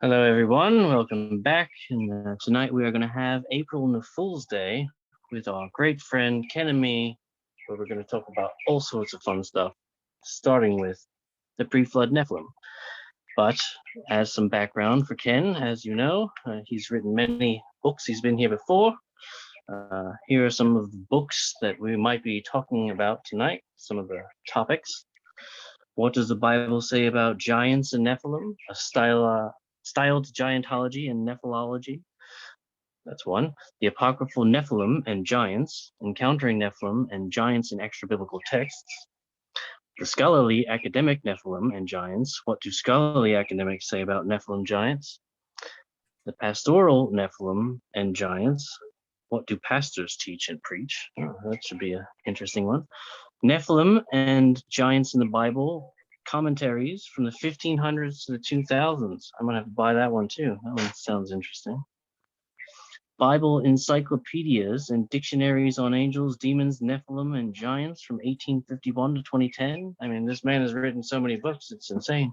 Hello, everyone. Welcome back. And tonight we are going to have April Nephools Day with our great friend Ken and me, where we're going to talk about all sorts of fun stuff, starting with the pre-flood Nephilim. But as some background for Ken, as you know, he's written many books. He's been here before. Here are some of the books that we might be talking about tonight, some of the topics. What does the Bible say about giants and Nephilim? A styled giantology and Nephilology. That's one. The apocryphal Nephilim and giants, encountering Nephilim and giants in extra-biblical texts. The scholarly academic Nephilim and giants. What do scholarly academics say about Nephilim giants? The pastoral Nephilim and giants. What do pastors teach and preach? Oh, that should be an interesting one. Nephilim and giants in the Bible. Commentaries from the 1500s to the 2000s. I'm gonna have to buy that one too. That one sounds interesting. Bible encyclopedias and dictionaries on angels, demons, Nephilim, and giants from 1851 to 2010. I mean, this man has written so many books, it's insane.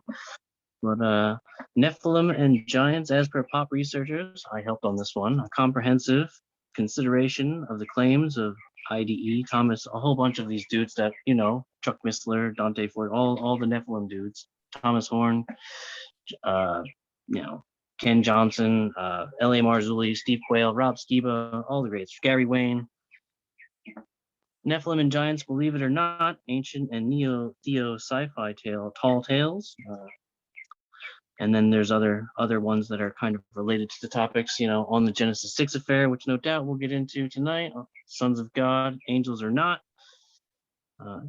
But Nephilim and giants, as per pop researchers, I helped on this one. A comprehensive consideration of the claims of IDE, Thomas, a whole bunch of these dudes that, you know, Chuck Missler, Dante Ford, all the Nephilim dudes, Thomas Horn, Ken Johnson, L.A. Marzulli, Steve Quayle, Rob Skiba, all the greats, Gary Wayne. Nephilim and giants, believe it or not, ancient and neo-theo sci-fi tall tales. And then there's other ones that are kind of related to the topics, on the Genesis 6 affair, which no doubt we'll get into tonight. Sons of God, angels or not.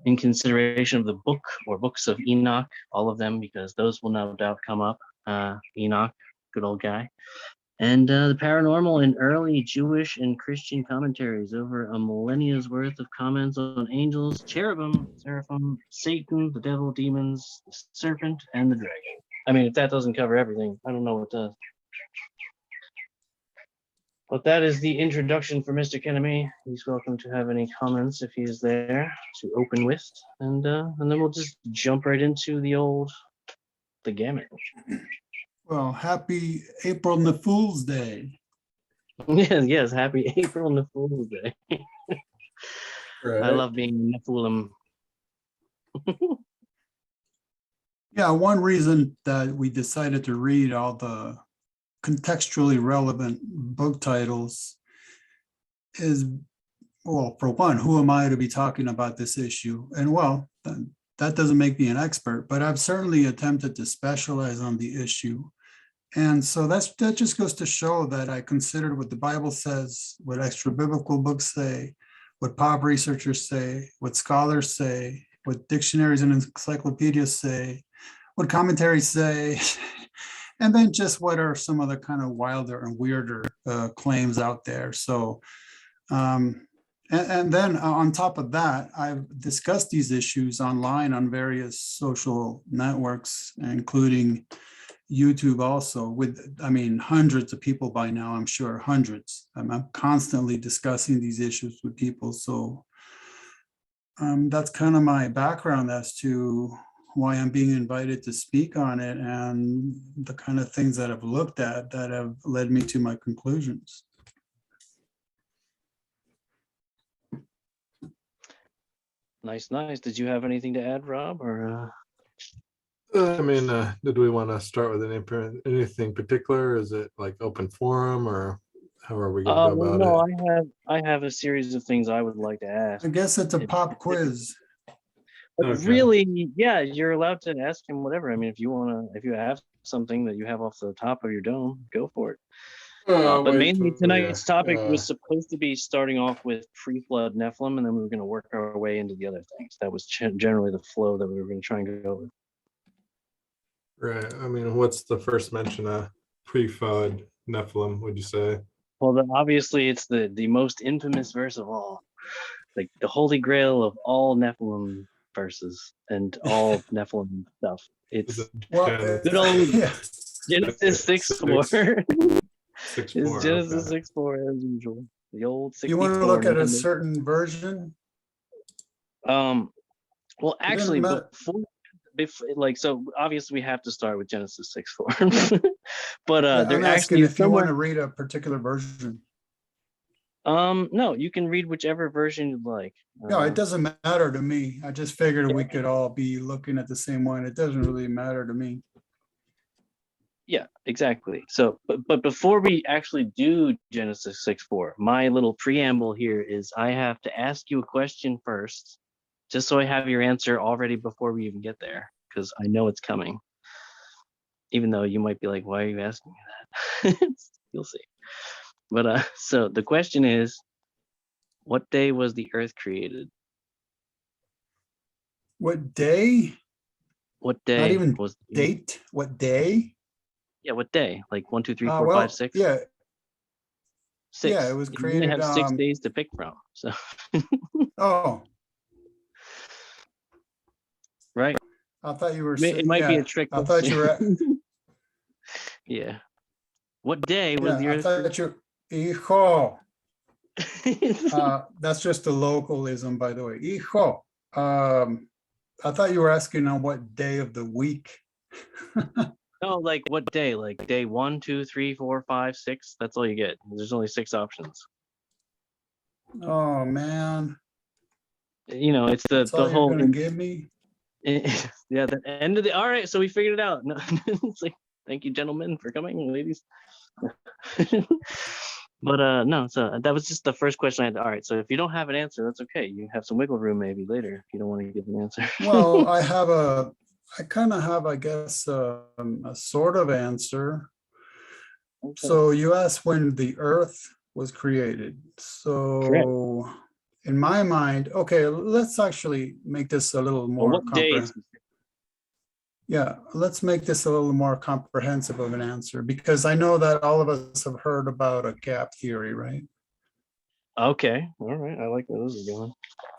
In consideration of the book or books of Enoch, all of them, because those will no doubt come up. Enoch, good old guy. And the paranormal in early Jewish and Christian commentaries, over a millennia's worth of comments on angels, cherubim, seraphim, Satan, the devil, demons, the serpent, and the dragon. I mean, if that doesn't cover everything, I don't know what does. But that is the introduction for Mr. Kenemy. He's welcome to have any comments if he is there to open with. And then we'll just jump right into the gamut. Well, happy April Nephools Day. Yes, happy April Nephools Day. Right. I love being Nephilim. Yeah, one reason that we decided to read all the contextually relevant book titles is, well, for one, who am I to be talking about this issue? And well, that doesn't make me an expert, but I've certainly attempted to specialize on the issue. And so that just goes to show that I considered what the Bible says, what extra biblical books say, what pop researchers say, what scholars say, what dictionaries and encyclopedias say, what commentaries say, and then just what are some of the kind of wilder and weirder claims out there. So, and then on top of that, I've discussed these issues online on various social networks, including YouTube also, with, I mean, hundreds of people by now, I'm sure, hundreds. I'm constantly discussing these issues with people. So that's kind of my background as to why I'm being invited to speak on it and the kind of things that I've looked at that have led me to my conclusions. Nice. Did you have anything to add, Rob? Or did we want to start with anything particular? Is it like open forum, or how are we going to go about it? I have a series of things I would like to ask. I guess it's a pop quiz. But okay. Really, yeah, you're allowed to ask him whatever. I mean, if you have something that you have off the top of your dome, go for it. But mainly tonight's topic was supposed to be starting off with pre-flood Nephilim, and then we were going to work our way into the other things. That was generally the flow that we were going to try and go with. Right. I mean, what's the first mention of pre-flood Nephilim, would you say? Well, obviously, it's the most infamous verse of all, like the holy grail of all Nephilim verses and all Nephilim stuff. It's good old Genesis 6:4. It's Genesis 6:4 as usual. The old 64. You want to look at a certain version? Well, actually, like, so obviously we have to start with Genesis 6:4. But Yeah, there I'm actually asking is if you want somewhere. to read a particular version. No, you can read whichever version you'd like. No, it doesn't matter to me. I just figured Yeah. we could all be looking at the same one. It doesn't really matter to me. Yeah, exactly. So, but before we actually do Genesis 6:4, my little preamble here is I have to ask you a question first, just so I have your answer already before we even get there, because I know it's coming. Even though you might be like, why are you asking me that? You'll see. But so the question is, what day was the earth created? What day? What Not day even was date. What day? Yeah, what day? Like 1, 2, 3, 4, 5, Well, 6? yeah, 6. yeah, it was You only created. have 6 days to pick from. So Oh, right. I thought you were It might be a trick I thought question. you were. Yeah. What day was Yeah, the I earth thought you. Hijo. created? That's just a localism, by the way. Hijo. I thought you were asking on what day of the week. No, like what day? Like day 1, 2, 3, 4, 5, 6. That's all you get. There's only 6 options. Oh man, You know, it's that's the all you're whole gonna give me? yeah, the end of the. All right, so we figured it out. No, it's like, thank you, gentlemen, for coming, ladies. But no, so that was just the first question I had. All right, so if you don't have an answer, that's okay. You have some wiggle room maybe later if you don't want to give an answer. Well, I kind of have, I guess, a sort of answer. Okay. So you asked when the earth was created. Correct. So in my mind, okay, let's actually make this a little Well, more what day? comprehensive. Yeah, let's make this a little more comprehensive of an answer, because I know that all of us have heard about a gap theory, right? Okay, all right. I like where this is going.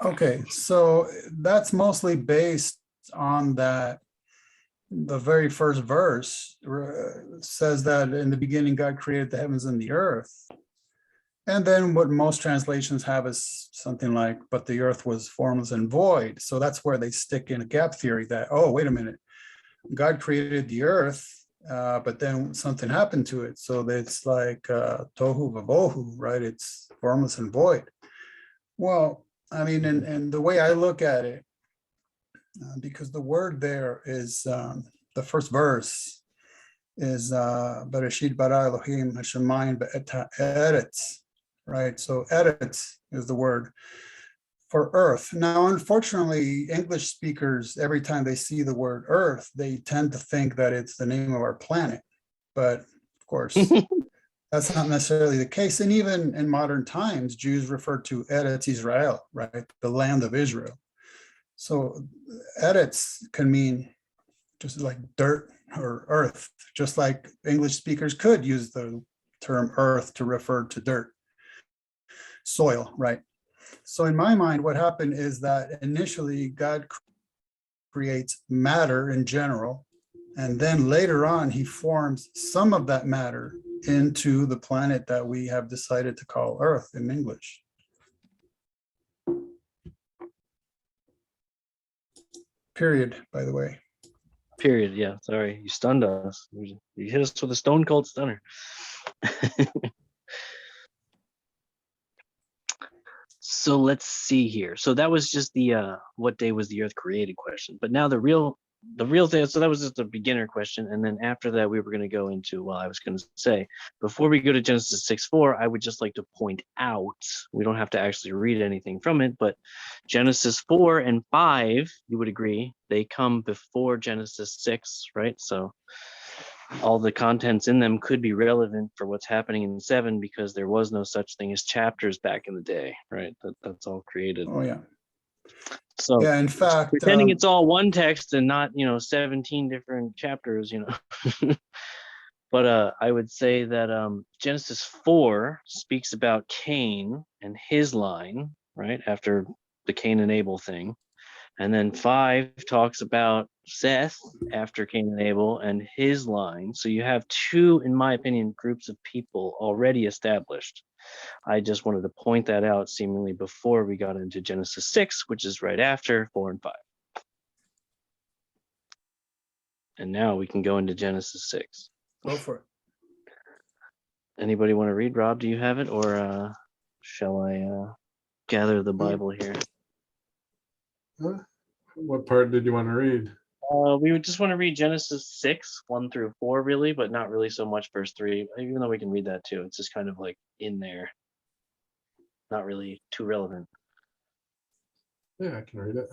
Okay, so that's mostly based on that the very first verse says that in the beginning God created the heavens and the earth. And then what most translations have is something like, but the earth was formless and void. So that's where they stick in a gap theory that, oh, wait a minute, God created the earth, but then something happened to it. So it's like tohu vavohu, right? It's formless and void. Well, I mean, and the way I look at it, because the word there is the first verse is Bereshit bara Elohim hashemayim be'eretz, right? So eretz is the word for earth. Now, unfortunately, English speakers, every time they see the word earth, they tend to think that it's the name of our planet. But of course, that's not necessarily the case. And even in modern times, Jews refer to Eretz Israel, right? The land of Israel. So Eretz can mean just like dirt or earth, just like English speakers could use the term earth to refer to dirt, soil, right? So in my mind, what happened is that initially God creates matter in general, and then later on he forms some of that matter into the planet that we have decided to call Earth in English. Period, by the way. Period. Yeah, sorry. You stunned us. You hit us with a stone cold stunner. So let's see here. So that was just the what day was the earth created question. But now the real thing, so that was just a beginner question. And then after that, we were going to go into, well, I was going to say, before we go to Genesis 6:4, I would just like to point out, we don't have to actually read anything from it, but Genesis 4 and 5, you would agree, they come before Genesis 6, right? So all the contents in them could be relevant for what's happening in 7 because there was no such thing as chapters back in the day, right? That's all created. Oh, yeah. So yeah, in fact, pretending it's all one text and not, 17 different chapters, But I would say that Genesis 4 speaks about Cain and his line, right? After the Cain and Abel thing. And then 5 talks about Seth after Cain and Abel and his line. So you have 2, in my opinion, groups of people already established. I just wanted to point that out seemingly before we got into Genesis 6, which is right after 4 and 5. And now we can go into Genesis 6. Go for it. Anybody want to read? Rob, do you have it, or shall I gather the Bible here? What part did you want to read? We would just want to read Genesis 6, 1 through 4, really, but not really so much verse 3, even though we can read that too. It's just kind of like in there. Not really too relevant. Yeah, I can read it.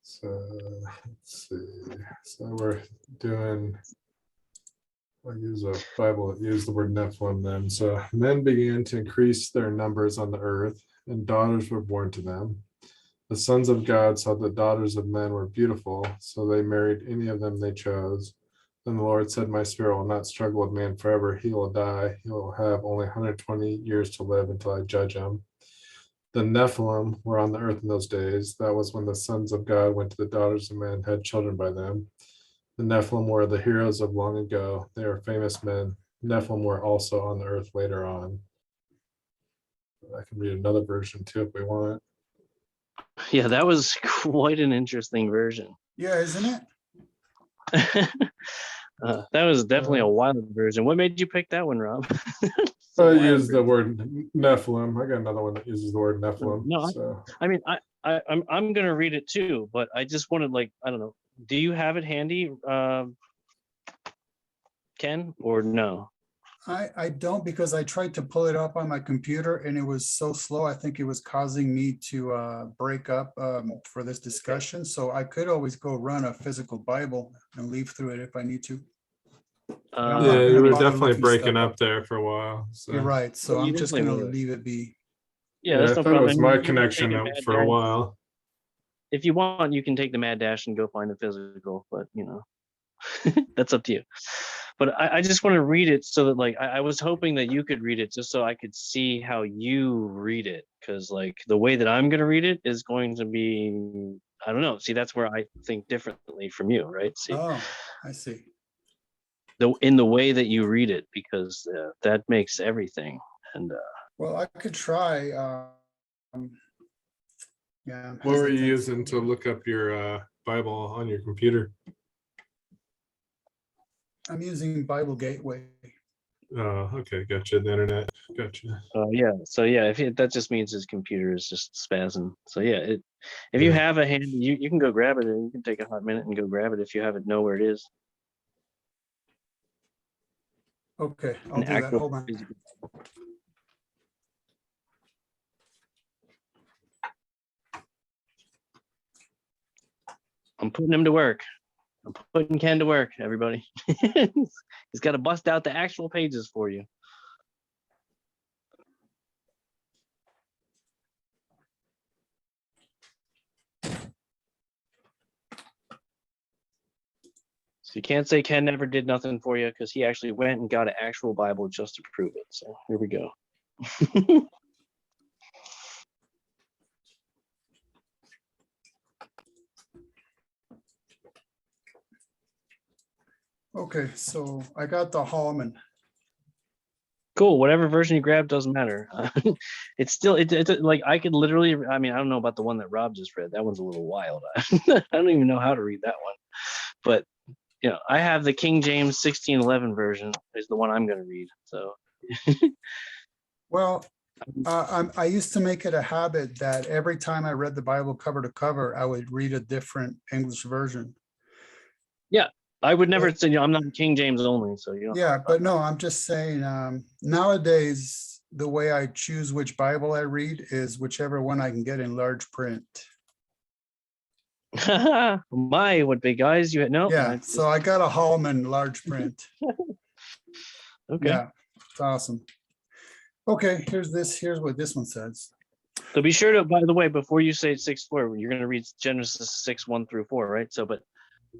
So let's see. So we're doing, I'll use a Bible that used the word Nephilim then. So men began to increase their numbers on the earth, and daughters were born to them. The sons of God saw the daughters of men were beautiful, so they married any of them they chose. Then the Lord said, my spirit will not struggle with man forever. He will die. He will have only 120 years to live until I judge him. The Nephilim were on the earth in those days. That was when the sons of God went to the daughters of men and had children by them. The Nephilim were the heroes of long ago. They are famous men. Nephilim were also on the earth later on. I can read another version too if we want. Yeah, that was quite an interesting version. Yeah, isn't it? That was definitely a wild version. What made you pick that one, Rob? I use the word Nephilim. I got another one that uses the word Nephilim. No, so. I mean, I'm gonna read it too, but I just wanted, like, I don't know. Do you have it handy, Ken, or no? I don't, because I tried to pull it up on my computer and it was so slow. I think it was causing me to break up for this discussion. So I could always go run a physical Bible and leaf through it if I need to. I'm not Yeah, gonna you were bother definitely looking breaking stuff up there for a while. So. You're right. So You I'm just gonna definitely were. leave it be. Yeah, I that's no thought it problem. was And my you can take connection a mad for a dash. while. If you want, you can take the mad dash and go find the physical, but you know, that's up to you. But I just want to read it so that, like, I was hoping that you could read it just so I could see how you read it, because like the way that I'm gonna read it is going to be, I don't know. See, that's where I think differently from you, right? See, Oh, I see. in the way that you read it, because that makes everything. And Well, I could try. Yeah. What were you using to look up your Bible on your computer? I'm using Bible Gateway. Oh, okay, gotcha. The internet, gotcha. yeah, so yeah, that just means his computer is just spazzing. So yeah, if you Yeah. have a hand, you can go grab it, and you can take a hot minute and go grab it if you haven't know where it is. Okay, I'll An do that. actual Hold on. physical. I'm putting him to work. I'm putting Ken to work, everybody. He's got to bust out the actual pages for you. So you can't say Ken never did nothing for you, because he actually went and got an actual Bible just to prove it. So here we go. Okay, so I got the Hallman. Cool. Whatever version you grab doesn't matter. It's still it's like I could literally. I mean, I don't know about the one that Rob just read. That one's a little wild. I don't even know how to read that one. But you know, I have the King James 1611 version. Is the one I'm going to read. So. Well, I used to make it a habit that every time I read the Bible cover to cover, I would read a different English version. Yeah, I would never say, you know, I'm not King James only, so you know. Yeah, but no, I'm just saying, nowadays, the way I choose which Bible I read is whichever one I can get in large print. My, what big eyes you had? No. Yeah, so I got a Hallman large print. Okay. Yeah, it's awesome. Okay, here's what this one says. So be sure to, by the way, before you say 6:4, you're going to read Genesis 6, 1 through 4, right? So, but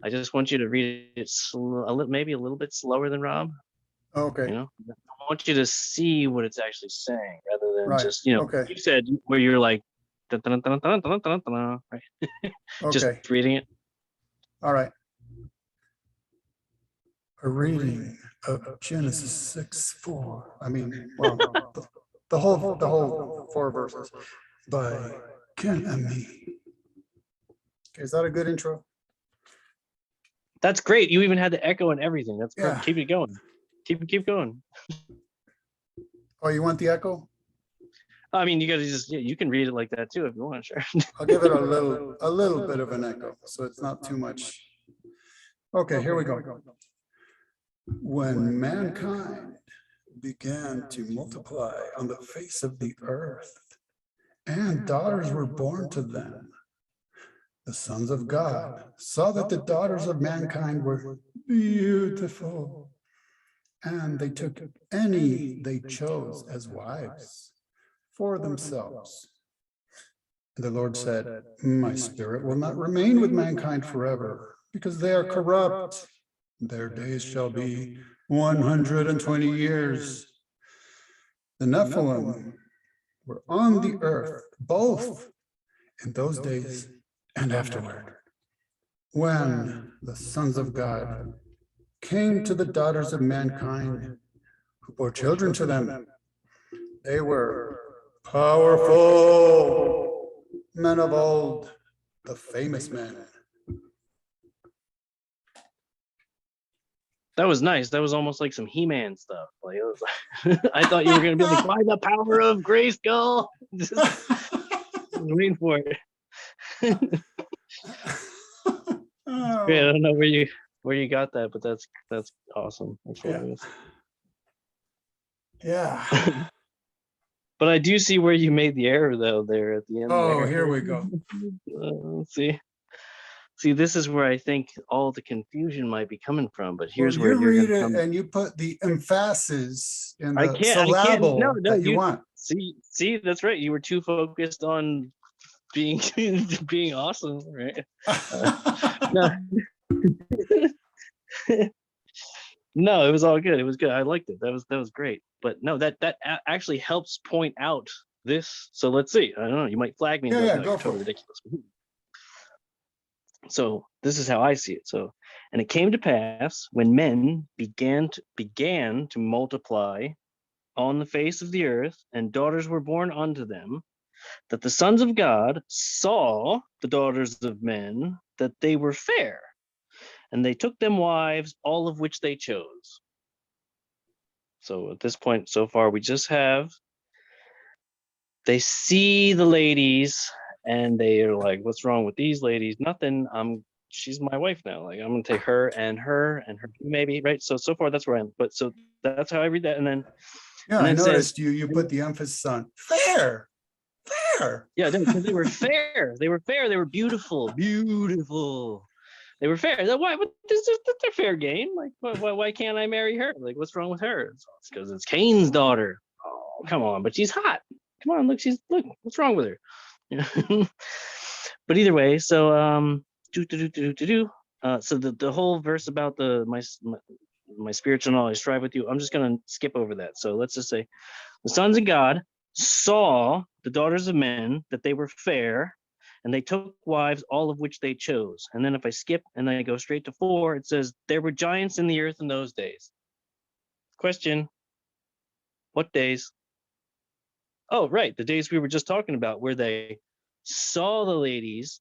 I just want you to read it maybe a little bit slower than Rob. Okay. You know, I want you to see what it's actually saying rather than just, you know, okay. you said where you're like, right? Okay. Just reading it. All right. A reading of Genesis 6:4. I mean, well, the whole 4 verses by Ken Ammi. Okay, is that a good intro? That's great. You even had the echo and everything. That's Yeah. perfect. Keep it going. Keep going. Oh, you want the echo? I mean, you gotta just, yeah, you can read it like that too if you want, sure. I'll give it a little bit of an echo, so it's not too much. Okay, here we go. When mankind began to multiply on the face of the earth, and daughters were born to them, the sons of God saw that the daughters of mankind were beautiful, and they took any they chose as wives for themselves. And the Lord said, my spirit will not remain with mankind forever, because they are corrupt. Their days shall be 120 years. The Nephilim were on the earth, both in those days and afterward. When the sons of God came to the daughters of mankind, who bore children to them, they were powerful men of old, the famous men. That was nice. That was almost like some He-Man stuff. Like it was, I thought you were gonna be like, by the power of Grayskull. Just waiting for it. Great. I don't know where you got that, but that's awesome. That's hilarious. Yeah. But I do see where you made the error though there at the end. Oh, there. here we go. Let's see. See, this is where I think all the confusion might be coming from, but here's Well, where you you're read gonna it come. and you put the emphasis in I the can't. syllable No, that you you want. see, that's right. You were too focused on being being awesome, right? No. No, it was all good. It was good. I liked it. That was great. But no, that actually helps point out this. So let's see. I don't know. You might flag me. And Yeah, be like, go "You're for totally it. ridiculous." So this is how I see it. So, and it came to pass when men began to multiply on the face of the earth, and daughters were born unto them, that the sons of God saw the daughters of men, that they were fair, and they took them wives, all of which they chose. So at this point, so far, we just have, they see the ladies and they are like, what's wrong with these ladies? Nothing. She's my wife now. Like, I'm gonna take her and her maybe, right? So far that's where I am. But so that's how I read that. And then Yeah, and I then it says, noticed you put the emphasis on fair. yeah, because they were fair. They were fair. They were beautiful. They were fair. Why? This is a fair game. Like, why can't I marry her? Like, what's wrong with her? It's because it's Cain's daughter. Oh, come on, but she's hot. Come on, look, what's wrong with her? But either way, so so the whole verse about my spiritual knowledge strive with you. I'm just gonna skip over that. So let's just say the sons of God saw the daughters of men, that they were fair, and they took wives, all of which they chose. And then if I skip and then I go straight to 4, it says, there were giants in the earth in those days. Question, what days? Oh, right, the days we were just talking about, where they saw the ladies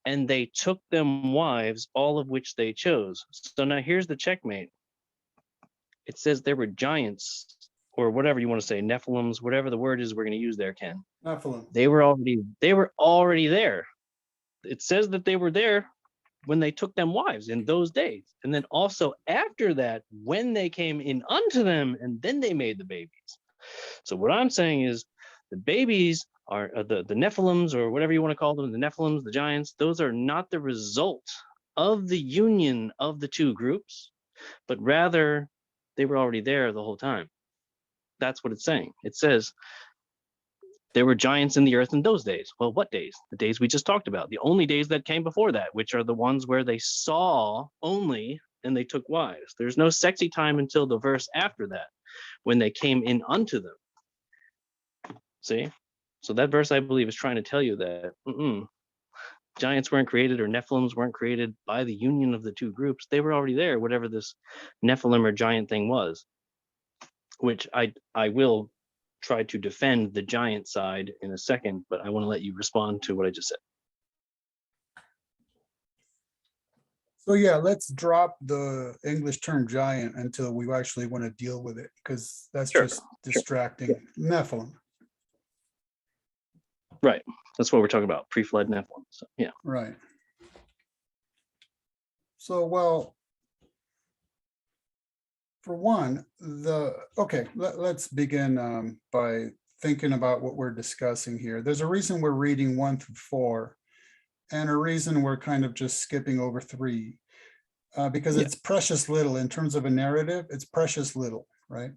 and they took them wives, all of which they chose. So now here's the checkmate. It says there were giants, or whatever you want to say, Nephilims, whatever the word is we're going to use there, Ken. Nephilim. They were already there. It says that they were there when they took them wives in those days. And then also after that, when they came in unto them, and then they made the babies. So what I'm saying is the babies are the Nephilims, or whatever you want to call them, the Nephilims, the giants, those are not the result of the union of the two groups, but rather they were already there the whole time. That's what it's saying. It says there were giants in the earth in those days. Well, what days? The days we just talked about. The only days that came before that, which are the ones where they saw only and they took wives. There's no sexy time until the verse after that, when they came in unto them. See? So that verse, I believe, is trying to tell you that giants weren't created, or Nephilims weren't created by the union of the two groups. They were already there, whatever this Nephilim or giant thing was, which I will try to defend the giant side in a second, but I want to let you respond to what I just said. So yeah, let's drop the English term giant until we actually want to deal with it, because that's Sure, just distracting. Nephilim, Right. That's what we're talking about. Pre-flood Nephilim. So, yeah. right. So, well, for one, let's begin by thinking about what we're discussing here. There's a reason we're reading 1 through 4, and a reason we're kind of just skipping over 3. Because Yeah. it's precious little in terms of a narrative, it's precious little, right?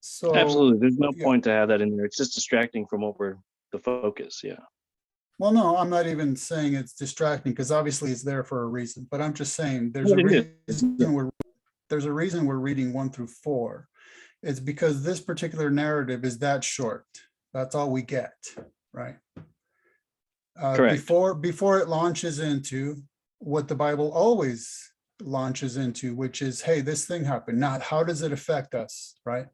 So Absolutely. There's no yeah. point to have that in there. It's just distracting from what we're the focus. Yeah. Well, no, I'm not even saying it's distracting, because obviously it's there for a reason, but I'm just saying there's Well, a it is. reason we're reading 1 through 4. It's because this particular narrative is that short. That's all we get, right? Correct. Before it launches into what the Bible always launches into, which is, hey, this thing happened. Not how does it affect us, right?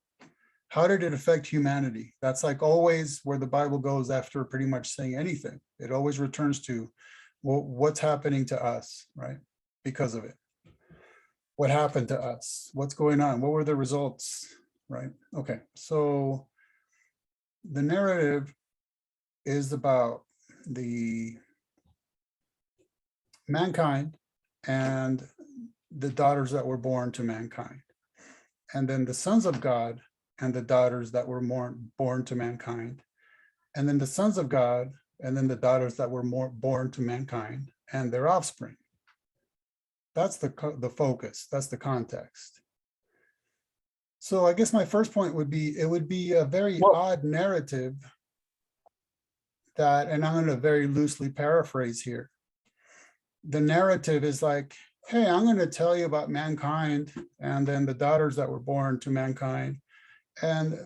How did it affect humanity? That's like always where the Bible goes after pretty much saying anything. It always returns to, well, what's happening to us, right? Because of it. What happened to us? What's going on? What were the results, right? Okay, so the narrative is about the mankind and the daughters that were born to mankind, and then the sons of God and the daughters that were born to mankind, and then the sons of God and then the daughters that were born to mankind and their offspring. That's the focus. That's the context. So I guess my first point would be, it would be a very odd narrative that, and I'm going to very loosely paraphrase here. The narrative is like, hey, I'm going to tell you about mankind and then the daughters that were born to mankind. And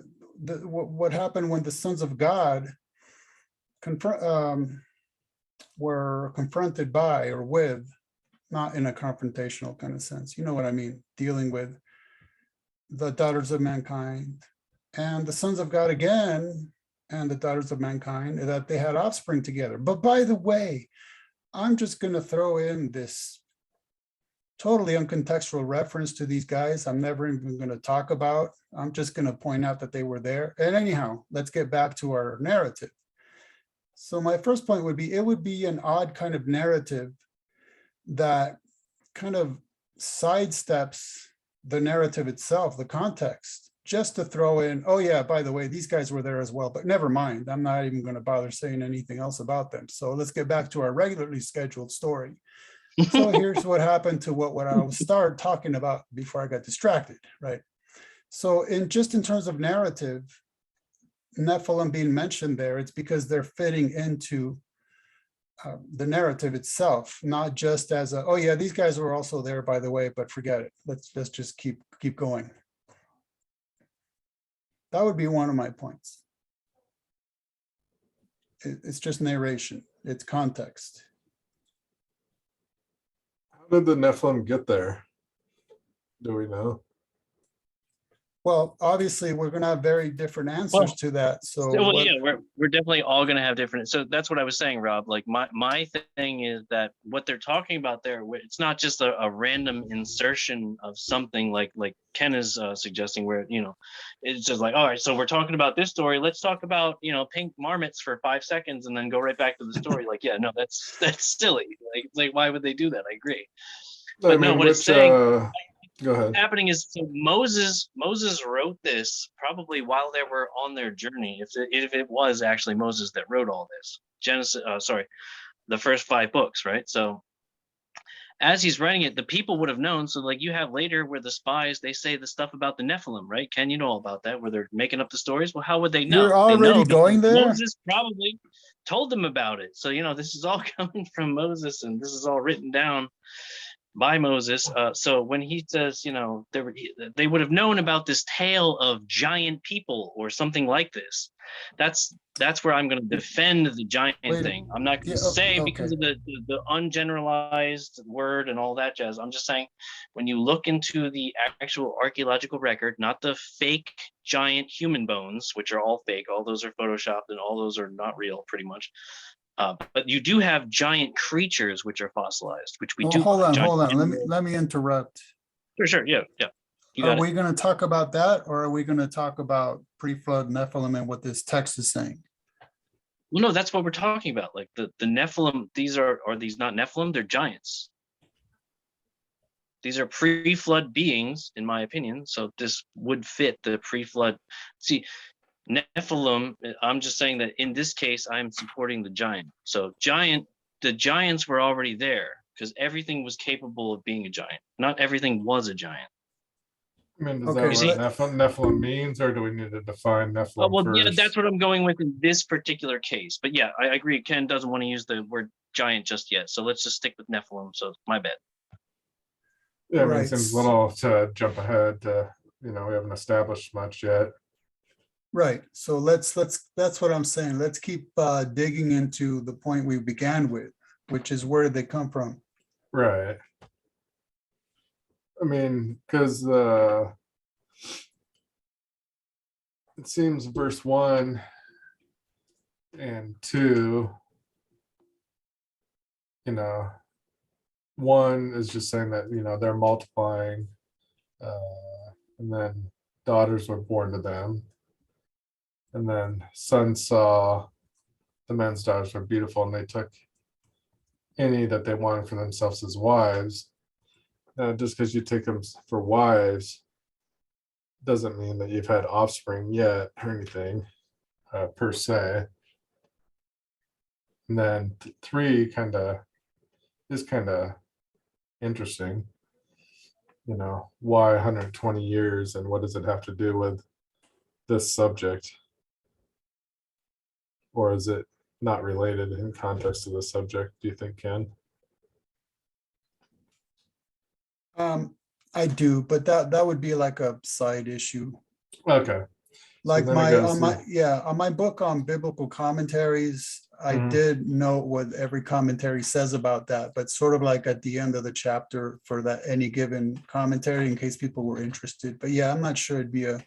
what happened when the sons of God were confronted by or with, not in a confrontational kind of sense, you know what I mean, dealing with the daughters of mankind and the sons of God again, and the daughters of mankind, that they had offspring together. But by the way, I'm just going to throw in this totally uncontextual reference to these guys I'm never even going to talk about. I'm just going to point out that they were there. And anyhow, let's get back to our narrative. So my first point would be, it would be an odd kind of narrative that kind of sidesteps the narrative itself, the context, just to throw in, oh yeah, by the way, these guys were there as well, but never mind. I'm not even going to bother saying anything else about them. So let's get back to our regularly scheduled story. So here's what happened to what I was start talking about before I got distracted, right? So in terms of narrative, Nephilim being mentioned there, it's because they're fitting into the narrative itself, not just as a, oh yeah, these guys were also there, by the way, but forget it. Let's just keep going. That would be one of my points. It's just narration. It's context. How did the Nephilim get there? Do we know? Well, obviously, we're going to have very different answers to that. So, yeah, we're definitely all going to have different. So that's what I was saying, Rob. Like my thing is that what they're talking about there, it's not just a random insertion of something like Ken is suggesting, where it's just like, all right, so we're talking about this story. Let's talk about pink marmots for 5 seconds and then go right back to the story. Like, yeah, no, that's silly. Like why would they do that? I agree. But no, what it's saying. Go ahead. Happening is, so Moses wrote this probably while they were on their journey. If it was actually Moses that wrote all this, the first 5 books, right? So as he's writing it, the people would have known. So like you have later where the spies, they say the stuff about the Nephilim, right? Ken, you know all about that, where they're making up the stories. Well, how would they know? You're already going there? Moses probably told them about it. So this is all coming from Moses, and this is all written down by Moses. So when he says, they would have known about this tale of giant people or something like this. That's where I'm going to defend the giant thing. I'm not going to say because of the ungeneralized word and all that jazz. I'm just saying, when you look into the actual archaeological record, not the fake giant human bones, which are all fake, all those are photoshopped and all those are not real, pretty much. But you do have giant creatures which are fossilized, which we Well, do. hold on, giant hold on. animals. Let me interrupt. Sure, yeah. You Are got it. we going to talk about that, or are we going to talk about pre-flood Nephilim and what this text is saying? Well, no, that's what we're talking about. Like the Nephilim, are these not Nephilim? They're giants. These are pre-flood beings, in my opinion. So this would fit the pre-flood. See, Nephilim, I'm just saying that in this case, I'm supporting the giant. So the giants were already there because everything was capable of being a giant. Not everything was a giant. I mean, does Okay, that what so Nephilim means, or do we need to define Nephilim Well, first? yeah, that's what I'm going with in this particular case. But yeah, I agree. Ken doesn't want to use the word giant just yet. So let's just stick with Nephilim. So my bad. Yeah, I mean, it right. seems a little to jump ahead to, we haven't established much yet. Right. So that's what I'm saying. Let's keep digging into the point we began with, which is where did they come from? Right. I mean, because it seems verse 1 and 2, 1 is just saying that, they're multiplying, and then daughters were born to them. And then sons saw the men's daughters were beautiful, and they took any that they wanted for themselves as wives. Now, just because you take them for wives doesn't mean that you've had offspring yet or anything, per se. And then 3 is kind of interesting. Why 120 years, and what does it have to do with this subject? Or is it not related in context to the subject, do you think, Ken? I do, but that would be like a side issue. Okay. Like then it goes on my book on biblical commentaries, I Mhm. did note what every commentary says about that, but sort of like at the end of the chapter for that any given commentary in case people were interested. But yeah, I'm not sure it'd be a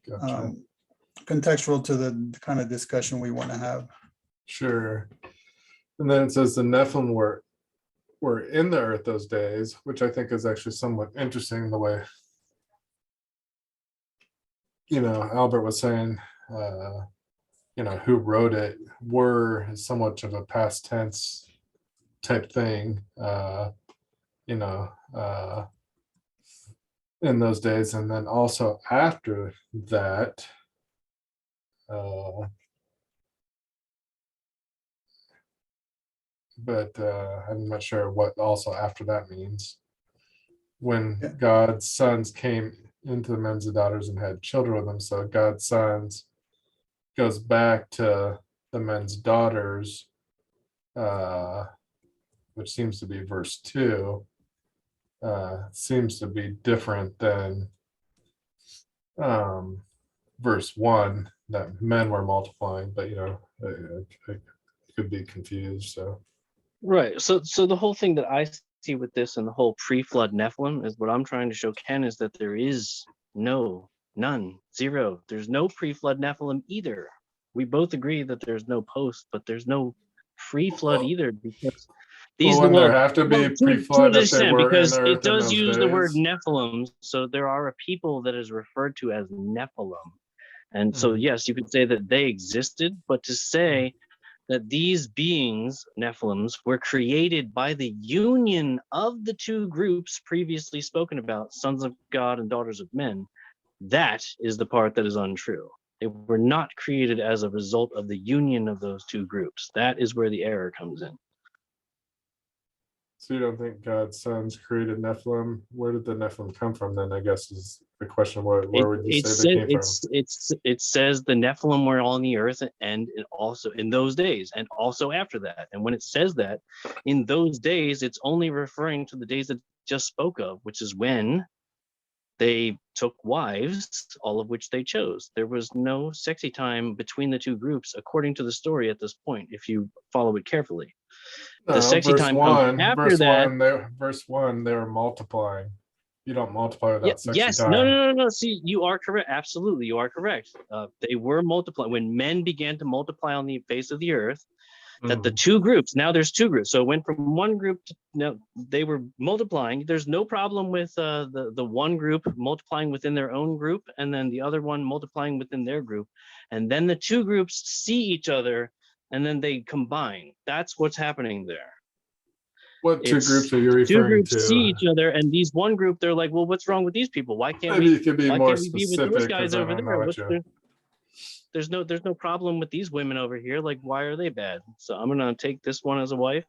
Gotcha. contextual to the kind of discussion we want to have. Sure. And then it says the Nephilim were in the earth those days, which I think is actually somewhat interesting the way, Albert was saying, who wrote it were is somewhat of a past tense type thing, in those days. And then also after that, but I'm not sure what also after that means. When Yeah. God's sons came into the men's and daughters and had children with them. So God's sons goes back to the men's daughters, which seems to be verse 2, seems to be different than verse 1, that men were multiplying, but I could be confused. So Right. So the whole thing that I see with this and the whole pre-flood Nephilim is what I'm trying to show Ken is that there is none, zero. There's no pre-flood Nephilim either. We both agree that there's no post, but there's no pre-flood either because these wouldn't there have to be to pre-flood if they extent, were in because it earth in does those use the word days? Nephilim, so there are a people that is referred to as Nephilim. And so yes, you could say that they existed, but to say that these beings, Nephilims, were created by the union of the two groups previously spoken about, sons of God and daughters of men, that is the part that is untrue. They were not created as a result of the union of those two groups. That is where the error comes in. So you don't think God's sons created Nephilim? Where did the Nephilim come from then, I guess, is the question. Where would you say they came from? It says the Nephilim were on the earth and also in those days and also after that. And when it says that in those days, it's only referring to the days that just spoke of, which is when they took wives, all of which they chose. There was no sexy time between the two groups, according to the story at this point, if you follow it carefully. The sexy time comes after that. Verse 1, they were multiplying. You don't multiply without sexy yes, time. no. See, you are correct. Absolutely, you are correct. They were multiplying when men began to multiply on the face of the earth. that the two groups, now there's two groups. So it went from one group to, no, they were multiplying. There's no problem with the one group multiplying within their own group, and then the other one multiplying within their group. And then the two groups see each other, and then they combine. That's what's happening there. What two It's groups are you two referring groups to? see each other, and these one group, they're like, well, what's wrong with these people? Why can't Maybe we, you could be why more can't we be with those specific, guys because I over don't know there? what What's you. there's no problem with these women over here. Like, why are they bad? So I'm gonna take this one as a wife.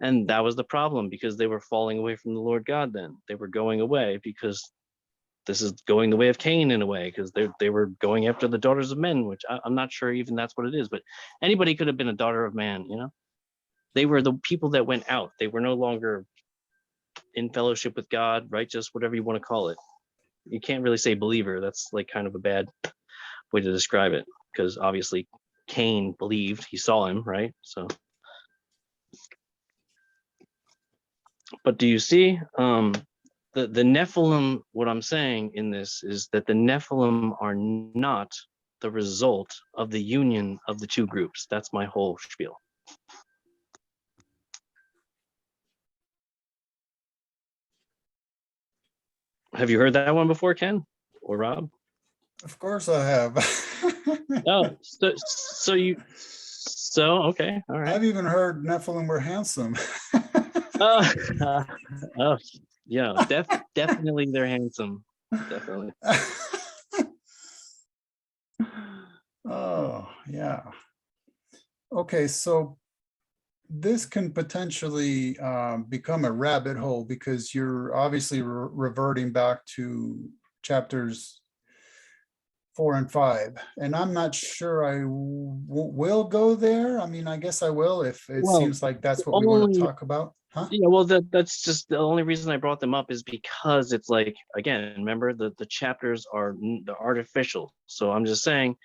And that was the problem, because they were falling away from the Lord God. Then they were going away, because this is going the way of Cain in a way, because they were going after the daughters of men, which I'm not sure even that's what it is, but anybody could have been a daughter of man, you know. They were the people that went out. They were no longer in fellowship with God, righteous, whatever you want to call it. You can't really say believer. That's like kind of a bad way to describe it, because obviously Cain believed, he saw him, right? So, but do you see the Nephilim? What I'm saying in this is that the Nephilim are not the result of the union of the two groups. That's my whole spiel. Have you heard that one before, Ken or Rob? Of course I have. Oh, so okay, all right. I've even heard Nephilim were handsome. Oh, oh yeah, definitely they're handsome. Definitely. Oh, yeah. Okay, so this can potentially become a rabbit hole, because you're obviously reverting back to chapters 4 and 5, and I'm not sure I will go there. I mean, I guess I will if it Well, seems like that's what we want to only talk about. Huh? yeah, well, that's just the only reason I brought them up, is because it's like, again, remember the chapters are artificial. So I'm just saying,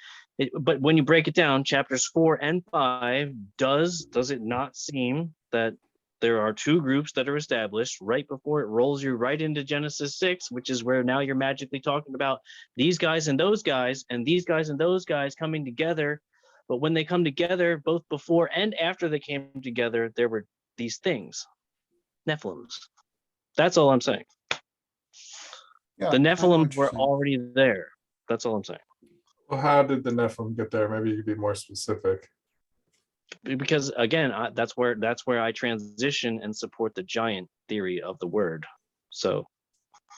but when you break it down, chapters 4 and 5, does it not seem that there are two groups that are established right before it rolls you right into Genesis 6, which is where now you're magically talking about these guys and those guys, and these guys and those guys coming together. But when they come together, both before and after they came together, there were these things, Nephilims. That's all I'm saying. Yeah, The I know Nephilim what you're were saying. already there. That's all I'm saying. Well, how did the Nephilim get there? Maybe you could be more specific. Because again, that's where I transition and support the giant theory of the word. So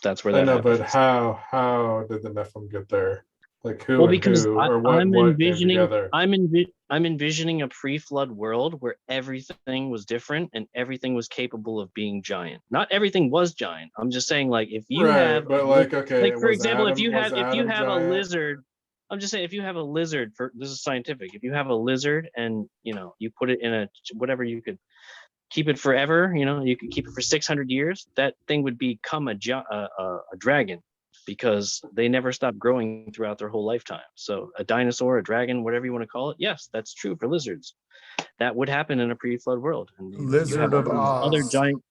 that's where I that know, happens. but how did the Nephilim get there? Like who Well, and because who, or I'm what came envisioning, together? I'm envisioning a pre-flood world where everything was different and everything was capable of being giant. Not everything was giant. I'm just saying, like, if you have, Right, but like, okay, like for was example, Adam was if you Adam have a giant? lizard, I'm just saying, if you have a lizard, for this is scientific, if you have a lizard and you put it in a whatever, you could keep it forever, you could keep it for 600 years, that thing would become a dragon, because they never stop growing throughout their whole lifetime. So a dinosaur, a dragon, whatever you want to call it, yes, that's true for lizards. That would happen in a pre-flood world. And you have Lizard all of these other Oz. giant,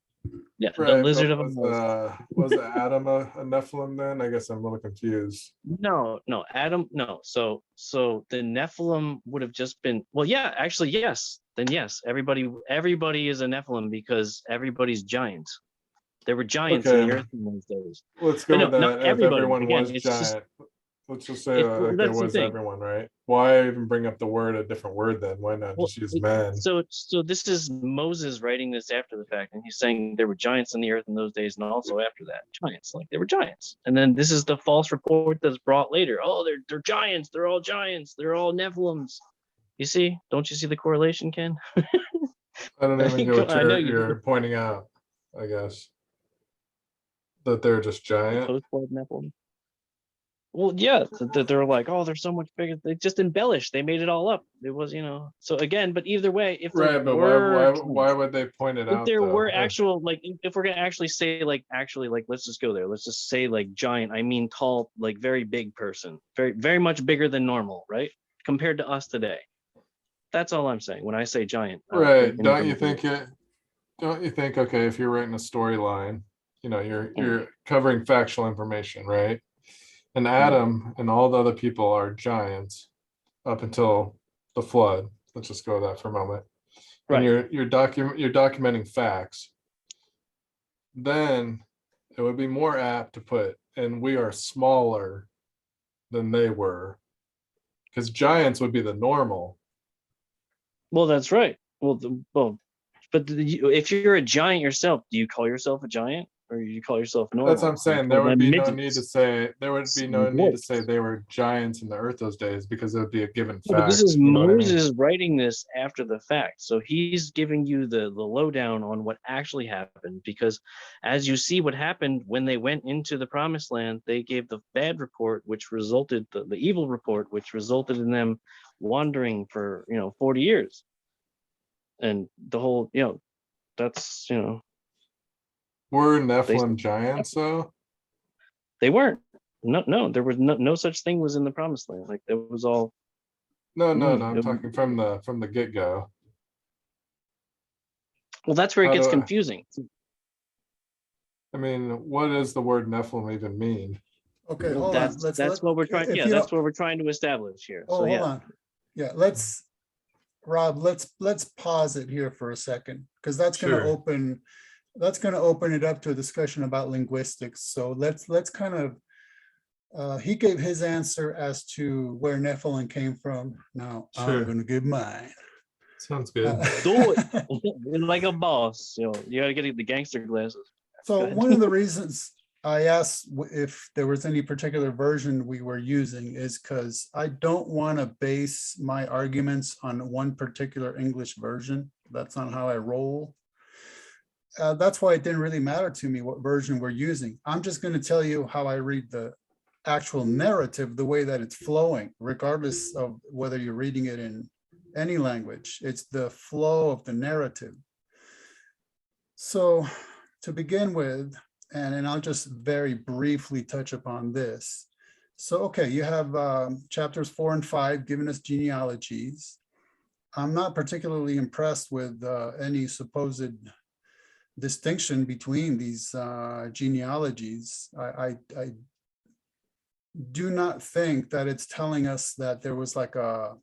yeah, the Right, lizard but of Oz. was Adam a Nephilim then? I guess I'm a little confused. No, Adam, no. So the Nephilim would have just been, well, yeah, actually, yes. Then yes, everybody is a Nephilim, because everybody's giant. There were giants in the Okay, earth in those days. let's But go no, with not that. If everybody. everyone Again, was it's just, giant, let's just say well, like it that's the was thing. everyone, right? Why even bring up the word, a different word then? Why not Well, just use men? so this is Moses writing this after the fact, and he's saying there were giants in the earth in those days, and also after that, giants, like there were giants. And then this is the false report that's brought later. Oh, they're giants. They're all giants. They're all Nephilims. You see? Don't you see the correlation, Ken? I don't even get what I know you you're do. pointing out. I guess that they're just The giant. post-flood Nephilim. Well, yeah, they're like, oh, they're so much bigger. They just embellished. They made it all up. It was, So again, but either way, if there Right, but were why would they point it if out there though? were actual, like, if we're gonna actually say, like, actually, like, let's just go there, let's just say, like, giant, I mean tall, like very big person, very very much bigger than normal, right, compared to us today. That's all I'm saying when I say giant. Right. In Don't you think okay, if you're writing a storyline, you're covering factual information, right? And Adam and all the other people are giants up until the flood. Let's just go with that for a moment. and Right. you're documenting facts, then it would be more apt to put, and we are smaller than they were, because giants would be the normal. Well, that's right. But if you're a giant yourself, do you call yourself a giant or do you call yourself normal? That's what I'm saying. There would be no need to say they were giants in the earth those days, because it would be a given No, but this fact. is You know what I mean? Moses writing this after the fact. So he's giving you the lowdown on what actually happened, because as you see what happened when they went into the promised land, they gave the bad report, which resulted the evil report, which resulted in them wandering for 40 years. And the whole, that's Were they Nephilim giants though? they weren't. No, there was no such thing was in the promised land. Like it was all No. I'm talking from the get-go. well, that's where it How gets do I- confusing. I mean, what does the word Nephilim even mean? Okay, Well, hold on. that's what we're trying. Yeah, that's what we're trying to establish here. Oh, So hold yeah, on. Yeah, Rob, let's pause it here for a second, because that's Sure. gonna open it up to a discussion about linguistics. So let's kind of, he gave his answer as to where Nephilim came from. Now Sure. I'm gonna give mine. Sounds good. do it like a boss. You gotta get the gangster glasses. Go So ahead. one of the reasons I asked if there was any particular version we were using is because I don't want to base my arguments on one particular English version. That's not how I roll. That's why it didn't really matter to me what version we're using. I'm just going to tell you how I read the actual narrative, the way that it's flowing, regardless of whether you're reading it in any language. It's the flow of the narrative. So to begin with, and I'll just very briefly touch upon this. So, okay, you have chapters 4 and 5 giving us genealogies. I'm not particularly impressed with any supposed distinction between these genealogies. I do not think that it's telling us that there was like a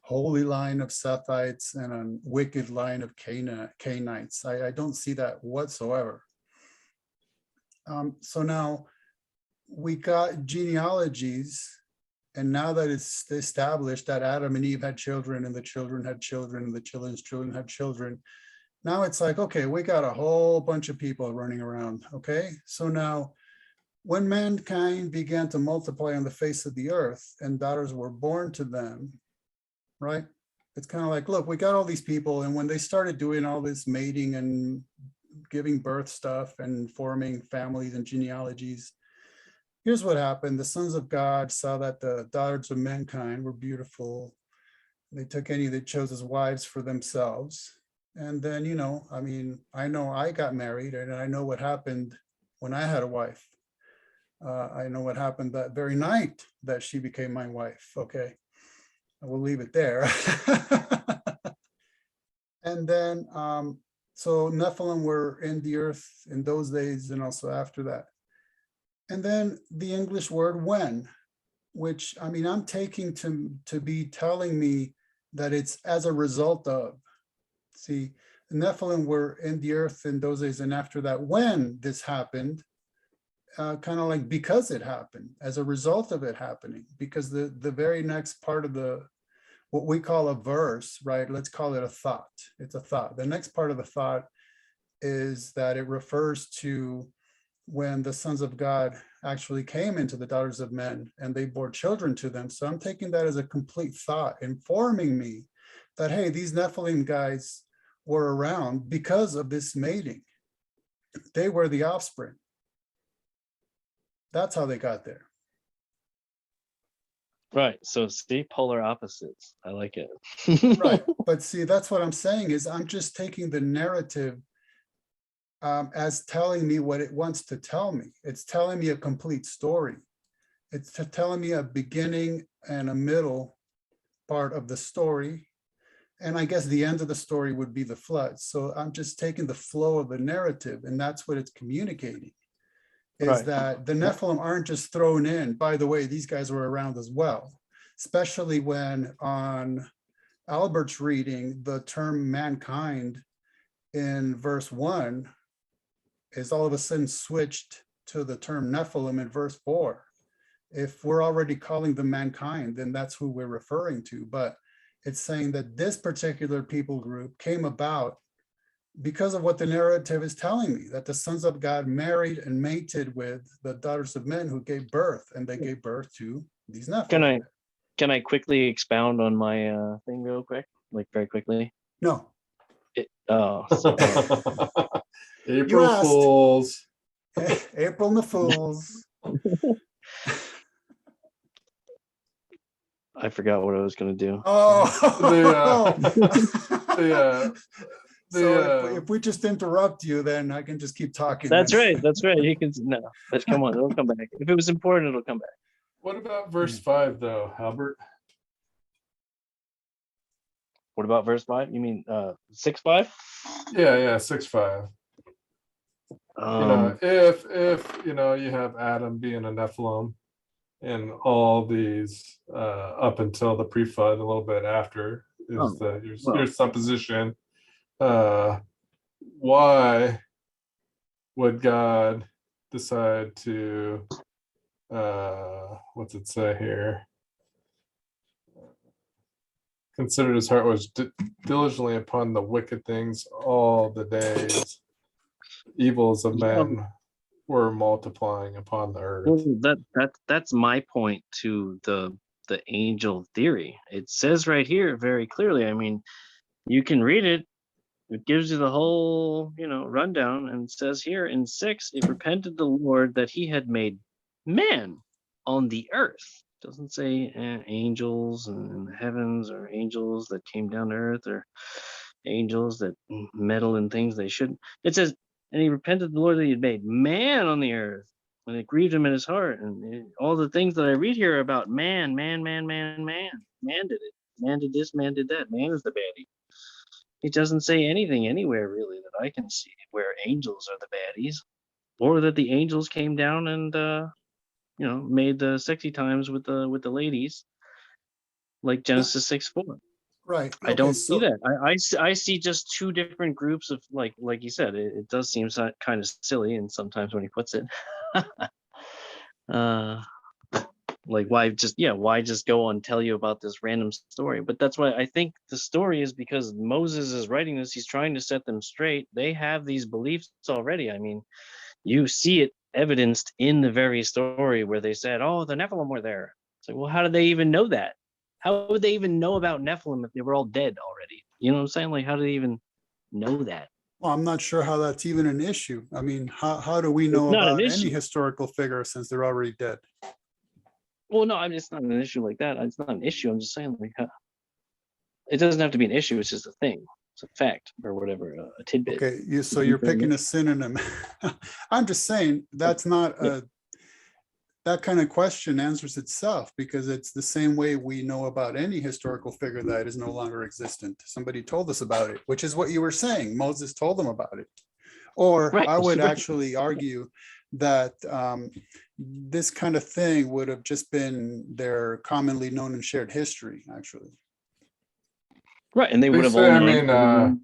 holy line of Sethites and a wicked line of Canaanites. I don't see that whatsoever. So now we got genealogies, and now that it's established that Adam and Eve had children, and the children had children, and the children's children had children, now it's like, okay, we got a whole bunch of people running around. Okay, so now when mankind began to multiply on the face of the earth and daughters were born to them, right? It's kind of like, look, we got all these people, and when they started doing all this mating and giving birth stuff and forming families and genealogies, here's what happened. The sons of God saw that the daughters of mankind were beautiful. They took any they chose as wives for themselves. And then, I know I got married, and I know what happened when I had a wife. I know what happened that very night that she became my wife. Okay, I will leave it there. And then, so Nephilim were in the earth in those days and also after that. And then the English word when, which I'm taking to be telling me that it's as a result of. See, the Nephilim were in the earth in those days and after that when this happened, kind of like because it happened, as a result of it happening, because the very next part of what we call a verse, right? Let's call it a thought. It's a thought. The next part of the thought is that it refers to when the sons of God actually came into the daughters of men and they bore children to them. So I'm taking that as a complete thought, informing me that, hey, these Nephilim guys were around because of this mating. They were the offspring. That's how they got there. Right. So see, polar opposites. I like it. Right. But see, that's what I'm saying is I'm just taking the narrative as telling me what it wants to tell me. It's telling me a complete story. It's telling me a beginning and a middle part of the story. And I guess the end of the story would be the flood. So I'm just taking the flow of the narrative, and that's what it's communicating. Is Right. that the Nephilim aren't just thrown in. By the way, these guys were around as well, especially when on Albert's reading, the term mankind in verse 1 is all of a sudden switched to the term Nephilim in verse 4. If we're already calling them mankind, then that's who we're referring to. But it's saying that this particular people group came about because of what the narrative is telling me, that the sons of God married and mated with the daughters of men who gave birth, and they gave birth to these Nephilim. Can I quickly expound on my thing real quick, like very quickly? No. April asked. Fools. April Nephools. I forgot what I was going to do. Oh. So if we just interrupt you, then I can just keep talking. That's right. You can but come on, it'll come back. If it was important, it'll come back. What about verse 5 though, Albert? What about verse 5? You mean 6:5? Yeah, 6:5. If you have Adam being a Nephilim and all these up until the pre-flood, a little bit after is your supposition. Why would God decide to what's it say here? Considered his heart was diligently upon the wicked things all the days. Evils of men were multiplying upon the earth. Well, that's my point to the angel theory. It says right here very clearly. I mean, you can read it. It gives you the whole, rundown, and it says here in 6, it repented the Lord that he had made man on the earth. It doesn't say angels in the heavens, or angels that came down to earth, or angels that meddle in things they shouldn't. It says, and he repented the Lord that he had made man on the earth, and it grieved him in his heart. And all the things that I read here about man did it. Man did this, man did that. Man is the baddie. It doesn't say anything anywhere really that I can see where angels are the baddies, or that the angels came down and made the sexy times with the ladies, like Genesis 6:4. Right. I don't see that. I see just two different groups of like you said. It does seem kind of silly, and sometimes when he puts it, like why just go and tell you about this random story? But that's why I think the story is because Moses is writing this. He's trying to set them straight. They have these beliefs already. I mean, you see it evidenced in the very story where they said, "Oh, the Nephilim were there." It's like, well, how did they even know that? How would they even know about Nephilim if they were all dead already? You know what I'm saying? Like, how do they even know that? Well, I'm not sure how that's even an issue. I mean, how do we know about any historical figure since they're already dead? Well, no, it's not an issue like that. It's not an issue. I'm just saying, like, it doesn't have to be an issue. It's just a thing. It's a fact or whatever, a tidbit. Okay, you're picking a synonym. I'm just saying that's not that kind of question answers itself, because it's the same way we know about any historical figure that is no longer existent. Somebody told us about it, which is what you were saying. Moses told them about it. Or right. I would actually argue that this kind of thing would have just been their commonly known and shared history, actually. Right, and they would have all known.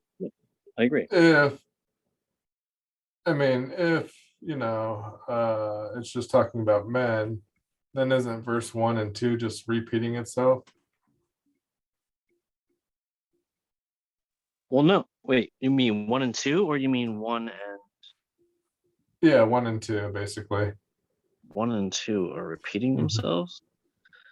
I agree. If it's just talking about men, then isn't verse 1 and 2 just repeating itself? Well, no. Wait, you mean 1 and 2, or you mean 1 and? Yeah, 1 and 2, basically. 1 and 2 are repeating themselves.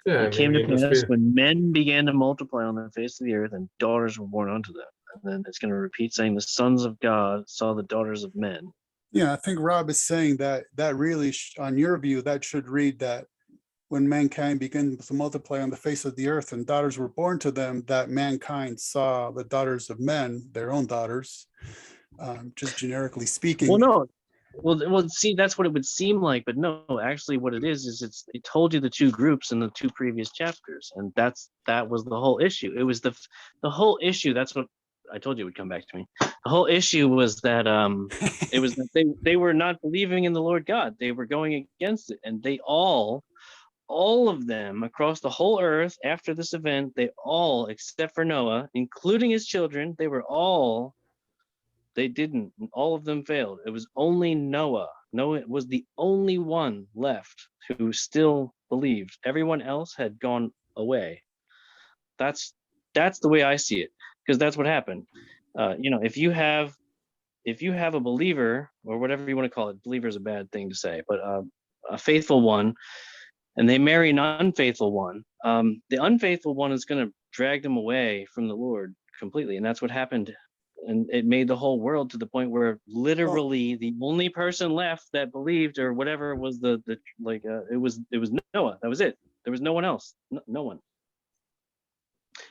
Yeah, it came to pass when men began to multiply on the face of the earth, and daughters were born unto them. And then it's going to repeat saying, the sons of God saw the daughters of men. Yeah, I think Rob is saying that really, on your view, that should read that when mankind began to multiply on the face of the earth and daughters were born to them, that mankind saw the daughters of men, their own daughters, just generically speaking. Well, no. Well, see, that's what it would seem like, but no, actually what it is it told you the two groups in the two previous chapters, and that was the whole issue. It was the whole issue. That's what I told you would come back to me. The whole issue was that it was that they were not believing in the Lord God. They were going against it, and they all all of them across the whole earth after this event, they all, except for Noah, including his children, they didn't. All of them failed. It was only Noah. Noah was the only one left who still believed. Everyone else had gone away. That's the way I see it, because that's what happened. If you have a believer, or whatever you want to call it, believer is a bad thing to say, but a faithful one, and they marry an unfaithful one, the unfaithful one is going to drag them away from the Lord completely, and that's what happened. And it made the whole world to the point where literally the only person left that believed, or whatever, was it was Noah. That was it. There was no one else. No one.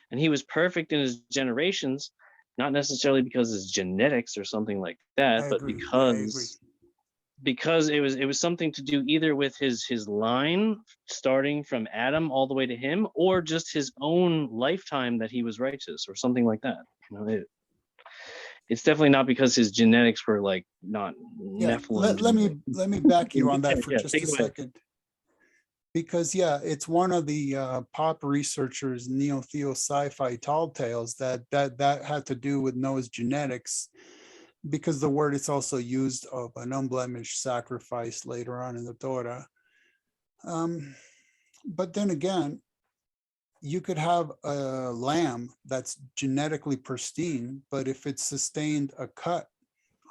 And he was perfect in his generations, not necessarily because of his genetics or something like that, but because it was something to do either with his line starting from Adam all the way to him, or just his own lifetime that he was righteous, or something like that. It's definitely not because his genetics were like not Nephilim. Let me back you on that for just a second. Because it's one of the pop researchers, neo-theo sci-fi tall tales that had to do with Noah's genetics, because the word is also used of an unblemished sacrifice later on in the Torah. But then again, you could have a lamb that's genetically pristine, but if it sustained a cut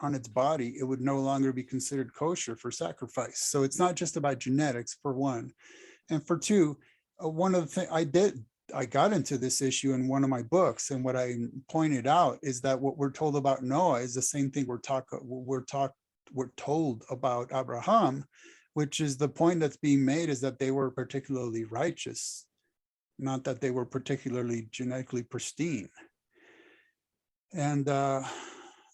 on its body, it would no longer be considered kosher for sacrifice. So it's not just about genetics, for one. And for two, one of the things I got into this issue in one of my books, and what I pointed out is that what we're told about Noah is the same thing we're told about Abraham, which is the point that's being made is that they were particularly righteous, not that they were particularly genetically pristine. And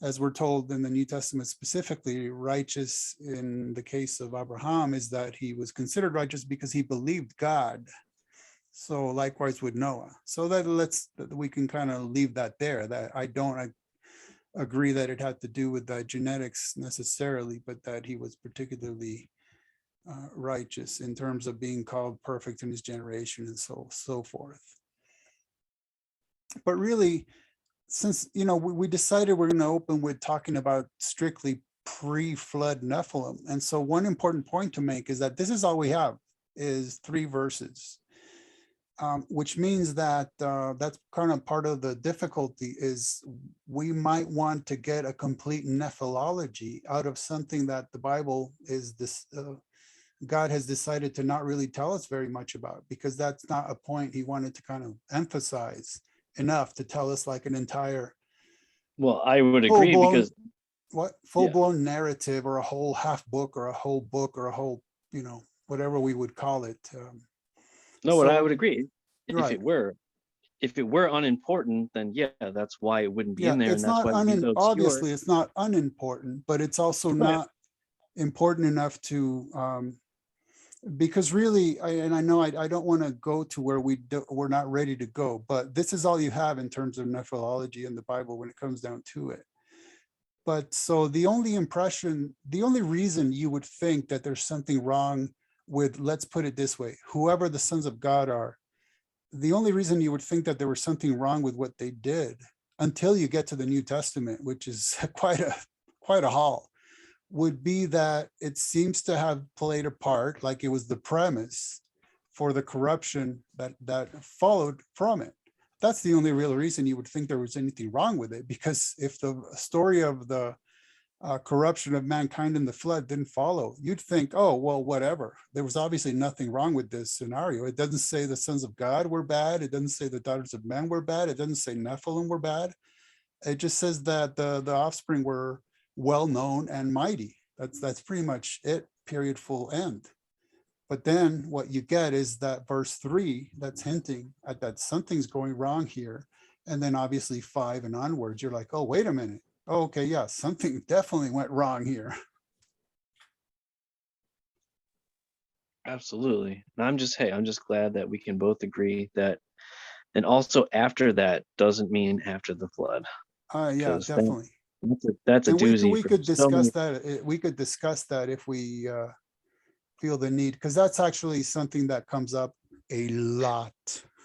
as we're told in the New Testament specifically, righteous in the case of Abraham is that he was considered righteous because he believed God. So likewise with Noah. So that we can kind of leave that there. That I don't agree that it had to do with the genetics necessarily, but that he was particularly righteous in terms of being called perfect in his generation and so forth. But really, since we decided we're going to open with talking about strictly pre-flood Nephilim, and so one important point to make is that this is all we have is 3 verses, which means that that's kind of part of the difficulty is we might want to get a complete Nephilology out of something that the Bible is God has decided to not really tell us very much about, because that's not a point he wanted to kind of emphasize enough to tell us like an entire I would agree, because full-blown narrative, or a whole half book, or a whole book, or a whole whatever we would call it. I would agree. Right. If it were unimportant, then that's why it wouldn't be in there. It's and that's not why obviously it's not unimportant, but it's also not important enough to because really, I know I don't want to go to where we're not ready to go, but this is all you have in terms of Nephilology in the Bible when it comes down to it. But so the only reason you would think that there's something wrong with, let's put it this way, whoever the sons of God are, the only reason you would think that there was something wrong with what they did, until you get to the New Testament, which is quite a haul, would be that it seems to have played a part, like it was the premise for the corruption that followed from it. That's the only real reason you would think there was anything wrong with it, because if the story of the corruption of mankind in the flood didn't follow, you'd think, oh, well, whatever. There was obviously nothing wrong with this scenario. It doesn't say the sons of God were bad. It doesn't say the daughters of men were bad. It doesn't say Nephilim were bad. It just says that the offspring were well-known and mighty. That's pretty much it, period, full end. But then what you get is that verse 3 that's hinting at that something's going wrong here. And then obviously 5 and onwards, you're like, oh, wait a minute. Oh, okay, yeah, something definitely went wrong here. Absolutely. And I'm just glad that we can both agree that, and also after that doesn't mean after the flood. Yeah, definitely. That's a doozy. We could discuss that. We could discuss that if we feel the need, because that's actually something that comes up a lot.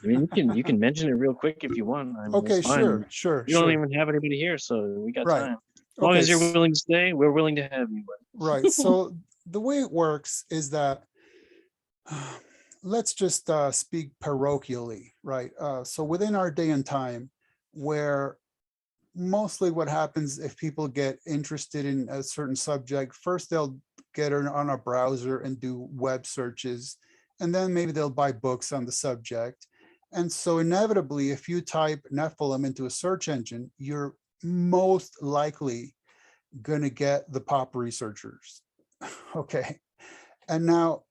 I mean, you can mention it real quick if you want. I mean, Okay, it's fine. sure. You don't even have anybody here, so we got Right. time. As long Okay, as you're willing to stay, we're willing to have you. right. So the way it works is that let's just speak parochially, right? So within our day and time, where mostly what happens if people get interested in a certain subject, first they'll get on a browser and do web searches, and then maybe they'll buy books on the subject. And so inevitably, if you type Nephilim into a search engine, you're most likely going to get the pop researchers. Okay. And now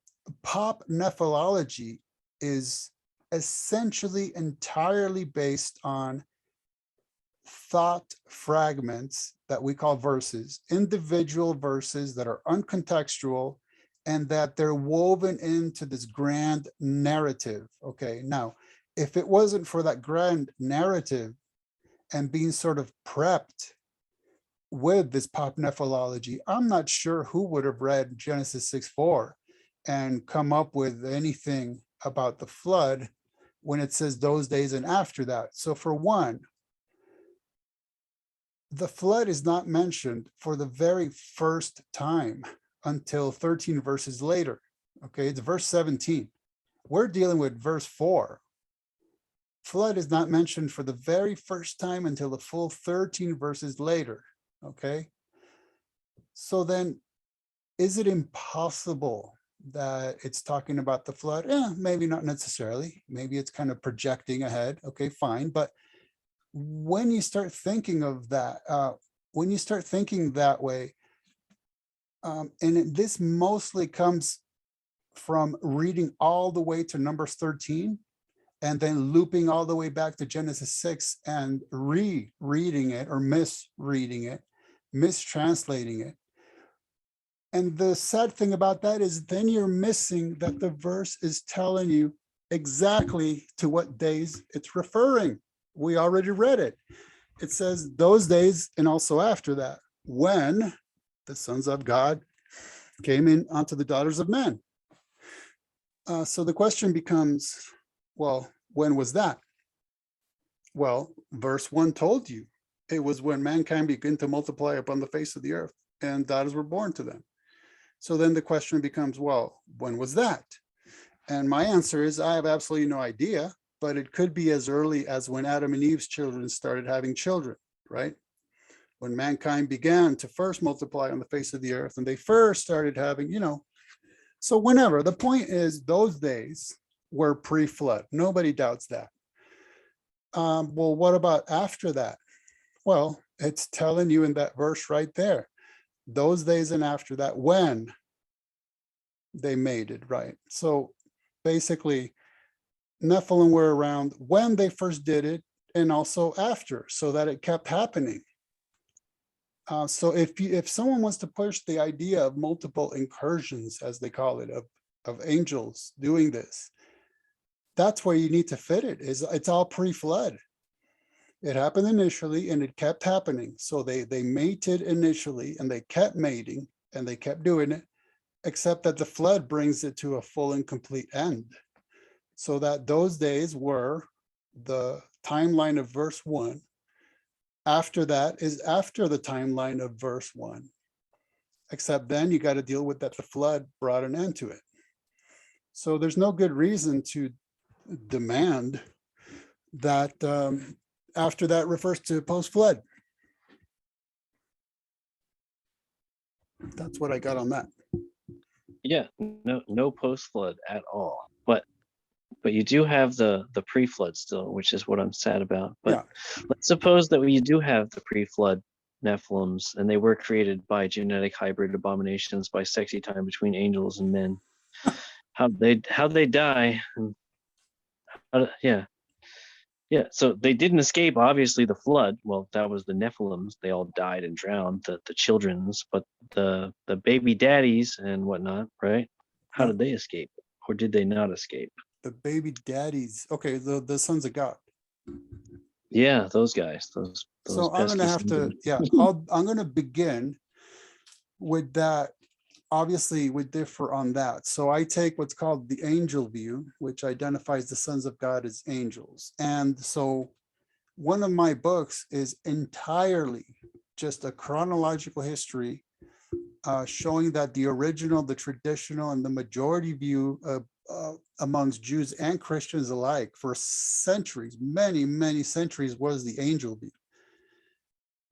pop nephilology is essentially entirely based on thought fragments that we call verses, individual verses that are uncontextual, and that they're woven into this grand narrative. Okay, now, if it wasn't for that grand narrative and being sort of prepped with this pop nephilology, I'm not sure who would have read Genesis 6:4 and come up with anything about the flood when it says those days and after that. So for one, the flood is not mentioned for the very first time until 13 verses later. Okay, it's verse 17. We're dealing with verse 4. Flood is not mentioned for the very first time until the full 13 verses later. Okay, so then is it impossible that it's talking about the flood? Maybe not necessarily. Maybe it's kind of projecting ahead. Okay, fine. But when you start thinking of that, when you start thinking that way, this mostly comes from reading all the way to Numbers 13 and then looping all the way back to Genesis 6 and rereading it or misreading it, mistranslating it. And the sad thing about that is then you're missing that the verse is telling you exactly to what days it's referring. We already read it. It says those days and also after that, when the sons of God came in onto the daughters of men. So the question becomes, well, when was that? Well, verse 1 told you it was when mankind began to multiply upon the face of the earth and daughters were born to them. So then the question becomes, well, when was that? And my answer is I have absolutely no idea, but it could be as early as when Adam and Eve's children started having children, right? When mankind began to first multiply on the face of the earth and they first started having, so whenever. The point is those days were pre-flood. Nobody doubts that. Well, what about after that? Well, it's telling you in that verse right there, those days and after that, when they made it, right? So basically, Nephilim were around when they first did it and also after, so that it kept happening. So if someone wants to push the idea of multiple incursions, as they call it, of angels doing this, that's where you need to fit it. It's all pre-flood. It happened initially and it kept happening. So they mated initially and they kept mating and they kept doing it, except that the flood brings it to a full and complete end. So that those days were the timeline of verse 1. After that is after the timeline of verse 1. Except then you got to deal with that the flood brought an end to it. So there's no good reason to demand that after that refers to post-flood. That's what I got on that. Yeah, no post-flood at all. But you do have the pre-flood still, which is what I'm sad about. But yeah. Let's suppose that you do have the pre-flood Nephilims, and they were created by genetic hybrid abominations by sexy time between angels and men. How they die? Yeah. So they didn't escape. Obviously, the flood. Well, that was the Nephilims. They all died and drowned. The children's, but the baby daddies and whatnot, right? How did they escape, or did they not escape? The baby daddies. Okay, the sons of God. Yeah, those guys. Those so I'm gonna have to. Yeah, I'm gonna begin with that obviously we differ on that. So I take what's called the angel view, which identifies the sons of God as angels. And so one of my books is entirely just a chronological history showing that the original, the traditional, and the majority view amongst Jews and Christians alike for centuries, many, many centuries, was the angel view.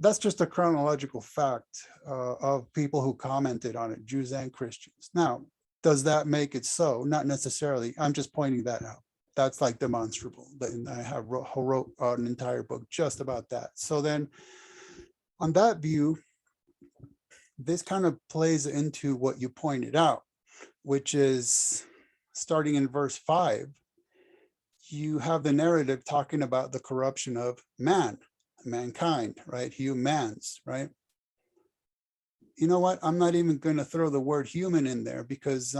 That's just a chronological fact of people who commented on it, Jews and Christians. Now, does that make it so? Not necessarily. I'm just pointing that out. That's like demonstrable. And I wrote an entire book just about that. So then on that view, this kind of plays into what you pointed out, which is starting in verse 5, you have the narrative talking about the corruption of mankind, right? Humans, right? You know what? I'm not even going to throw the word human in there because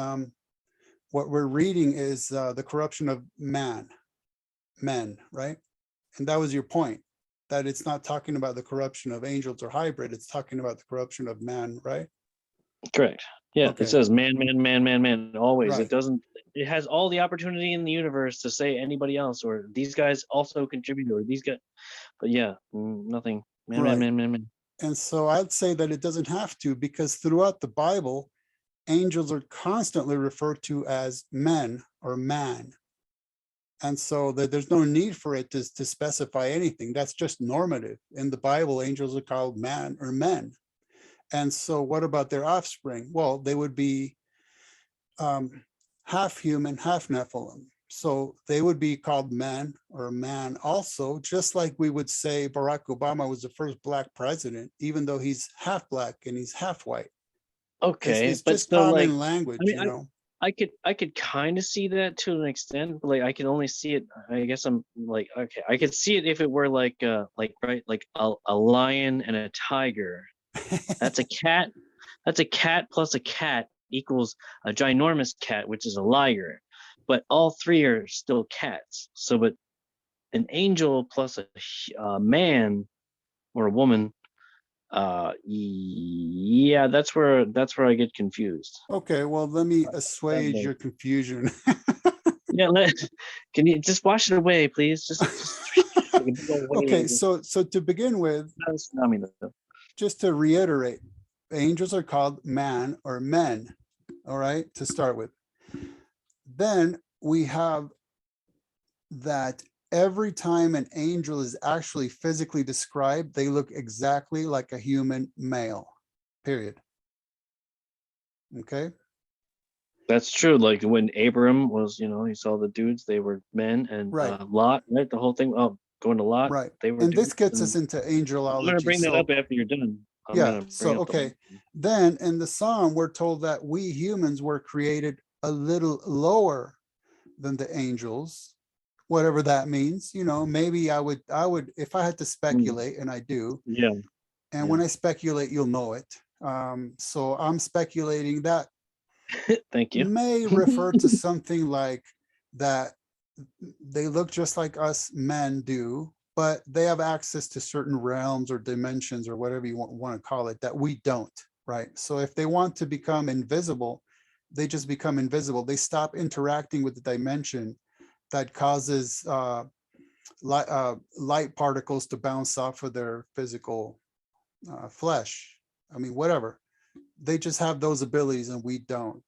what we're reading is the corruption of men, right? And that was your point, that it's not talking about the corruption of angels or hybrid, it's talking about the corruption of man, right? Correct. Yeah, Okay. it says man, always. Right. It doesn't, it has all the opportunity in the universe to say anybody else, or these guys also contribute, or these guys, but yeah, nothing. Man, Right. man. And so I'd say that it doesn't have to, because throughout the Bible, angels are constantly referred to as men or man. And so there's no need for it to specify anything. That's just normative. In the Bible, angels are called man or men. And so what about their offspring? Well, they would be half human, half Nephilim. So they would be called men or man also, just like we would say Barack Obama was the first Black president, even though he's half Black and he's half white. Okay, It's but just still, common like, language, I mean, you know? I could kind of see that to an extent, but like I can only see it. I guess I'm like, okay, I could see it if it were like right, like a lion and a tiger. That's a cat. That's a cat plus a cat equals a ginormous cat, which is a liger. But all three are still cats. So, but an angel plus a man or a woman, yeah, that's where I get confused. Okay, well, let me assuage your confusion. Yeah, can you just wash it away, please? Just like a big old Okay, wave. so to begin with, Not a tsunami, though. just to reiterate, angels are called man or men, all right, to start with. Then we have that every time an angel is actually physically described, they look exactly like a human male, period. Okay. That's true. Like when Abram was, he saw the dudes, they were men, and Right. Lot, right? The whole thing. Oh, going to Lot, Right. they were And dudes. this gets us into I'm gonna angelology. bring that So up after you're done. I'm yeah, gonna so bring up okay. Then in the Psalm, we're told that we humans were created a little lower than the angels, whatever that means. Maybe I would, if I had to speculate, and I do. Yeah. And when I speculate, you'll know it. So I'm speculating that Thank you. may refer to something like that. They look just like us men do, but they have access to certain realms or dimensions or whatever you want to call it that we don't, right? So if they want to become invisible, they just become invisible. They stop interacting with the dimension that causes light particles to bounce off of their physical flesh. I mean, whatever. They just have those abilities and we don't.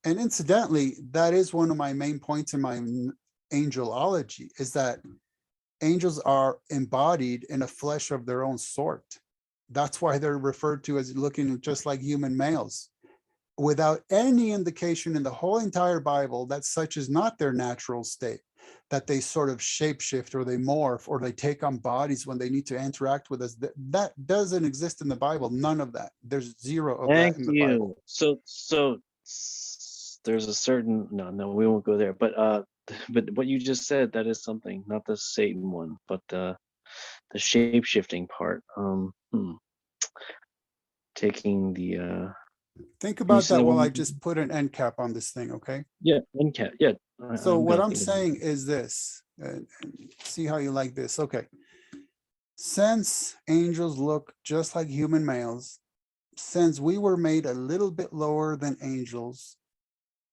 And incidentally, that is one of my main points in my angelology, is that angels are embodied in a flesh of their own sort. That's why they're referred to as looking just like human males, without any indication in the whole entire Bible that such is not their natural state, that they sort of shapeshift or they morph or they take on bodies when they need to interact with us. That doesn't exist in the Bible. None of that. There's zero of that in the Bible. So there's a certain, no, we won't go there. But what you just said, that is something, not the Satan one, but the shape-shifting part. Taking the Think about see that the while one? I just put an end cap on this thing, okay? Yeah, NCAT. Yeah. So what gonna I'm think of it. saying is this, see how you like this. Okay. Since angels look just like human males, since we were made a little bit lower than angels,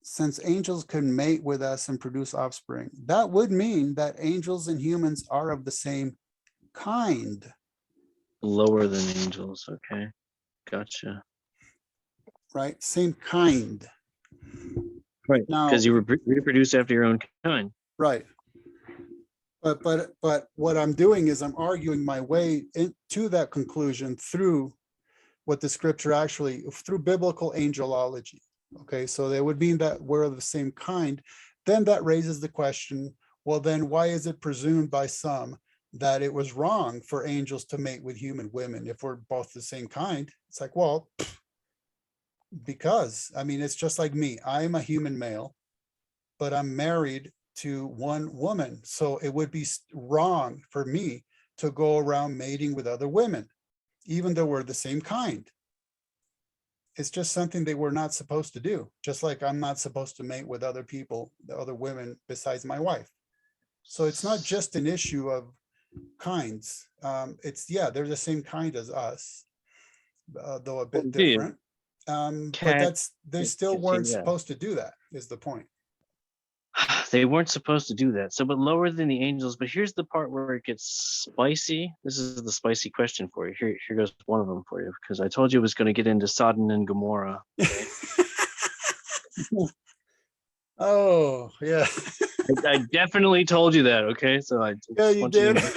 since angels can mate with us and produce offspring, that would mean that angels and humans are of the same kind. Lower than angels. Okay. Gotcha. Right? Same kind. Right. Now, Because you reproduce after your own kind. right. But what I'm doing is I'm arguing my way into that conclusion through what the scripture actually, through biblical angelology. Okay, so that would mean that we're of the same kind. Then that raises the question, well, then why is it presumed by some that it was wrong for angels to mate with human women if we're both the same kind? It's like, well, because, I mean, it's just like me. I'm a human male, but I'm married to one woman. So it would be wrong for me to go around mating with other women, even though we're the same kind. It's just something they were not supposed to do. Just like I'm not supposed to mate with other people, the other women besides my wife. So it's not just an issue of kinds. It's, yeah, they're the same kind as us, though a bit different. But Cat, they still weren't yeah. supposed to do that, is the point. They weren't supposed to do that. So, but lower than the angels. But here's the part where it gets spicy. This is the spicy question for you. Here goes one of them for you, because I told you it was going to get into Sodom and Gomorrah. Okay? Oh, yeah. I definitely told you that. Okay, so I Yeah, you did. know.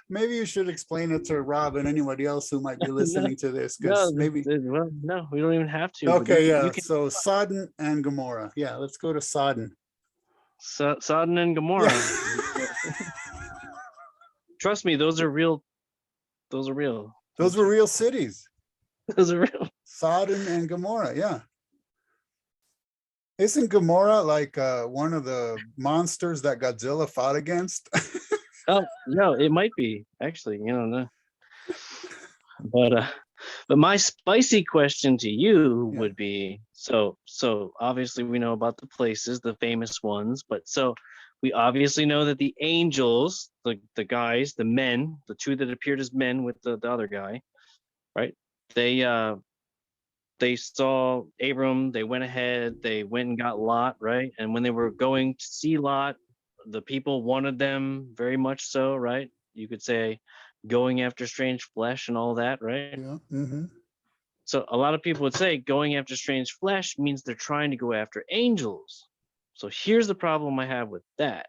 Maybe you should explain it to Rob and anybody else who might be listening to this, because maybe. Well, no, we don't even have to. Okay, you, yeah. You can, So Sodom and Gomorrah. Yeah, let's go to Sodom. Sodom and Gomorrah. Yeah. Trust me, those are real. Those are real. Those were real cities. Those are real. Sodom and Gomorrah. Yeah. Isn't Gomorrah like one of the monsters that Godzilla fought against? Oh no, it might be actually. You know, but my spicy question to you would be: so obviously we know about the places, the famous ones, but so we obviously know that the angels, the guys, the men, the two that appeared as men with the other guy, right? They saw Abram, they went ahead, they went and got Lot, right? And when they were going to see Lot, the people wanted them very much so, right? You could say going after strange flesh and all that, right? Yeah. Mm-hmm. So a lot of people would say going after strange flesh means they're trying to go after angels. So here's the problem I have with that.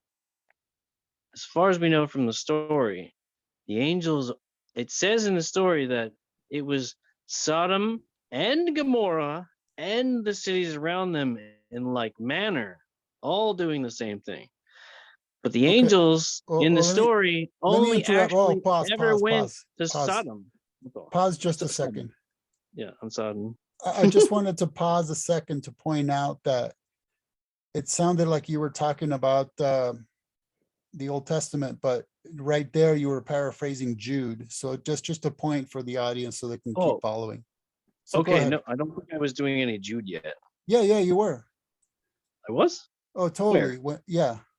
As far as we know from the story, the angels, it says in the story that it was Sodom and Gomorrah and the cities around them in like manner, all doing the same thing. But the angels in the story only actually ever went to Sodom. Pause just a second. Yeah, on Sodom. I just wanted to pause a second to point out that it sounded like you were talking about the Old Testament, but right there you were paraphrasing Jude. So just a point for the audience so they can keep following. So okay, no, I don't think I was doing any Jude yet. Yeah, you were. I was? Oh, totally.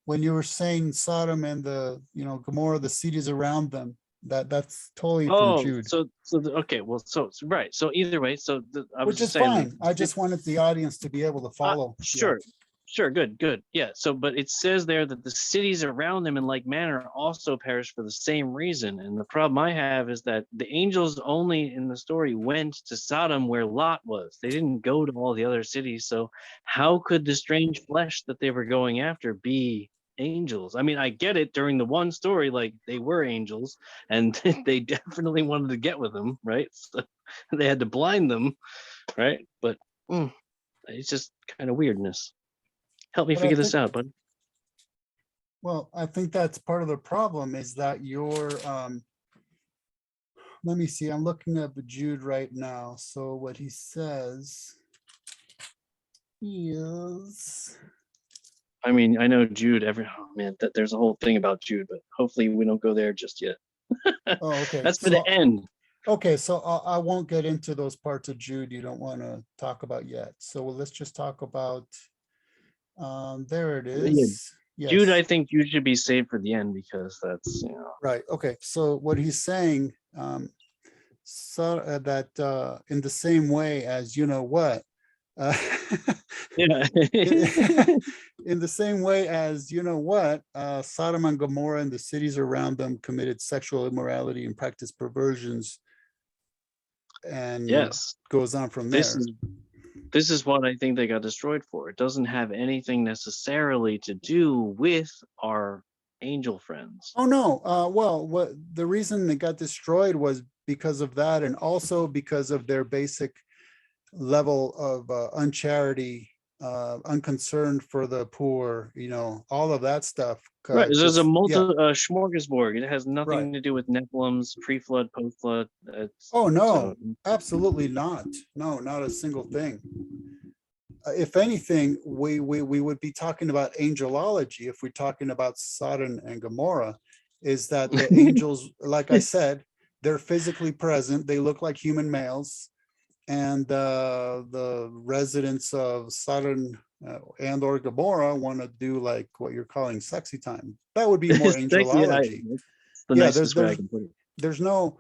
When you were saying Sodom and the Gomorrah, the cities around them, that's totally from Jude. Okay, well, right. So either way, I was which is saying, fine. I just wanted the audience to be able to follow. Sure, good. Yeah. So, but it says there that the cities around them in like manner also perished for the same reason. And the problem I have is that the angels only in the story went to Sodom where Lot was. They didn't go to all the other cities. So how could the strange flesh that they were going after be angels? I mean, I get it during the one story, like they were angels and they definitely wanted to get with them, right? So they had to blind them, right? But it's just kind of weirdness. Help me figure this out, bud. Well, I think that's part of the problem is that you're, let me see, I'm looking at the Jude right now. So what he says is, I mean, I know Jude, there's a whole thing about Jude, but hopefully we don't go there just yet. Oh, okay. That's for the end. Okay, so I won't get into those parts of Jude you don't want to talk about yet. So let's just talk about, there it is. Yes. Jude, I think you should be saved for the end because that's, Right, okay. So what he's saying, that in the same way as you know what, Yeah. in the same way as you know what, Sodom and Gomorrah and the cities around them committed sexual immorality and practiced perversions, and Yes. goes on from This there. is what I think they got destroyed for. It doesn't have anything necessarily to do with our angel friends. Oh no, well, what the reason it got destroyed was because of that, and also because of their basic level of uncharity, unconcerned for the poor, all of that stuff. Right. There's a Yeah, smorgasbord. It has nothing right. to do with Nephilims, pre-flood, post-flood. Oh no, So absolutely not. No, not a single thing. If anything, we would be talking about angelology if we're talking about Sodom and Gomorrah, is that the angels, like I said, they're physically present. They look like human males. And the residents of Sodom and or Gomorrah want to do like what you're calling sexy time. That would be more it's sexy. angelology. It's the Yeah, nicest way I can put it. there's no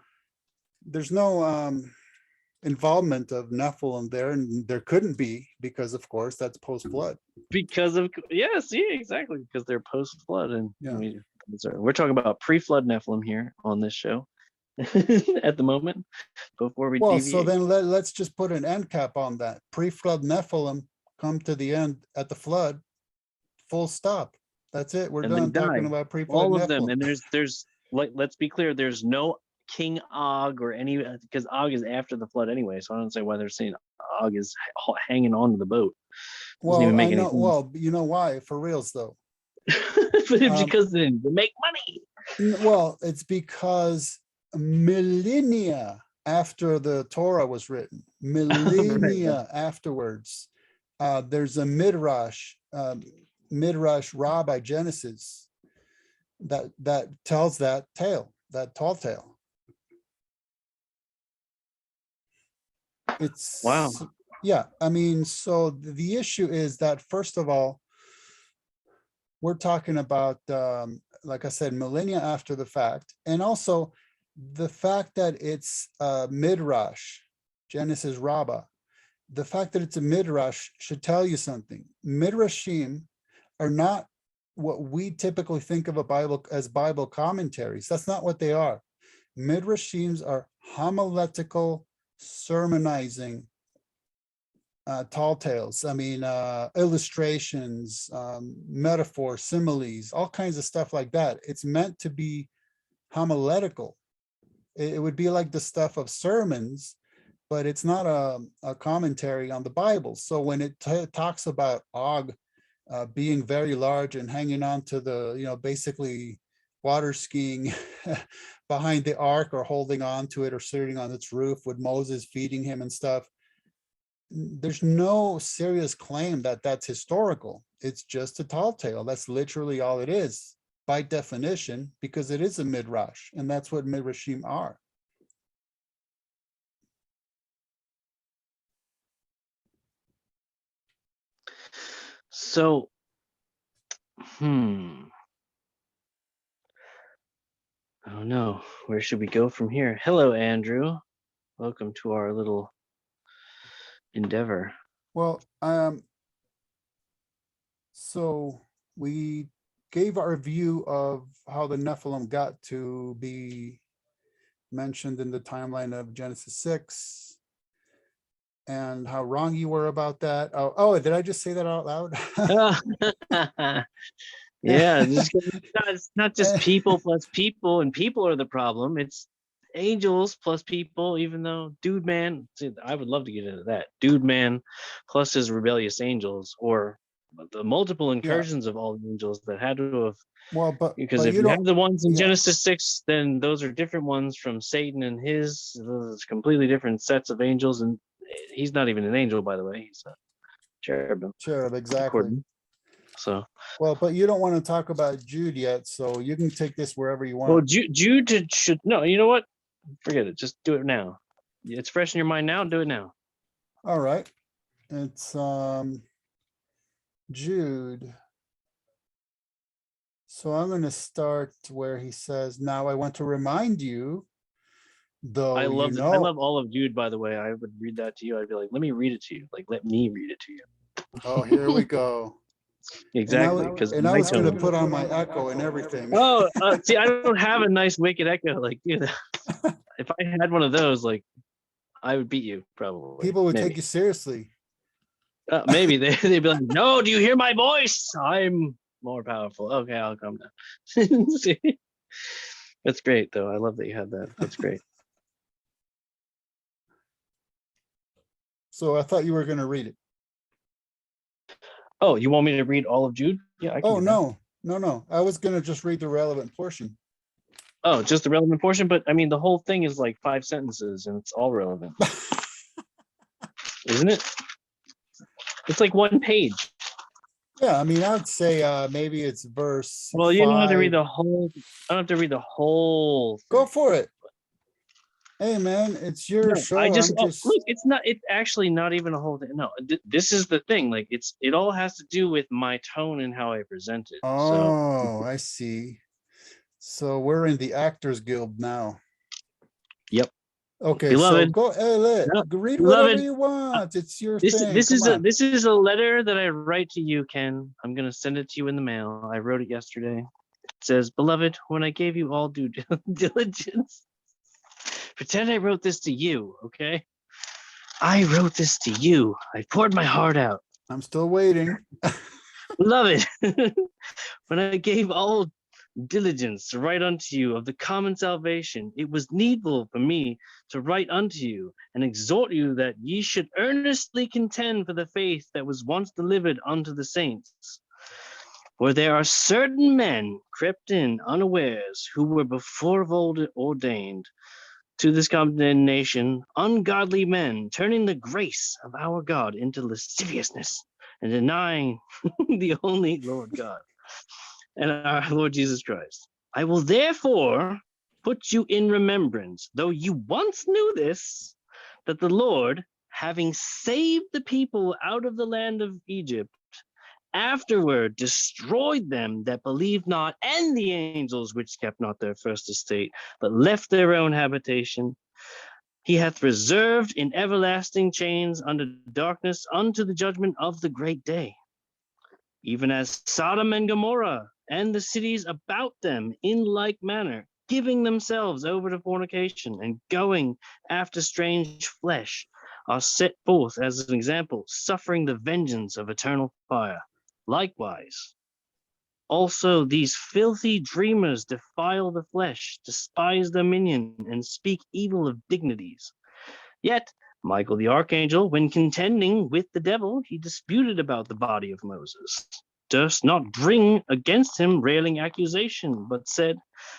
involvement of Nephilim there, and there couldn't be, because of course that's post-flood. Because of exactly, because they're post-flood, and Yeah. we're talking about pre-flood Nephilim here on this show at the moment. Before we Well, deviate. so then let's just put an end cap on that. Pre-flood Nephilim come to the end at the flood, full stop. That's it. We're And they done talking die. about pre-flood All Nephilim. of them, and there's like, let's be clear, there's no King Og or any, because Og is after the flood anyway, so I don't say why they're saying Og is hanging on to the boat. Doesn't even Well, I make any know. sense. Well, you know why? For reals, though. Because they make money. Well, it's because millennia after the Torah was written, millennia afterwards, there's a midrash, Ra by Genesis, that tells that tale, that tall tale. It's Wow. Yeah, I mean, so the issue is that, first of all, we're talking about, like I said, millennia after the fact, and also the fact that it's midrash, Genesis Rabbah. The fact that it's a midrash should tell you something. Midrashim are not what we typically think of a Bible as Bible commentaries. That's not what they are. Midrashims are homiletical, sermonizing tall tales. I mean, illustrations, metaphors, similes, all kinds of stuff like that. It's meant to be homiletical. It would be like the stuff of sermons, but it's not a commentary on the Bible. So when it talks about Og being very large and hanging on to the, basically water skiing behind the ark, or holding on to it, or sitting on its roof with Moses feeding him and stuff, there's no serious claim that that's historical. It's just a tall tale. That's literally all it is by definition, because it is a midrash, and that's what midrashim are. So, I don't know. Where should we go from here? Hello, Andrew. Welcome to our little endeavor. Well, so we gave our view of how the Nephilim got to be mentioned in the timeline of Genesis 6, and how wrong you were about that. Oh, did I just say that out loud? Yeah, it's not just people plus people, and people are the problem. It's angels plus people, even though Dude Man, I would love to get into that. Dude Man plus his rebellious angels, or the multiple incursions of all the angels that had to have. Well, because if you have the ones in Genesis 6, then those are different ones from Satan and those completely different sets of angels, and he's not even an angel, by the way. He's a cherubim. Cherub, exactly. According. So, well, but you don't want to talk about Jude yet, so you can take this wherever you want. Well, Jude should, no, you know what? Forget it. Just do it now. It's fresh in your mind now. Do it now. All right. It's Jude. So I'm going to start where he says, "Now I want to remind you Though, I you love know, all of Jude, by the way. I would read that to you. I'd be like, let me read it to you. Like, let me read it to you. oh, here we go. Exactly, because And I was going to put on my echo and everything. Oh, see, I don't have a nice wicked echo like you. If I had one of those, like, I would beat you probably. People would maybe. take you seriously. Maybe they'd be like, no, do you hear my voice? I'm more powerful. Okay, I'll calm down. See? That's great, though. I love that you had that. That's great. So I thought you were going to read it. Oh, you want me to read all of Jude? Yeah, I can. Oh, do that. no. I was going to just read the relevant portion. Oh, just the relevant portion, but I mean, the whole thing is like 5 sentences, and it's all relevant, isn't it? It's like 1 page. Yeah, I mean, I'd say maybe it's verse Well, you don't have to 5. read the whole. I don't have to read the whole. Go thing. for it. Hey, man, it's your No, show. I just I'm look. It's not. It's actually not even a whole thing. No, this is the thing. Like it all has to do with my tone and how I present it. So Oh, I see. So we're in the Actors Guild now. yep, Okay, beloved. so go, hey, No, read beloved, whatever you want. It's your This thing. this Come is on. this is a letter that I write to you, Ken. I'm gonna send it to you in the mail. I wrote it yesterday. It says, "Beloved, when I gave you all due diligence, pretend I wrote this to you, okay? I wrote this to you. I poured my heart out. I'm still waiting. Beloved, when I gave all diligence to write unto you of the common salvation, it was needful for me to write unto you and exhort you that ye should earnestly contend for the faith that was once delivered unto the saints. For there are certain men crept in unawares, who were before of old ordained to this condemnation, ungodly men, turning the grace of our God into lasciviousness and denying the only Lord God and our Lord Jesus Christ. I will therefore put you in remembrance, though you once knew this, that the Lord, having saved the people out of the land of Egypt, afterward destroyed them that believed not, and the angels which kept not their first estate, but left their own habitation. He hath reserved in everlasting chains under darkness unto the judgment of the great day, even as Sodom and Gomorrah and the cities about them in like manner, giving themselves over to fornication and going after strange flesh, are set forth as an example, suffering the vengeance of eternal fire. Likewise, also these filthy dreamers defile the flesh, despise dominion, and speak evil of dignities. Yet Michael the archangel, when contending with the devil, he disputed about the body of Moses, durst not bring against him railing accusation, but said,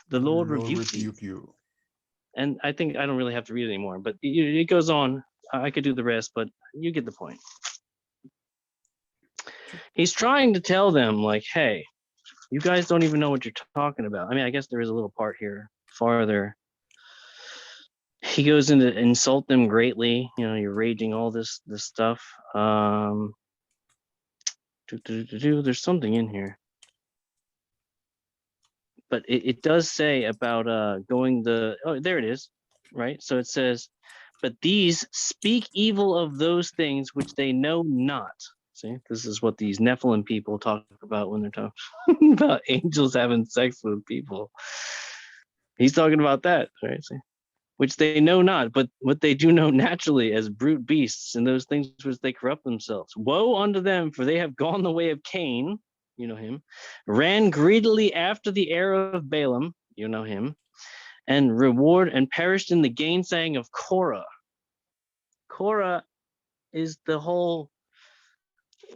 the Lord rebuke you. And I think I don't really have to read it anymore, but it goes on. I could do the rest, but you get the point. He's trying to tell them, like, hey, you guys don't even know what you're talking about. I mean, I guess there is a little part here farther. He goes in to insult them greatly. You know, you're raging all this stuff. There's something in here. But it does say about going there it is, right? So it says, but these speak evil of those things which they know not. See, this is what these Nephilim people talk about when they're talking about angels having sex with people. He's talking about that, right? See? Which they know not, but what they do know naturally as brute beasts and those things which they corrupt themselves. Woe unto them, for they have gone the way of Cain, you know him, ran greedily after the error of Balaam, you know him, and perished in the gainsaying of Korah. Korah is the whole,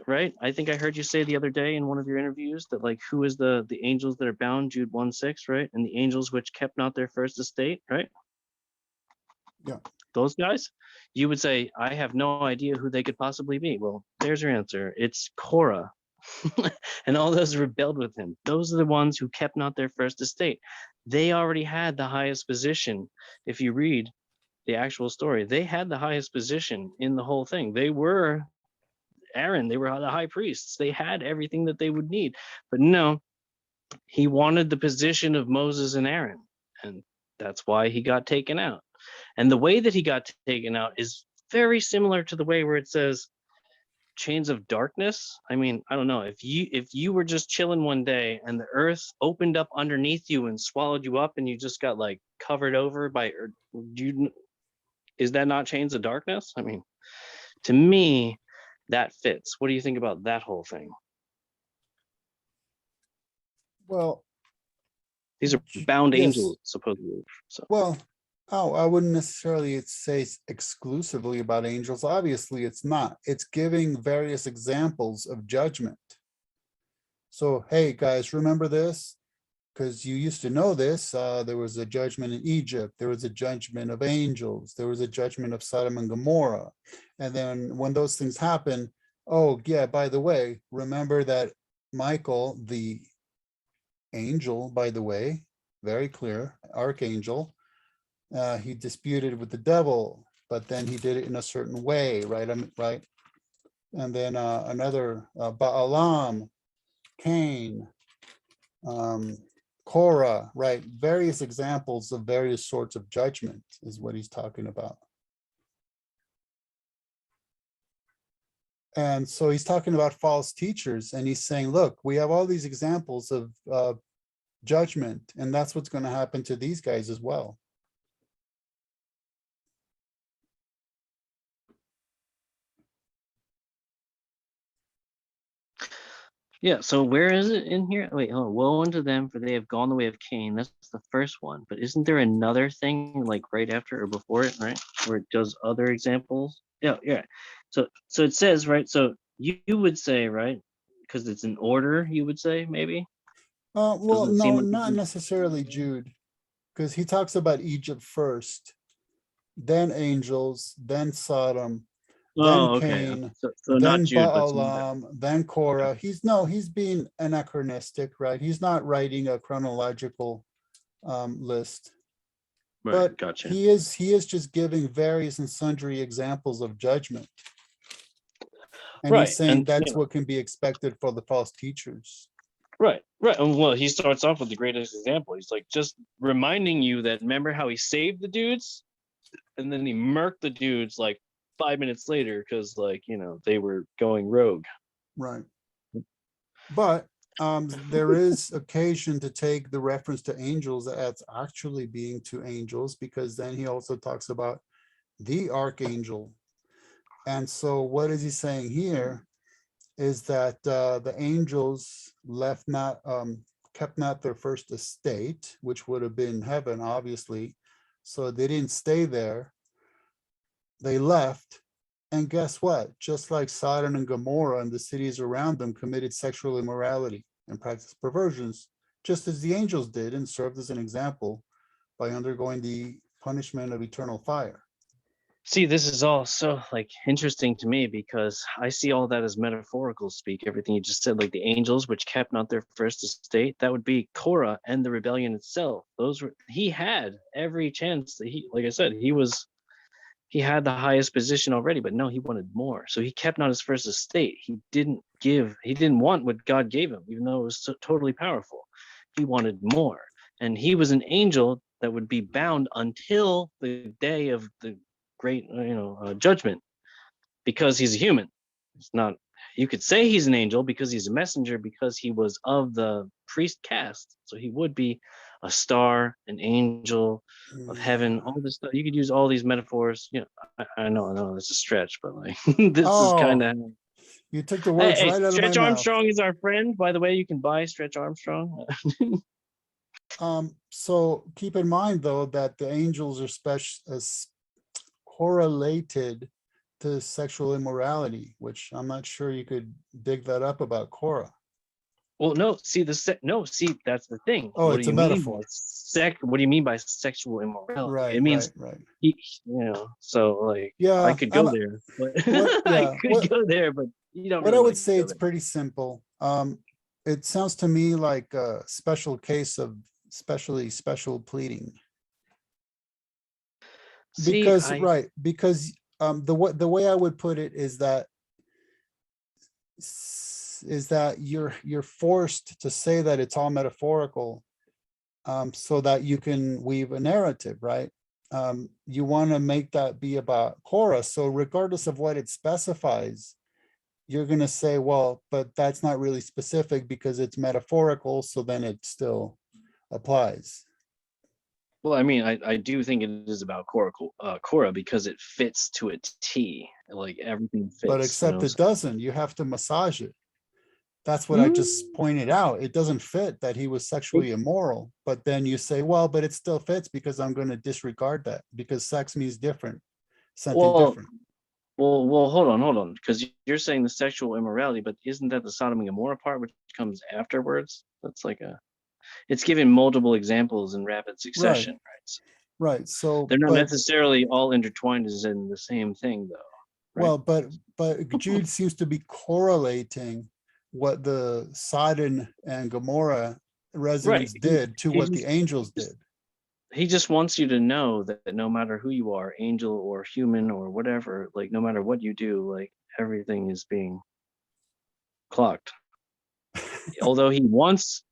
right? I think I heard you say the other day in one of your interviews that, like, who is the angels that are bound, Jude 1:6, right? And the angels which kept not their first estate, right? Yeah. Those guys, you would say, I have no idea who they could possibly be. Well, there's your answer. It's Korah. And all those rebelled with him. Those are the ones who kept not their first estate. They already had the highest position. If you read the actual story, they had the highest position in the whole thing. They were Aaron, they were the high priests. They had everything that they would need. But no, he wanted the position of Moses and Aaron. And that's why he got taken out. And the way that he got taken out is very similar to the way where it says chains of darkness. I mean, I don't know, if you were just chilling one day and the earth opened up underneath you and swallowed you up and you just got like covered over by, is that not chains of darkness? I mean, to me, that fits. What do you think about that whole thing? Well, These are bound yes. angels, supposedly. So Well, oh, I wouldn't necessarily say it's exclusively about angels. Obviously, it's not. It's giving various examples of judgment. So, hey, guys, remember this? Because you used to know this. There was a judgment in Egypt. There was a judgment of angels. There was a judgment of Sodom and Gomorrah. And then when those things happen, oh, yeah, by the way, remember that Michael, the angel, by the way, very clear, archangel, he disputed with the devil, but then he did it in a certain way, right? Right. And then another Balaam, Cain, Korah, right? Various examples of various sorts of judgment is what he's talking about. And so he's talking about false teachers, and he's saying, look, we have all these examples of judgment, and that's what's going to happen to these guys as well. yeah, so where is it in here? Wait, hold on. Woe unto them, for they have gone the way of Cain. That's the first one. But isn't there another thing like right after or before it, right? Where it does other examples? Yeah, yeah. So it says, right? So you would say, right? Because it's in order, you would say, maybe? Well, Doesn't seem no, like not necessarily, Jude, because he talks about Egypt first, then angels, then Sodom, then Oh, okay. Cain, So not then Jude, but some other. Balaam, then Korah. He's being anachronistic, right? He's not writing a chronological list, Right, but gotcha. he is just giving various and sundry examples of judgment. And Right, he's saying and, that's what can be expected for the false teachers. Right. And well, he starts off with the greatest example. He's like just reminding you that remember how he saved the dudes, and then he murked the dudes like 5 minutes later because like they were going rogue. Right. But there is occasion to take the reference to angels as actually being to angels, because then he also talks about the archangel. And so what is he saying here is that the angels kept not their first estate, which would have been heaven, obviously. So they didn't stay there. They left. And guess what? Just like Sodom and Gomorrah and the cities around them committed sexual immorality and practiced perversions, just as the angels did, and served as an example by undergoing the punishment of eternal fire. See, this is all so like interesting to me because I see all that as metaphorical speak. Everything you just said, like the angels which kept not their first estate, that would be Korah and the rebellion itself. He had every chance that like I said, he had the highest position already, but no, he wanted more. So he kept not his first estate. He didn't want what God gave him, even though it was so totally powerful. He wanted more. And he was an angel that would be bound until the day of the great, judgment, because he's a human. It's not, you could say he's an angel because he's a messenger, because he was of the priest caste. So he would be a star, an angel of heaven, all this stuff. You could use all these metaphors. I know it's a stretch, but like this is kind of. You took the words right out of my Stretch mouth. Armstrong is our friend, by the way. You can buy Stretch Armstrong. So keep in mind, though, that the angels are correlated to sexual immorality, which I'm not sure you could dig that up about Korah. Well, no. See that's the thing. Oh, What it's do a you mean metaphor. by What do you mean by sexual immorality? Right. It means right. So like, Yeah, I could go there, but I could go there, but you don't. What really I would like say, go it's there. pretty simple. It sounds to me like a special case of special pleading. Because the way I would put it is that you're forced to say that it's all metaphorical, so that you can weave a narrative, right? you want to make that be about Korah. So regardless of what it specifies, you're going to say, well, but that's not really specific because it's metaphorical. So then it still applies. Well, I mean, I do think it is about Korah because it fits to a T. Like everything fits. But you except know, it so- doesn't. You have to massage it. That's what I just pointed out. It doesn't fit that he was sexually immoral. But then you say, well, but it still fits because I'm going to disregard that because sex means different, something Well, different. Well, hold on, because you're saying the sexual immorality, but isn't that the Sodom and Gomorrah part, which comes afterwards? That's like it's giving multiple examples in rapid succession, right? So Right. So, they're not but necessarily all intertwined as in the same thing, though. Right? well, but Jude seems to be correlating what the Sodom and Gomorrah residents did to what the angels did. He just wants you to know that no matter who you are, angel or human or whatever, like no matter what you do, like everything is being clocked. although you once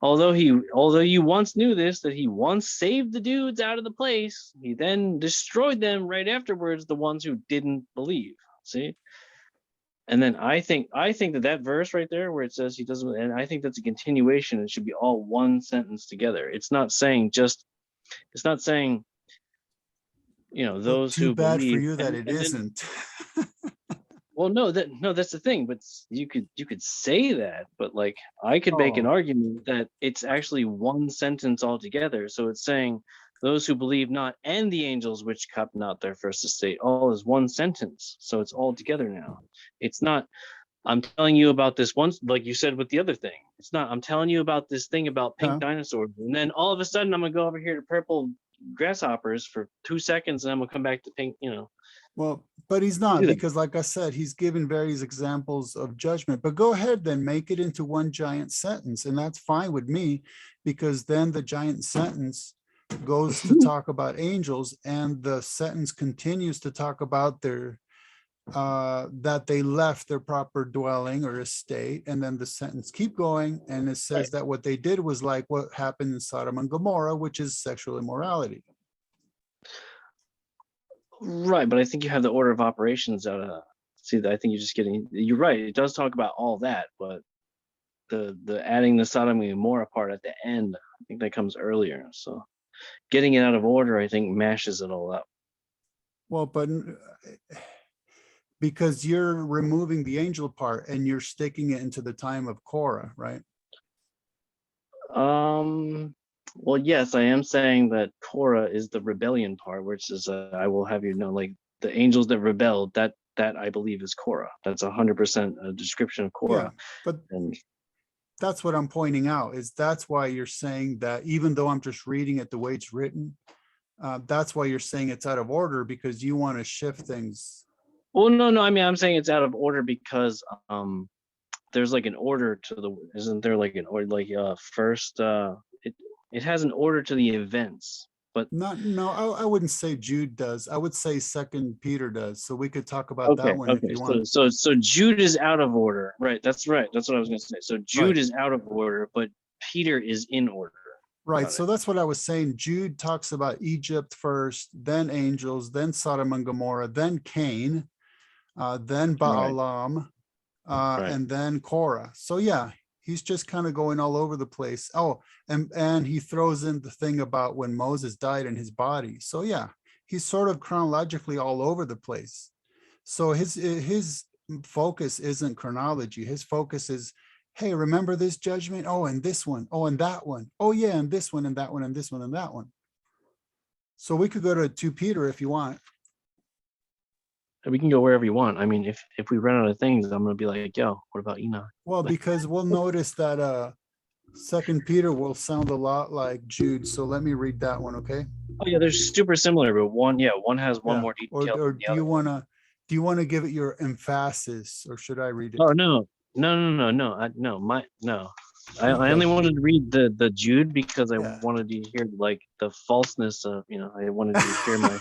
knew this, that he once saved the dudes out of the place, he then destroyed them right afterwards, the ones who didn't believe. See? And then I think that verse right there where it says he doesn't, and I think that's a continuation. It should be all one sentence together. It's not saying, you know, those Too who bad believe. for you that it then- isn't. Well, no, that's the thing. But you could say that, but like I could make an Oh. argument that it's actually one sentence altogether. So it's saying those who believe not and the angels which kept not their first estate, all is one sentence. So it's all together now. It's not. I'm telling you about this once, like you said with the other thing. It's not. I'm telling you about this thing about pink Yeah. dinosaurs, and then all of a sudden I'm gonna go over here to purple grasshoppers for 2 seconds, and I'm gonna come back to pink. You know. Well, but he's not, Do that. because like I said, he's given various examples of judgment, but go ahead then, make it into one giant sentence. And that's fine with me, because then the giant sentence goes to talk about angels and the sentence continues to talk about their, that they left their proper dwelling or estate. And then the sentence keep going. And it says that what they did was like what happened in Sodom and Gomorrah, which is sexual immorality. Right, but I think you have the order of operations out of. See, I think you're right. It does talk about all that, but the adding the Sodom and Gomorrah part at the end, I think that comes earlier. So getting it out of order, I think, mashes it all up. Well, but because you're removing the angel part and you're sticking it into the time of Korah, right? Well, yes, I am saying that Korah is the rebellion part, which is I will have you know, like the angels that rebelled. That I believe is Korah. That's 100% a description of Korah. But And that's what I'm pointing out, is that's why you're saying that, even though I'm just reading it the way it's written, that's why you're saying it's out of order, because you want to shift things. well, no, I mean I'm saying it's out of order because there's like an order to the, isn't there like an order, like first it has an order to the events, but I wouldn't say Jude does. I would say Second Peter does. So we could talk about that one if you want. So Jude is out of order, right? That's right. That's what I was gonna say. So Jude is out of order, but Peter is in order. Right. Got So that's what I was saying. Jude talks about Egypt first, then angels, then Sodom and Gomorrah, then Cain, then Balaam, and then Korah. So yeah, he's just kind of going all over the place. Oh, and he throws in the thing about when Moses died in his body. So yeah, he's sort of chronologically all over the place. So his focus isn't chronology. His focus is, hey, remember this judgment? Oh, and this one. Oh, and that one. Oh yeah, and this one and that one and this one and that one. So we could go to 2 Peter if you want. We can go wherever you want. I mean, if we run out of things, I'm gonna be like, yo, what about Enoch? Well, because we'll notice that Second Peter will sound a lot like Jude. So let me read that one, okay? Oh yeah, they're super similar, but one has one Yeah. more detail. Or than the do you other. want to give it your emphasis, or should I read it? Oh no. I only wanted to read the Jude because I wanted to hear like the falseness of, you know, I wanted to hear my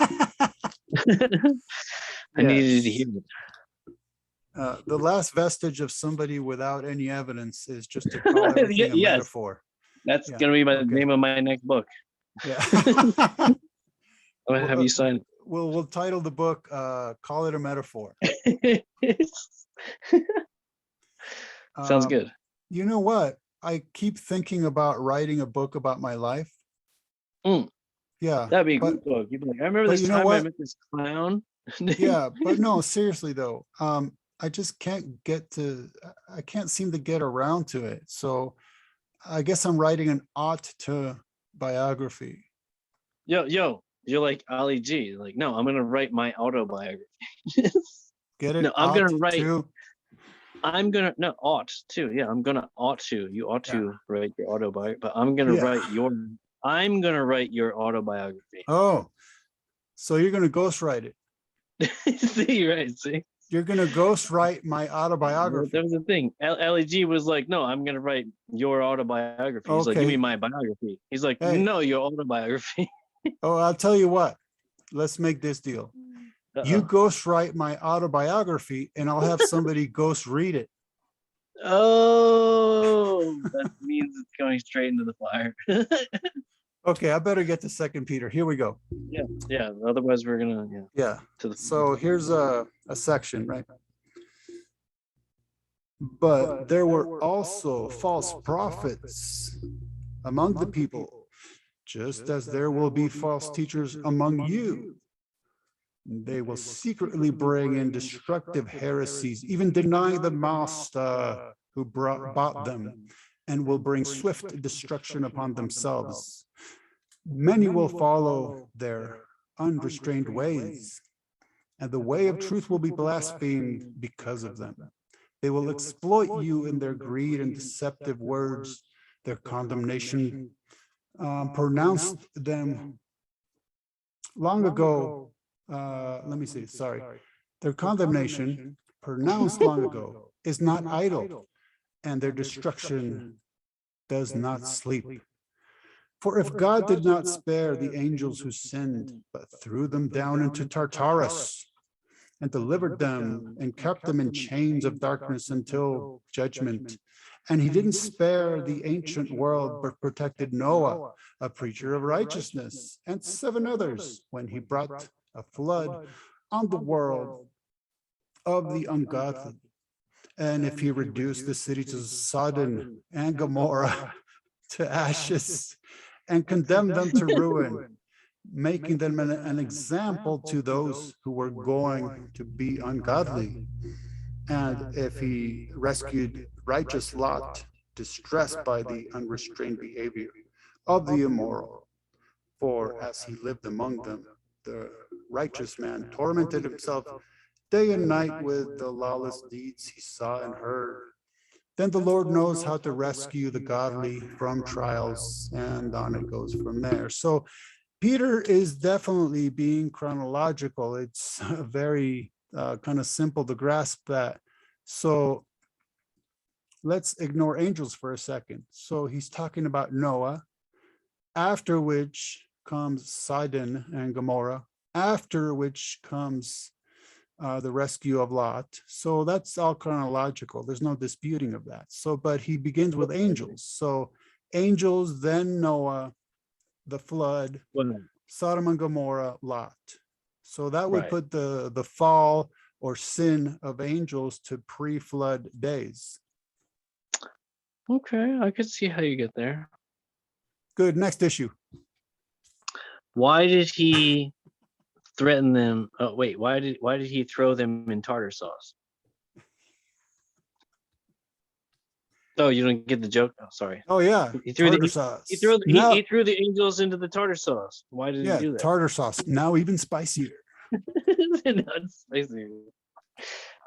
I needed to hear it. The last vestige of somebody without any evidence is just to call everything a metaphor. That's gonna be the name of my next book. Yeah. Have you signed? We'll title the book, call it a metaphor. Sounds Um, good. You know what? I keep thinking about writing a book about my life. Mm. Yeah. That'd be a but- good book. You'd be like, I remember but this you know time I what? met this clown. Yeah, but no, seriously though, I just I can't seem to get around to it. So I guess I'm writing an ought to biography. Yo, you're like Ali G. Like, no, I'm gonna write my autobiography. Get it? No, I'm gonna Ought write. to. No, ought to. Yeah, I'm gonna ought to. You ought to write your autobiography, but I'm gonna Yeah. write your autobiography. Oh, so you're gonna ghostwrite it. See, right? See, You're gonna ghostwrite my that autobiography. was the thing. LEG was like, no, I'm gonna write your autobiography. He's like, give me Okay. my biography. He's like, Hey. no, your autobiography. Oh, I'll tell you what. Let's make this deal. You ghostwrite my autobiography and I'll have somebody ghost read it. Oh, that means it's going straight into the fire. Okay, I better get to 2 Peter. Here we go. Yeah. Otherwise, we're gonna Yeah. to the. So here's a section, right? But there were also false prophets among the people, just as there will be false teachers among you. They will secretly bring in destructive heresies, even denying the master who bought them, and will bring swift destruction upon themselves. Many will follow their unrestrained ways, and the way of truth will be blasphemed because of them. They will exploit you in their greed and deceptive words. Their condemnation pronounced them long ago. Their condemnation pronounced long ago is not idle, and their destruction does not sleep. For if God did not spare the angels who sinned, but threw them down into Tartarus and delivered them and kept them in chains of darkness until judgment, and he didn't spare the ancient world, but protected Noah, a preacher of righteousness, and 7 others when he brought a flood on the world of the ungodly. And if he reduced the cities of Sodom and Gomorrah to ashes and condemned them to ruin, making them an example to those who were going to be ungodly. And if he rescued righteous Lot, distressed by the unrestrained behavior of the immoral, for as he lived among them, the righteous man tormented himself day and night with the lawless deeds he saw and heard. Then the Lord knows how to rescue the godly from trials, and on it goes from there. So Peter is definitely being chronological. It's very kind of simple to grasp that. So let's ignore angels for a second. So he's talking about Noah, after which comes Sodom and Gomorrah, after which comes the rescue of Lot. So that's all chronological. There's no disputing of that. So, but he begins with angels. So angels, then Noah, the flood, Sodom and Gomorrah, Lot. So that would put the fall or sin of angels to pre-flood days. Okay, I could see how you get there. Good. Next issue. Why did he threaten them? Oh wait, why did he throw them in tartar sauce? Oh, you don't get the joke? Oh, sorry. Oh yeah, He threw tartar the sauce. he threw Now- he threw the angels into the tartar sauce. Why did he do that? tartar sauce. Now even spicier. Not spicy.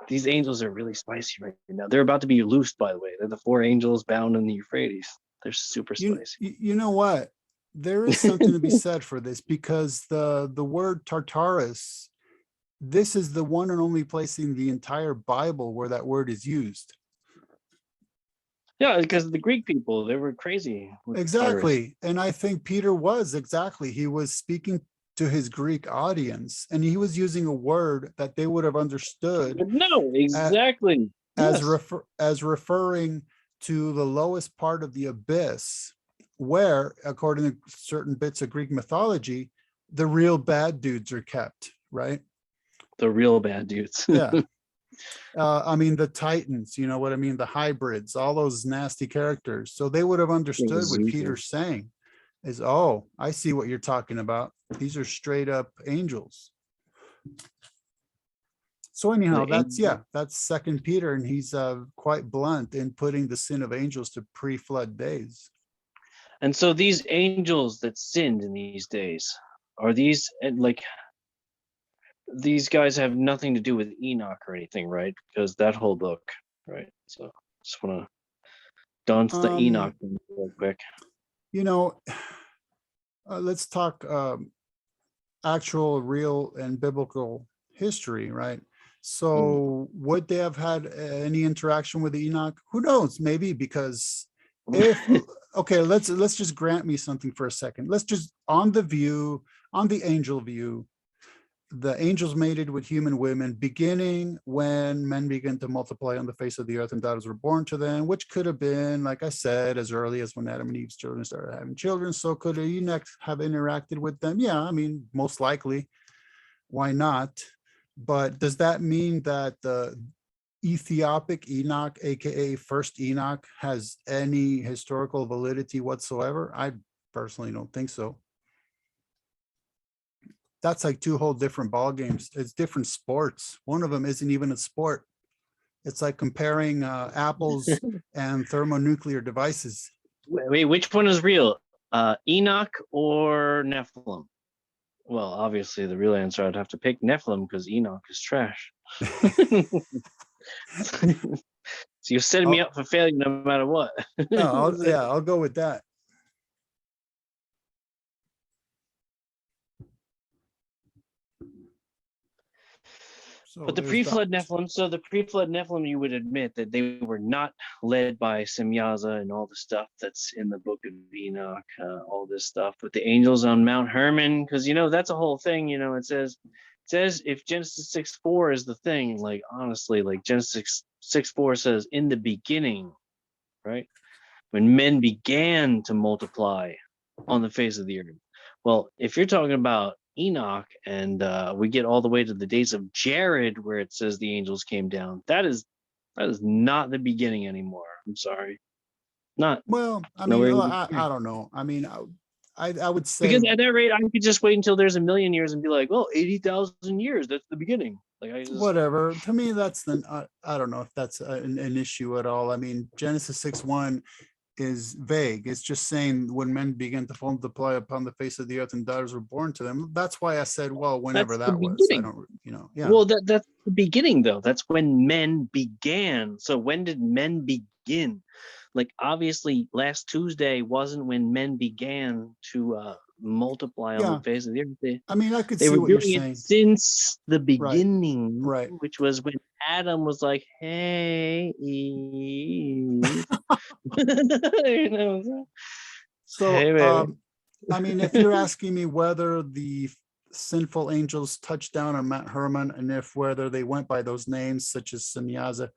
These angels are really spicy right now. They're about to be loosed, by the way. They're the 4 angels bound in the Euphrates. They're super spicy. You know what? There is something to be said for this, because the word Tartarus, this is the one and only place in the entire Bible where that word is used. Yeah, because the Greek people, they were crazy. with Exactly. And I think Peter was exactly. He was speaking to his Greek audience, and he was using a word that they would have understood Tyrus. No, exactly. as Yes. referring to the lowest part of the abyss, where, according to certain bits of Greek mythology, the real bad dudes are kept, right? The real bad dudes. Yeah. I mean, the Titans, you know what I mean? The hybrids, all those nasty characters. So they would have understood what Zooted. Peter's saying is, oh, I see what you're talking about. These are straight up angels. So anyhow, that's Second Peter, and he's quite blunt in putting the sin of angels to pre-flood days. And so these angels that sinned in these days, are these like, these guys have nothing to do with Enoch or anything, right? Because that whole book, right? So just want to dance the Enoch thing real quick. You know, let's talk actual, real, and biblical history, right? So would they have had any interaction with Enoch? Who knows? Maybe, because if okay, let's just grant me something for a second. Let's just on the angel view, the angels mated with human women beginning when men began to multiply on the face of the earth and daughters were born to them, which could have been, like I said, as early as when Adam and Eve's children started having children. So could Enoch have interacted with them? Yeah, I mean, most likely. Why not? But does that mean that the Ethiopic Enoch, aka First Enoch, has any historical validity whatsoever? I personally don't think so. That's like two whole different ball games. It's different sports. One of them isn't even a sport. It's like comparing apples and thermonuclear devices. Wait, which one is real? Enoch or Nephilim? Well, obviously the real answer, I'd have to pick Nephilim because Enoch is trash. So you're setting me up for failure no matter what. No, I'll go with that. So but the pre-flood Nephilim, you would admit that they were not led by Semyaza and all the stuff that's in the book of Enoch, all this stuff with the angels on Mount Hermon, because that's a whole thing. It says if Genesis 6:4 is the thing, like honestly, like Genesis 6:4 says, in the beginning, right? When men began to multiply on the face of the earth. Well, if you're talking about Enoch and we get all the way to the days of Jared where it says the angels came down, that is not the beginning anymore. I'm sorry. Not well, I mean, I don't know. I mean, I would say, because at that rate I could just wait until there's 1,000,000 years and be like, well, 80,000 years, that's the beginning. Like whatever. To me, that's I don't know if that's an issue at all. I mean, Genesis 6:1 is vague. It's just saying when men began to multiply upon the face of the earth and daughters were born to them. That's why I said, well, whenever that was, I don't, yeah. Well, that's the beginning though. That's when men began. So when did men begin? Like obviously last Tuesday wasn't when men began to multiply on the face of the earth. I mean, I could they see were what you're doing saying it since the beginning, right? Which was when Adam was like, "Hey, Eve." So, hey, I mean, if you're asking me whether the sinful angels touched down on Mount Hermon and whether they went by those names such as Semyaza,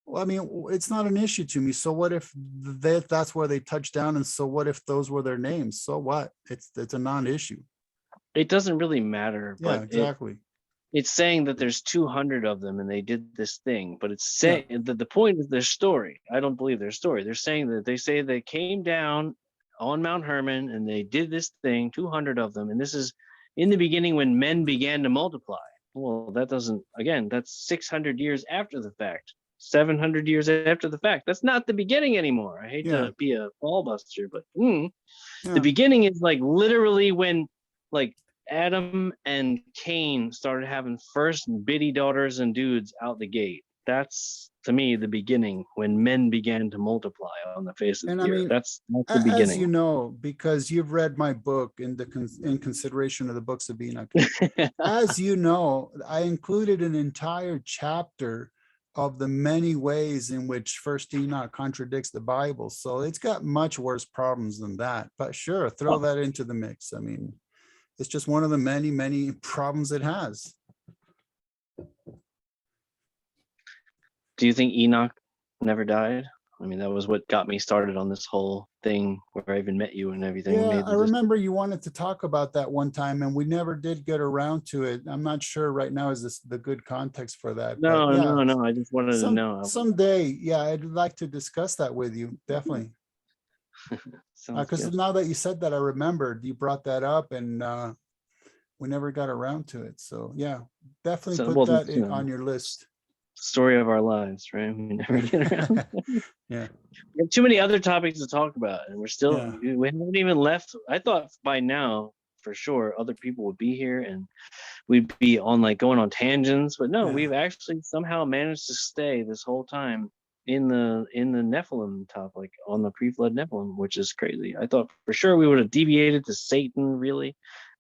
well, I mean, it's not an issue to me. So what if that's where they touched down, and so what if those were their names? So what? It's a non-issue. It doesn't really matter. Yeah, but exactly. It's saying that there's 200 of them and they did this thing, but it's saying that the point of their story, I don't believe their story. They're saying that they came down on Mount Hermon and they did this thing, 200 of them. And this is in the beginning when men began to multiply. Well, that doesn't, again, that's 600 years after the fact, 700 years after the fact. That's not the beginning anymore. I hate to be a ball buster, but the beginning is like literally when like Adam and Cain started having first bitty daughters and dudes out the gate. That's to me the beginning when men began to multiply on the face of the earth. That's the beginning. As you know, because you've read my book in consideration of the books of Enoch. As you know, I included an entire chapter of the many ways in which First Enoch contradicts the Bible. So it's got much worse problems than that. But sure, throw that into the mix. I mean, it's just one of the many, many problems it has. Do you think Enoch never died I mean, that was what got me started on this whole thing where I even met you and everything. Yeah, made I remember you wanted to talk about that one time and we never did get around to it. I'm not sure right now is this the good context for that. No, but yeah, no. I just wanted to know. someday, yeah, I'd like to discuss that with you, definitely. Sounds Because good. now that you said that, I remembered you brought that up and we never got around to it. So yeah, definitely So, put well, that that's, you know, on your list. story of our lives, right? We never get around. Yeah, We have too many other topics to talk about, and we're still Yeah. we haven't even left. I thought by now for sure other people would be here and we'd be on like going on tangents, but no, Yeah. we've actually somehow managed to stay this whole time in the Nephilim topic, on the pre-flood Nephilim, which is crazy. I thought for sure we would have deviated to Satan really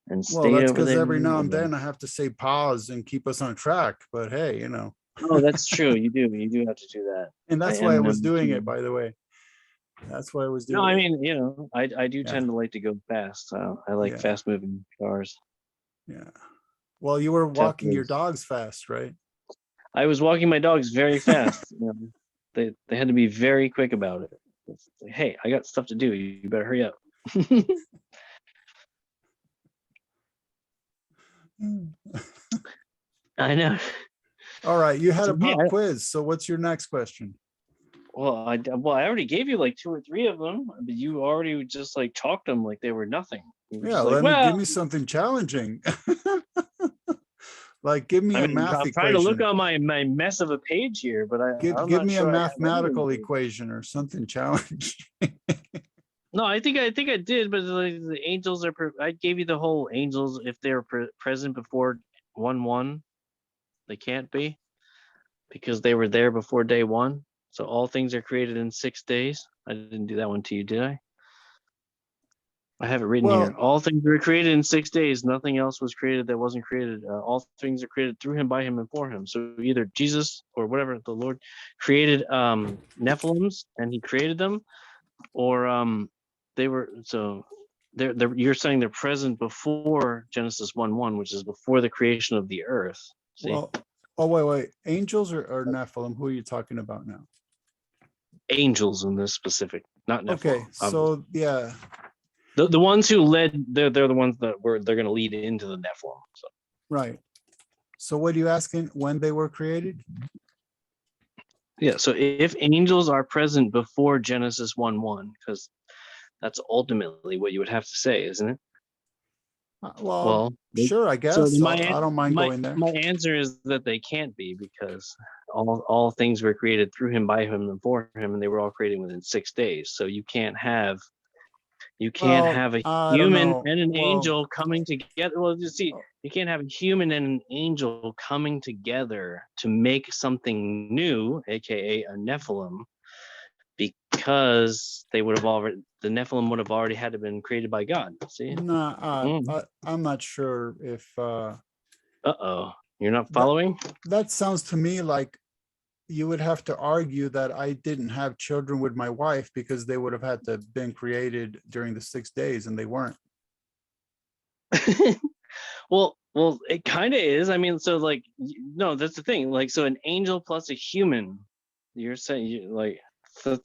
and well, stayed that's over because there. every now and then I have to say pause and keep us on track. But hey, Oh, that's true. You do have to do that. and that's I why I am was known doing to- it, by the way. That's why I was No, doing I it. mean, I do Yeah. tend to like to go fast. I like Yeah. fast moving cars. Yeah. Well, you were Tough walking your race. dogs fast, right? I was walking my dogs very fast. They had to be very quick about it. It's like, hey, I got stuff to do. You better hurry up. I know. All right, you had So, a pop yeah, quiz. So what's your next question? well, I already gave you like 2 or 3 of them, but you already just like chalked them like they were nothing. You were Yeah, just like, let me well, give me something challenging. Like, give me I a mean, math I'm trying to look equation. on my mess of a page here, but I'm Give not me a sure I have any of mathematical them. equation or something challenging. No, I think I did, but like the angels are. I gave you the whole angels if they're present before 1-1, they can't be because they were there before day 1. So all things are created in 6 days. I didn't do that one to you, did I? I have it written here. Well, All things were created in 6 days. Nothing else was created that wasn't created. All things are created through him, by him, and for him. So either Jesus or whatever the Lord created Nephilims and he created them, or they were so they're you're saying they're present before Genesis 1:1, which is before the creation of the earth. See, well, oh, wait. Angels or Nephilim? Who are you talking about now? angels in this specific, not Nephilim. Okay, so yeah, The ones who led, they're the ones that they're going to lead into the Nephilim. So right. So what are you asking? When they were created? yeah, so if angels are present before Genesis 1:1, because that's ultimately what you would have to say, isn't it? Well, sure, I so guess. I don't mind going there. my answer is that they can't be because all things were created through him, by him, and for him, and they were all created within 6 days. So you can't have Well, a I don't human know. and an Well, angel coming together. Well, you see, you can't have a human and an angel coming together to make something new, aka a Nephilim, because the Nephilim would have already had to been created by God. See? I'm not sure if You're not following? that sounds to me like you would have to argue that I didn't have children with my wife because they would have had to have been created during the 6 days and they weren't. Well, it kind of is. I mean, so like, no, that's the thing. Like, so an angel plus a human, you're saying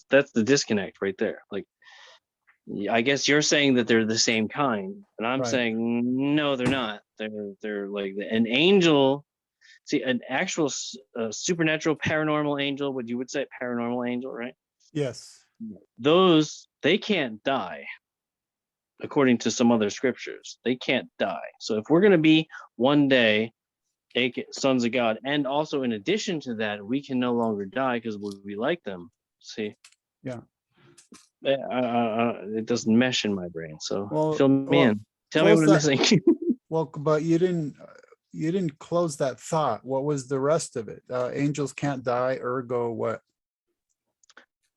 that's the disconnect right there. Like, I guess you're saying that they're the same kind, and I'm Right. saying no, they're not. They're like an angel. See, an actual supernatural paranormal angel, what you would say paranormal angel, right? Yes. Those, they can't die. According to some other scriptures, they can't die. So if we're going to be one day sons of God, and also in addition to that, we can no longer die because we like them. See? Yeah. It doesn't mesh in my brain. So fill me well, in. Tell me what I'm missing. Well, but you didn't close that thought. What was the rest of it? Angels can't die, ergo what?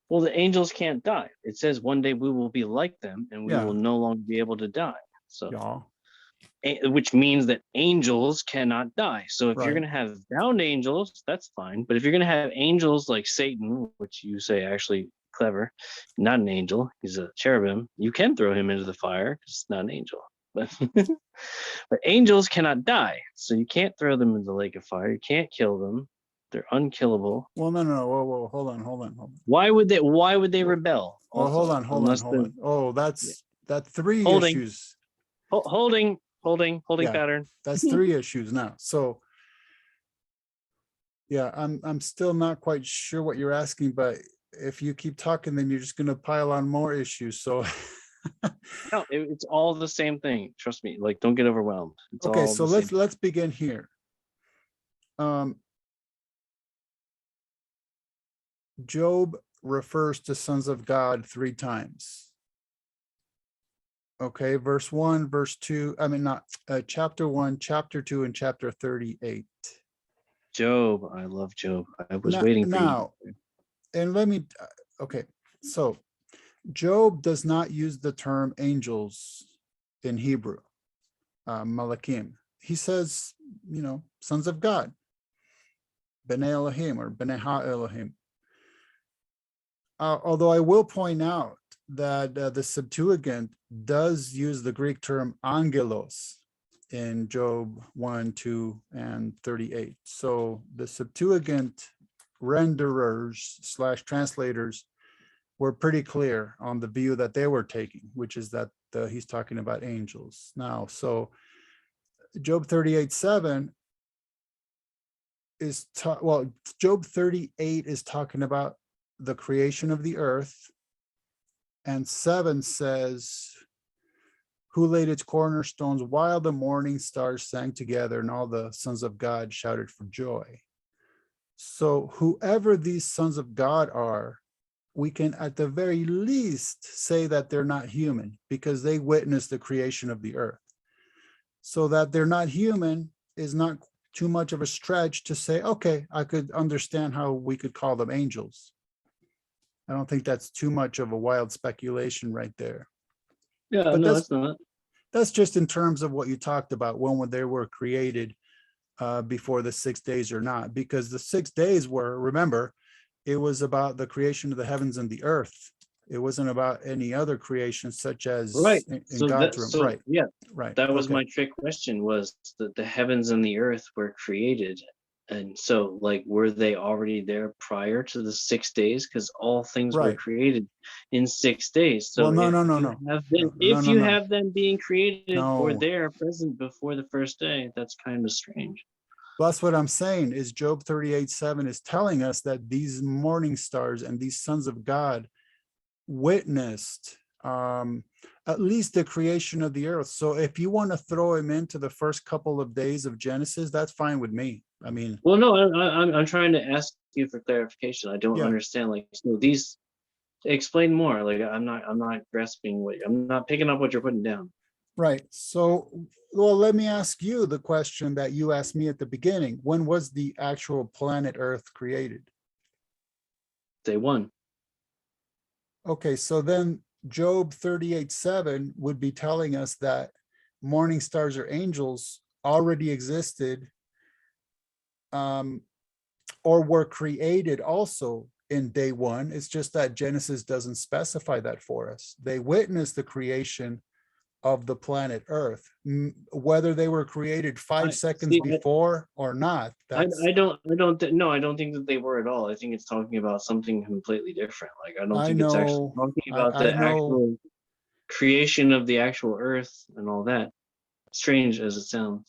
Well, the angels can't die. It says one day we will be like them and we Yeah. will no longer be able to die. So, Yeah. which means that angels cannot die. So if you're Right. going to have bound angels, that's fine. But if you're going to have angels like Satan, which you say actually clever, not an angel, he's a cherubim, you can throw him into the fire because it's not an angel. But but angels cannot die. So you can't throw them in the lake of fire. You can't kill them. They're unkillable. Well, no, whoa, hold on. Why would they rebel? Well, hold Also, on. unless Hold on. Oh, that's three Holding. issues. holding Yeah. pattern. That's three issues now. So yeah, I'm still not quite sure what you're asking, but if you keep talking, then you're just gonna pile on more issues. So No, it's all the same thing. Trust me. Like, don't get overwhelmed. It's okay, all so the same. let's begin here. Job refers to sons of God 3 times. Okay, verse 1, verse 2, I mean, not chapter 1, chapter 2, and chapter 38. Job, I love Job. I was waiting for Now, you. and let me, okay, so Job does not use the term angels in Hebrew, Malakim. He says, sons of God, B'nai Elohim or B'nai Ha-Elohim. Although I will point out that the Septuagint does use the Greek term angelos in Job 1, 2, and 38. So the Septuagint renderers / translators were pretty clear on the view that they were taking, which is that he's talking about angels. Now, so Job 38:7 is, Job 38 is talking about the creation of the earth, and 7 says, who laid its cornerstones while the morning stars sang together and all the sons of God shouted for joy. So whoever these sons of God are, we can at the very least say that they're not human because they witnessed the creation of the earth. So that they're not human is not too much of a stretch to say, okay, I could understand how we could call them angels. I don't think that's too much of a wild speculation right there. Yeah, But no, it's not. That's just in terms of what you talked about, when they were created before the 6 days or not, because the 6 days were, remember, it was about the creation of the heavens and the earth. It wasn't about any other creation such as Right. in God's room. Right. Yeah, Right. that was Okay. my trick question, was that the heavens and the earth were created. And so, like, were they already there prior to the 6 days? Because all things were Right. created in 6 days. So Well, no. if you have them being created or No. they're present before the first day, that's kind of strange. That's what I'm saying is Job 38:7 is telling us that these morning stars and these sons of God witnessed at least the creation of the earth. So if you want to throw him into the first couple of days of Genesis, that's fine with me. I mean, well, no, I'm trying to ask you for clarification. I don't understand. Like, so these, explain more. Like, I'm not grasping I'm not picking up what you're putting down. Right. So, well, let me ask you the question that you asked me at the beginning. When was the actual planet Earth created? Day 1. Okay, so then Job 38:7 would be telling us that morning stars or angels already existed or were created also in day 1. It's just that Genesis doesn't specify that for us. They witnessed the creation of the planet Earth, whether they were created 5 seconds before or not. I don't think that they were at all. I think it's talking about something completely different. Like, I don't think it's actually talking about the actual creation of the actual earth and all that, strange as it sounds.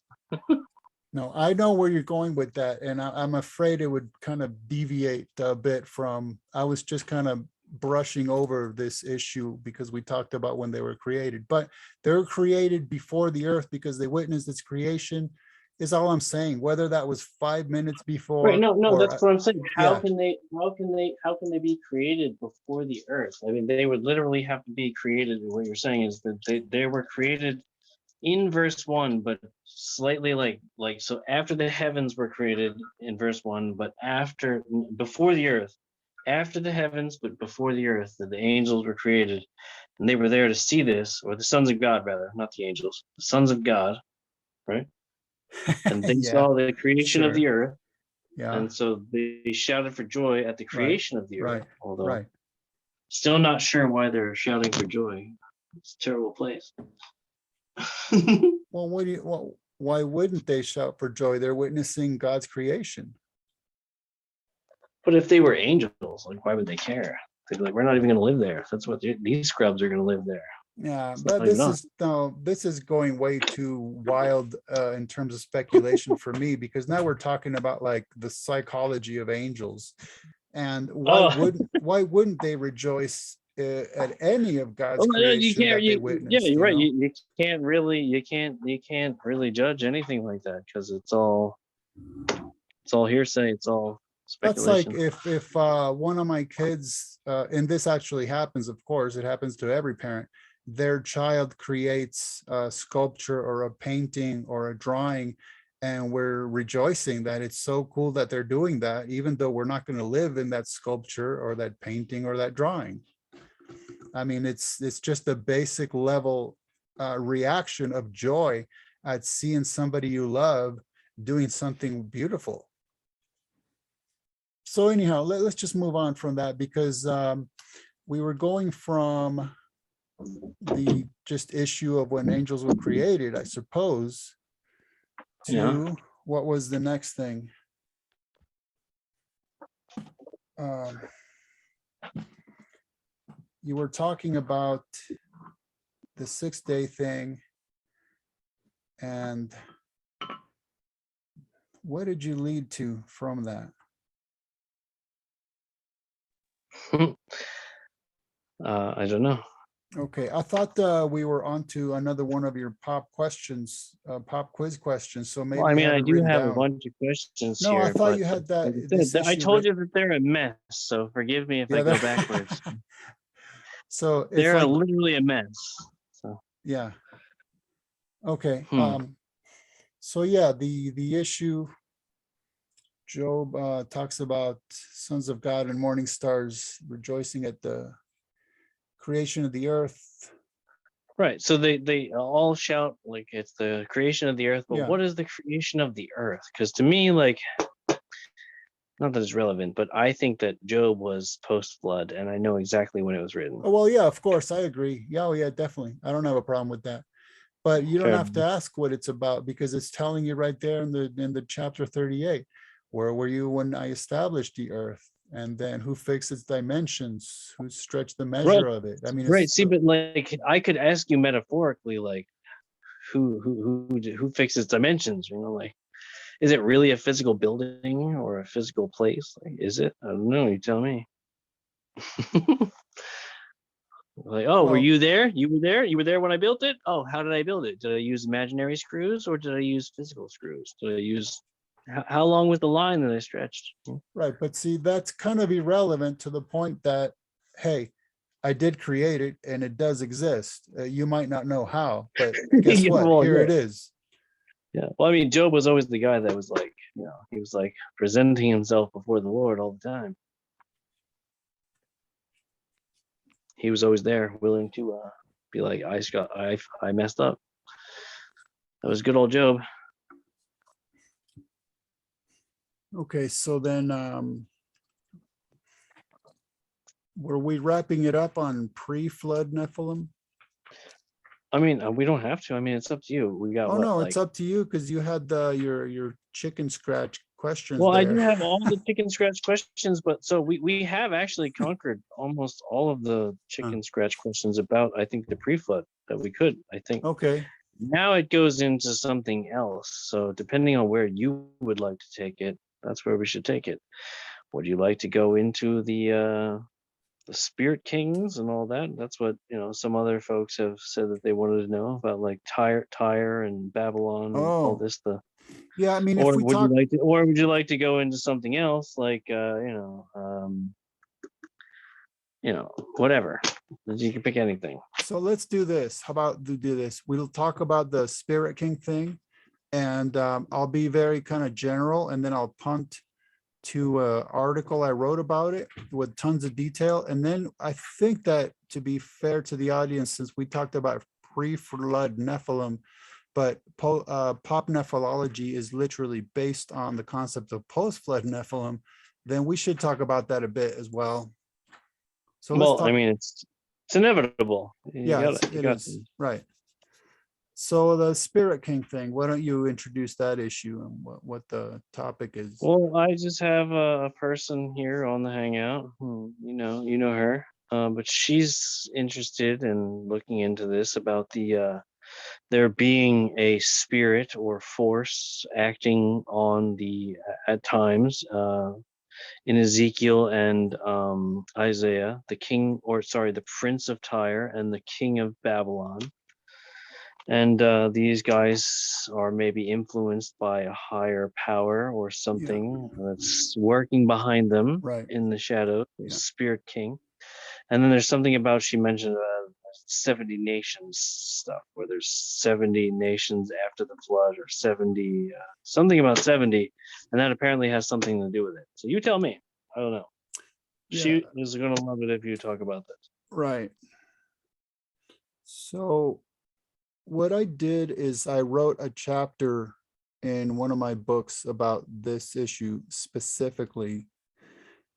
No, I know where you're going with that, and I'm afraid it would kind of deviate a bit from, I was just kind of brushing over this issue because we talked about when they were created, but they were created before the earth because they witnessed its creation, is all I'm saying. Whether that was 5 minutes before. Right, no, that's what I'm saying. How yeah. can they be created before the earth? I mean, they would literally have to be created. What you're saying is that they were created in verse 1, but slightly like so after the heavens were created in verse 1, but before the earth, after the heavens, but before the earth, that the angels were created, and they were there to see this, or the sons of God, rather, not the angels, the sons of God, right? And they saw the creation of the earth, and so they shouted for joy at the creation of the earth. Although still not sure why they're shouting for joy. It's a terrible place. Well, why wouldn't they shout for joy? They're witnessing God's creation. But if they were angels, like, why would they care? They'd be like, we're not even going to live there. That's what these scrubs are going to live there. Yeah, It's but not even us. this is going way too wild in terms of speculation for me, because now we're talking about like the psychology of angels, and Oh, why wouldn't they rejoice at any of God's well, you creation can't. that they Yeah, witnessed? you're You right. know, You can't really judge anything like that because it's all hearsay. It's all that's like speculation. if one of my kids, and this actually happens, of course, it happens to every parent, their child creates a sculpture or a painting or a drawing, and we're rejoicing that it's so cool that they're doing that, even though we're not going to live in that sculpture or that painting or that drawing. I mean, it's just a basic level reaction of joy at seeing somebody you love doing something beautiful. So anyhow, let's just move on from that, because we were going from the just issue of when angels were created, I suppose, to Yeah. what was the next thing? You were talking about the 6-day thing, and what did you lead to from that? I don't know. Okay, I thought we were on to another one of your pop questions, pop quiz questions, so maybe Well, I you mean, have I it do written have a down. bunch of questions No, I here, thought but you had like that, I this said, I issue told you that they're a mess. So forgive me if I go backwards. So it's They're like, literally a mess. So yeah. Okay. Hmm. So yeah, the issue, Job talks about sons of God and morning stars rejoicing at the creation of the earth. Right. So they all shout like it's the creation of the earth, but Yeah. what is the creation of the earth? Because to me, like, not that it's relevant, but I think that Job was post-flood, and I know exactly when it was written. Oh, well, yeah, of course, I agree. Yeah, oh, yeah, definitely. I don't have a problem with that. But you don't Fair have to ask what it's about, because it's telling you right there in the chapter 38. Where were you when I established the earth? And then who fixed its dimensions? Who stretched the measure of it? I mean, Right. it's See, but like I could ask you metaphorically, like who fixes dimensions? You know, like, is it really a physical building or a physical place? Like, is it? I don't know. You tell me. Like, oh, were well, you there? You were there? You were there when I built it? Oh, how did I build it? Did I use imaginary screws or did I use physical screws? Did I use how long was the line that I stretched? right. But see, that's kind of irrelevant to the point that, hey, I did create it and it does exist. You might not know how, but guess Yeah, what? well, Here yeah. it is. Yeah. Well, I mean, Job was always the guy that was like, you know, he was like presenting himself before the Lord all the time. He was always there, willing to be like, I messed up. That was good old Job. Okay, so then were we wrapping it up on pre-flood Nephilim? I mean, we don't have to. I mean, it's up to you. We got Oh, what, no, like, it's up to you, because you had your chicken scratch questions well, I do there. have all the chicken scratch questions, but so we have actually conquered almost all of the chicken scratch questions about, I think, the pre-flood that we could, I think. Okay, Now it goes into something else. So depending on where you would like to take it, that's where we should take it. Would you like to go into the spirit kings and all that? That's what, you know, some other folks have said that they wanted to know about, like Tyre and Babylon and all oh, this. yeah, I mean, if Or we would you talk, like to, or would you like to go into something else, like whatever? You can pick anything. so let's do this. How about do this? We'll talk about the Spirit King thing, and I'll be very kind of general, and then I'll punt to an article I wrote about it with tons of detail. And then I think that, to be fair to the audience, since we talked about pre-flood Nephilim, but pop nephalology is literally based on the concept of post-flood Nephilim, then we should talk about that a bit as well. So let's Well, I talk. mean, it's inevitable. Yeah, it got is, right. So the Spirit King thing, why don't you introduce that issue and what the topic is? Well, I just have a person here on the Hangout who, you know her, but she's interested in looking into this about there being a spirit or force acting on at times in Ezekiel and Isaiah, the prince of Tyre and the king of Babylon. And these guys are maybe influenced by a higher power or something that's working behind them Right. in the shadow, Yeah. Spirit King. And then there's something about, she mentioned 70 nations stuff, where there's 70 nations after the flood, or 70, something about 70. And that apparently has something to do with it. So you tell me. I don't know. She is going to love it if you talk about this. Right. So what I did is I wrote a chapter in one of my books about this issue specifically.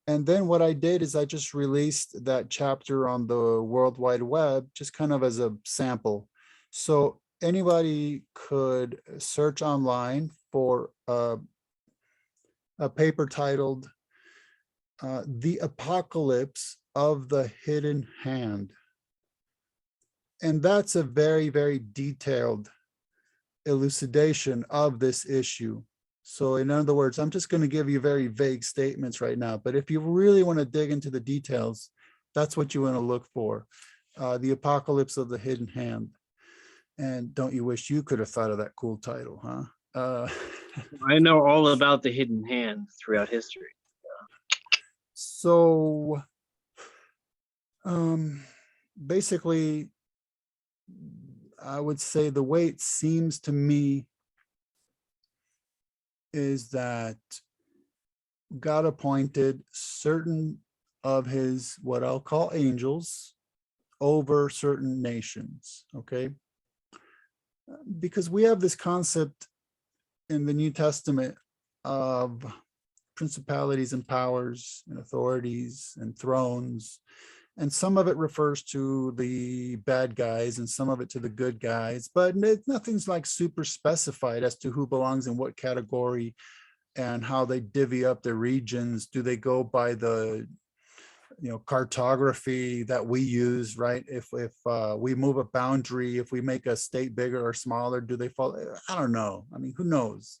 And then what I did is I just released that chapter on the World Wide Web, just kind of as a sample. So anybody could search online for a paper titled The Apocalypse of the Hidden Hand. And that's a very, very detailed elucidation of this issue. So in other words, I'm just going to give you very vague statements right now, but if you really want to dig into the details, that's what you want to look for. The Apocalypse of the Hidden Hand. And don't you wish you could have thought of that cool title, huh? I know all about the hidden hand throughout history. So basically, I would say the way it seems to me is that God appointed certain of his, what I'll call angels, over certain nations, okay? Because we have this concept in the New Testament of principalities and powers and authorities and thrones, and some of it refers to the bad guys and some of it to the good guys, but nothing's like super specified as to who belongs in what category and how they divvy up the regions. Do they go by the cartography that we use, right? If we move a boundary, if we make a state bigger or smaller, do they fall? I don't know. I mean, who knows?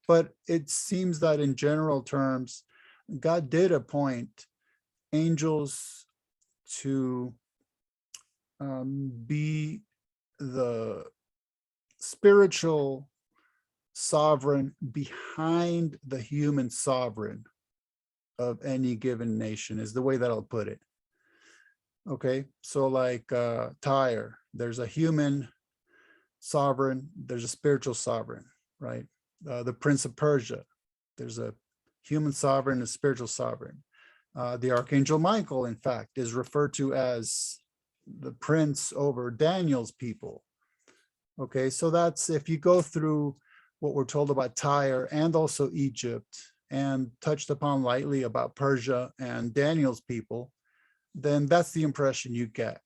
But it seems that in general terms, God did appoint angels to be the spiritual sovereign behind the human sovereign of any given nation, is the way that I'll put it. Okay, so like Tyre, there's a human sovereign, there's a spiritual sovereign, right? The Prince of Persia, there's a human sovereign, a spiritual sovereign. The Archangel Michael, in fact, is referred to as the prince over Daniel's people. Okay, so that's, if you go through what we're told about Tyre and also Egypt, and touched upon lightly about Persia and Daniel's people, then that's the impression you get.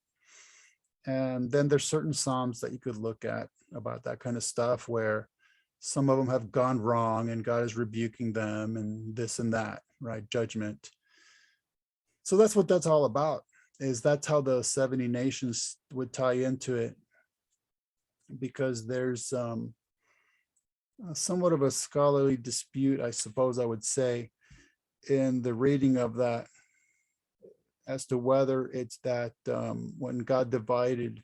And then there's certain Psalms that you could look at about that kind of stuff, where some of them have gone wrong and God is rebuking them and this and that, right? Judgment. So that's what that's all about, is that's how the 70 nations would tie into it, because there's somewhat of a scholarly dispute, I suppose I would say, in the reading of that, as to whether it's that when God divided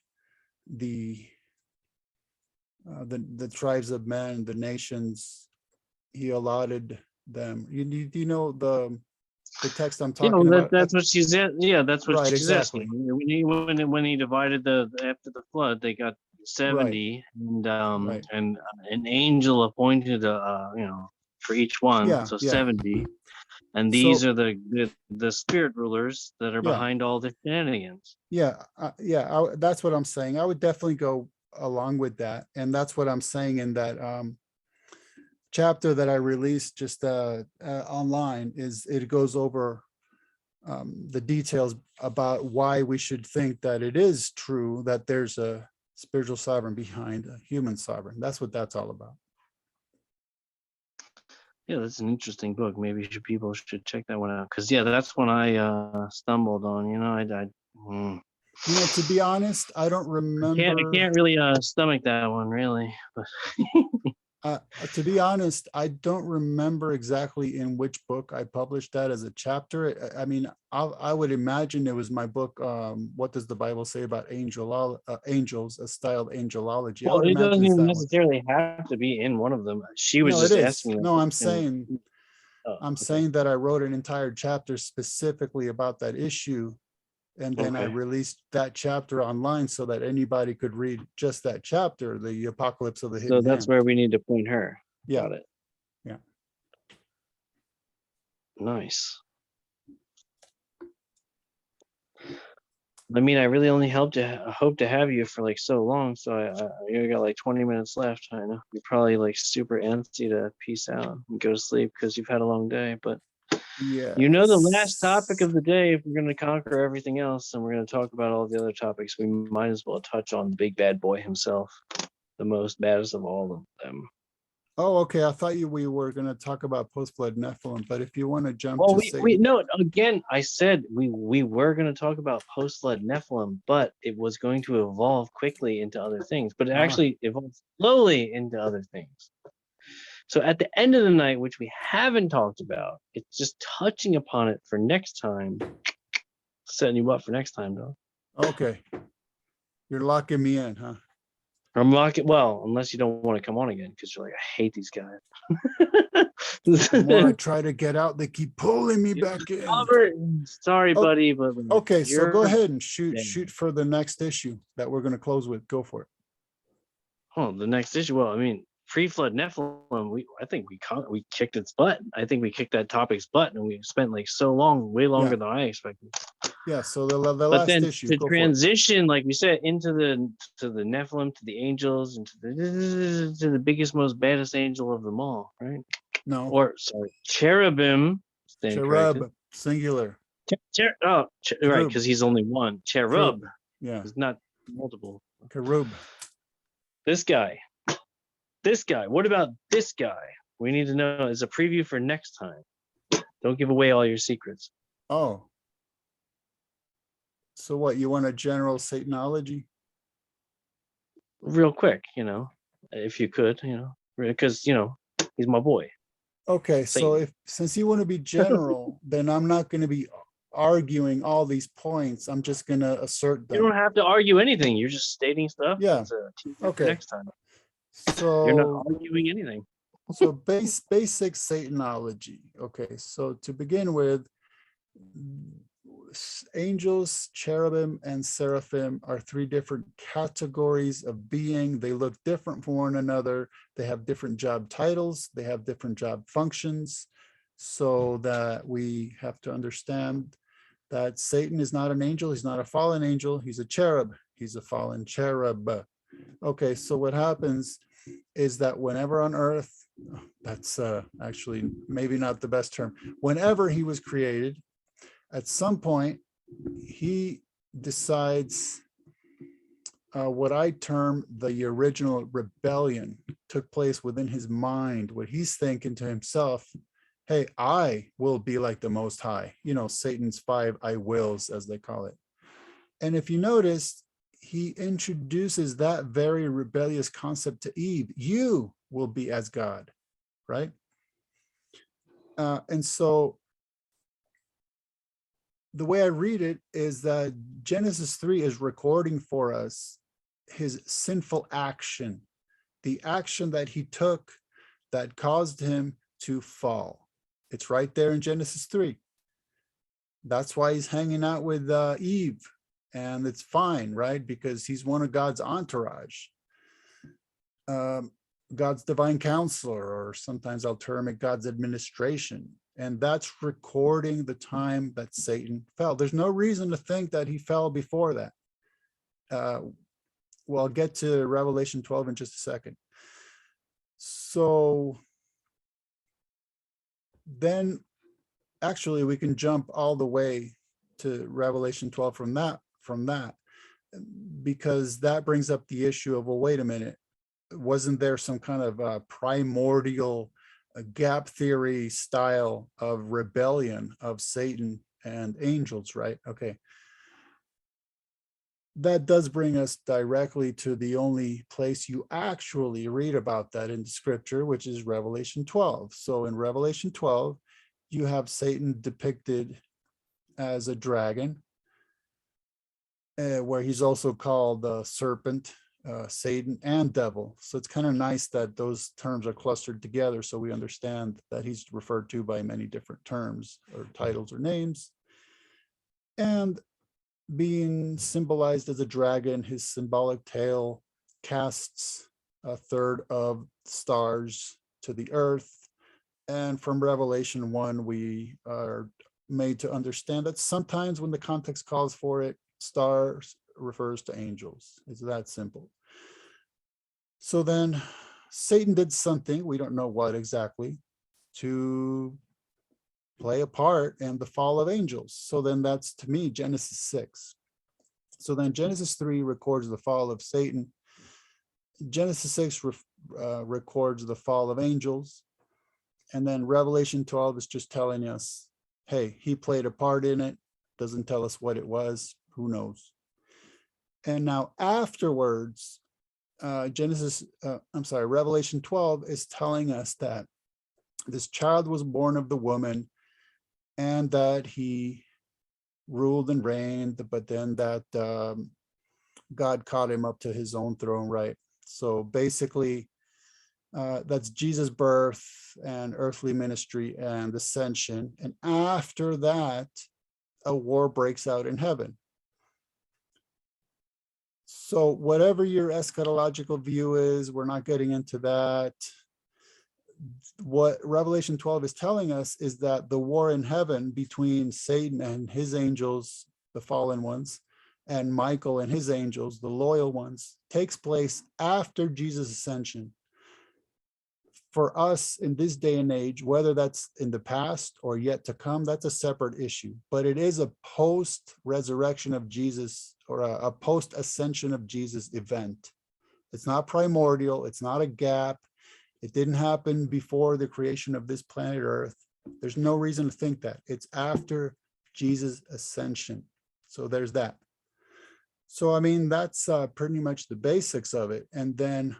the tribes of men, the nations, he allotted them. Do you know the text I'm talking about? That's what she's at. Yeah, that's what Right, she's exactly. asking. When he divided after the flood, they got 70, and Right. and an angel appointed for each one, Yeah, so yeah. 70. And So these are the spirit rulers that are Yeah. behind all the shenanigans. yeah, that's what I'm saying. I would definitely go along with that, and that's what I'm saying in that chapter that I released just online. Is it goes over the details about why we should think that it is true that there's a spiritual sovereign behind a human sovereign. That's what that's all about. Yeah, that's an interesting book. Maybe people should check that one out. Because yeah, that's when I stumbled on. To be honest, I don't remember. I can't really stomach that one really. But To be honest, I don't remember exactly in which book I published that as a chapter. I mean, I would imagine it was my book, What Does the Bible Say About Angels, a styled angelology. I well, would it imagine doesn't it's even that one. necessarily have to be in one of them. She was No, just it is. asking. No, I'm and- saying oh, I'm okay. saying that I wrote an entire chapter specifically about that issue. And then I Okay. released that chapter online so that anybody could read just that chapter, the Apocalypse of the So Hidden that's Hand. where we need to point her. Yeah. Got it. Yeah. Nice. I mean, I really only hope to have you for like so long. So you got like 20 minutes left. I know you're probably like super antsy to peace out and go to sleep because you've had a long day. But Yeah. the last topic of the day, if we're going to conquer everything else and we're going to talk about all the other topics, we might as well touch on the big bad boy himself, the most baddest of all of them. Oh, okay. I thought we were going to talk about post-flood Nephilim, but if you want to jump Well, to we no, again, I said we were going to talk about post-flood Nephilim, but it was going to evolve quickly into other things, but it actually evolved slowly into other things. So at the end of the night, which we haven't talked about, it's just touching upon it for next time, setting you up for next time, though. Okay. You're locking me in, huh? I'm locking, well, unless you don't want to come on again, because you're like, I hate these guys. The more I try to get out, they keep pulling me back in. Sorry, Oh, buddy, but Okay, so go you're ahead and dead. shoot for the next issue that we're going to close with. Go for it. Oh, the next issue. Well, I mean, pre-flood Nephilim. I think we kicked its butt. I think we kicked that topic's butt, and we spent like so long, way longer than I expected. Yeah. So the But last then issue. to Go transition, like we said, into the Nephilim, to the angels, and to the biggest, most baddest angel of them all, right? No. Or sorry, cherubim. Cherub, singular. Right, Cherub. because he's only one. Cherub. Yeah. He's not multiple. Cherub. This guy. What about this guy? We need to know as a preview for next time. Don't give away all your secrets. Oh. So what, you want a general Satanology? Real quick, if you could, because, he's my boy. Okay, so Satan. since you want to be general, then I'm not going to be arguing all these points. I'm just going to assert them. You don't have to argue anything. You're just stating stuff. Yeah. It's a teaser for Okay. next time. So You're not arguing anything. So basic Satanology. Okay, so to begin with, angels, cherubim, and seraphim are three different categories of being. They look different from one another. They have different job titles. They have different job functions. So that we have to understand that Satan is not an angel. He's not a fallen angel. He's a cherub. He's a fallen cherub. Okay, so what happens is that whenever on earth, that's actually maybe not the best term, whenever he was created, at some point, he decides what I term the original rebellion took place within his mind, what he's thinking to himself, hey, I will be like the Most High, Satan's 5 I wills, as they call it. And if you notice, he introduces that very rebellious concept to Eve. You will be as God, right? And so the way I read it is that Genesis 3 is recording for us his sinful action, the action that he took that caused him to fall. It's right there in Genesis 3. That's why he's hanging out with Eve, and it's fine, right? Because he's one of God's entourage, God's divine counselor, or sometimes I'll term it God's administration. And that's recording the time that Satan fell. There's no reason to think that he fell before that. Well, I'll get to Revelation 12 in just a second. So then actually we can jump all the way to Revelation 12 from that. because that brings up the issue of, well, wait a minute, wasn't there some kind of primordial gap theory style of rebellion of Satan and angels, right? Okay. That does bring us directly to the only place you actually read about that in scripture, which is Revelation 12. So in Revelation 12, you have Satan depicted as a dragon, where he's also called the serpent, Satan, and devil. So it's kind of nice that those terms are clustered together so we understand that he's referred to by many different terms or titles or names. And being symbolized as a dragon, his symbolic tail casts a third of stars to the earth. And from Revelation 1, we are made to understand that sometimes when the context calls for it, stars refers to angels. It's that simple. So then Satan did something, we don't know what exactly, to play a part in the fall of angels. So then that's, to me, Genesis 6. So then Genesis 3 records the fall of Satan. Genesis 6 records the fall of angels. And then Revelation 12 is just telling us, hey, he played a part in it. Doesn't tell us what it was. Who knows? And now afterwards, Revelation 12 is telling us that this child was born of the woman and that he ruled and reigned, but then that God caught him up to his own throne, right? So basically, that's Jesus' birth and earthly ministry and ascension. And after that, a war breaks out in heaven. So whatever your eschatological view is, we're not getting into that. What Revelation 12 is telling us is that the war in heaven between Satan and his angels, the fallen ones, and Michael and his angels, the loyal ones, takes place after Jesus' ascension. For us in this day and age, whether that's in the past or yet to come, that's a separate issue. But it is a post-resurrection of Jesus or a post-ascension of Jesus event. It's not primordial. It's not a gap. It didn't happen before the creation of this planet Earth. There's no reason to think that. It's after Jesus' ascension. So there's that. So, I mean, that's pretty much the basics of it. And then,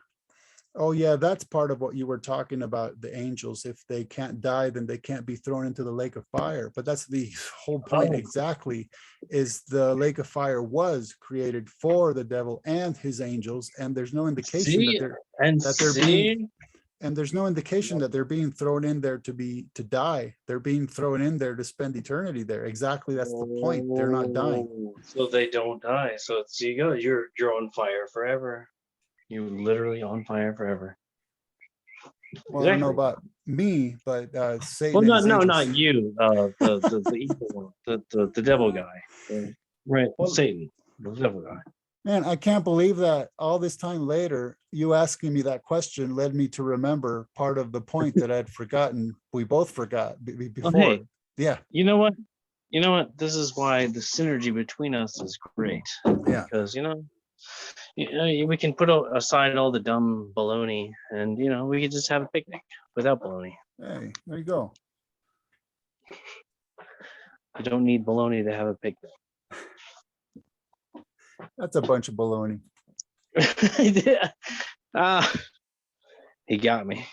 oh yeah, that's part of what you were talking about, the angels. If they can't die, then they can't be thrown into the lake of fire. But that's the whole point exactly, is the lake of fire was created for the devil and his angels. And there's no indication there's no indication that they're being thrown in there to die. They're being thrown in there to spend eternity there. Exactly, that's the point. They're not dying. So they don't die. So it's, you go, you're on fire forever. You're literally on fire forever. Well, exactly. I don't know about me, but Satan. Well, not you. The evil one, the devil guy, right? Well, Satan, the devil guy. Man, I can't believe that all this time later, you asking me that question led me to remember part of the point that I'd forgotten. We both forgot before. Oh, hey, yeah. You know what? This is why the synergy between us is great. Yeah. Because we can put aside all the dumb baloney, and we can just have a picnic without baloney. Hey, there you go. You don't need baloney to have a picnic. That's a bunch of baloney. He got me.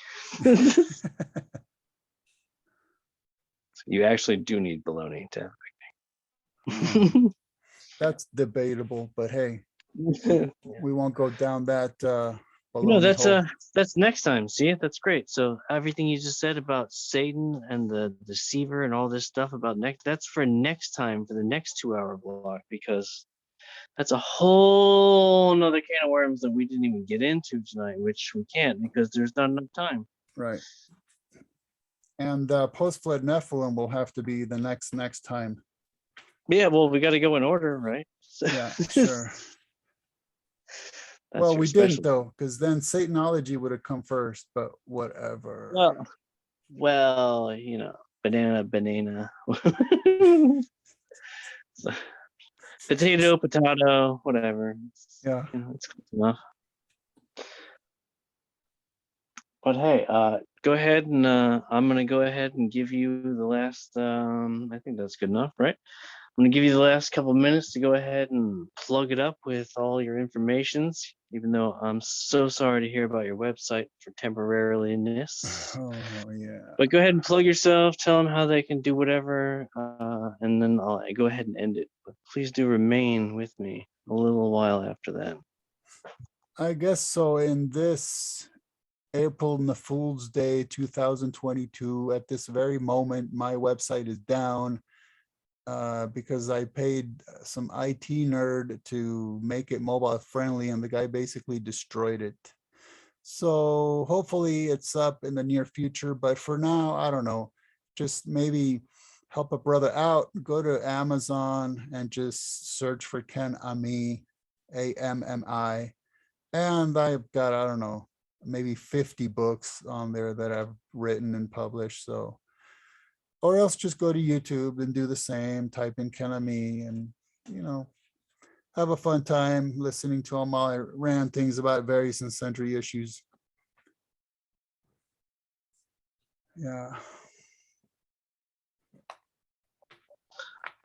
You actually do need baloney to have a picnic. That's debatable, but hey, we won't go down that. That's next time. See, that's great. So everything you just said about Satan and the deceiver and all this stuff about that's for next time, for the next 2-hour block, because that's a whole nother can of worms that we didn't even get into tonight, which we can't because there's not enough time. Right. And post-flood Nephilim will have to be the next time. Yeah, well, we got to go in order, right? Yeah, sure. Well, we didn't though, because then Satanology would have come first, but whatever. Well, banana. Potato, whatever. Yeah. It's close enough. But hey, go ahead and I'm gonna go ahead and give you the last. I think that's good enough, right? I'm gonna give you the last couple minutes to go ahead and plug it up with all your informations. Even though I'm so sorry to hear about your website for temporariness. Oh, yeah. But go ahead and plug yourself. Tell them how they can do whatever, and then I'll go ahead and end it. But please do remain with me a little while after that. I guess so. In this April Nephools Day 2022, at this very moment, my website is down because I paid some IT nerd to make it mobile friendly, and the guy basically destroyed it. So hopefully it's up in the near future, but for now, I don't know. Just maybe help a brother out. Go to Amazon and just search for Ken Ammi, AMMI. And I've got, I don't know, maybe 50 books on there that I've written and published. So, or else just go to YouTube and do the same, type in Ken Ammi, and, you know, have a fun time listening to all my rantings about various and sundry issues. Yeah.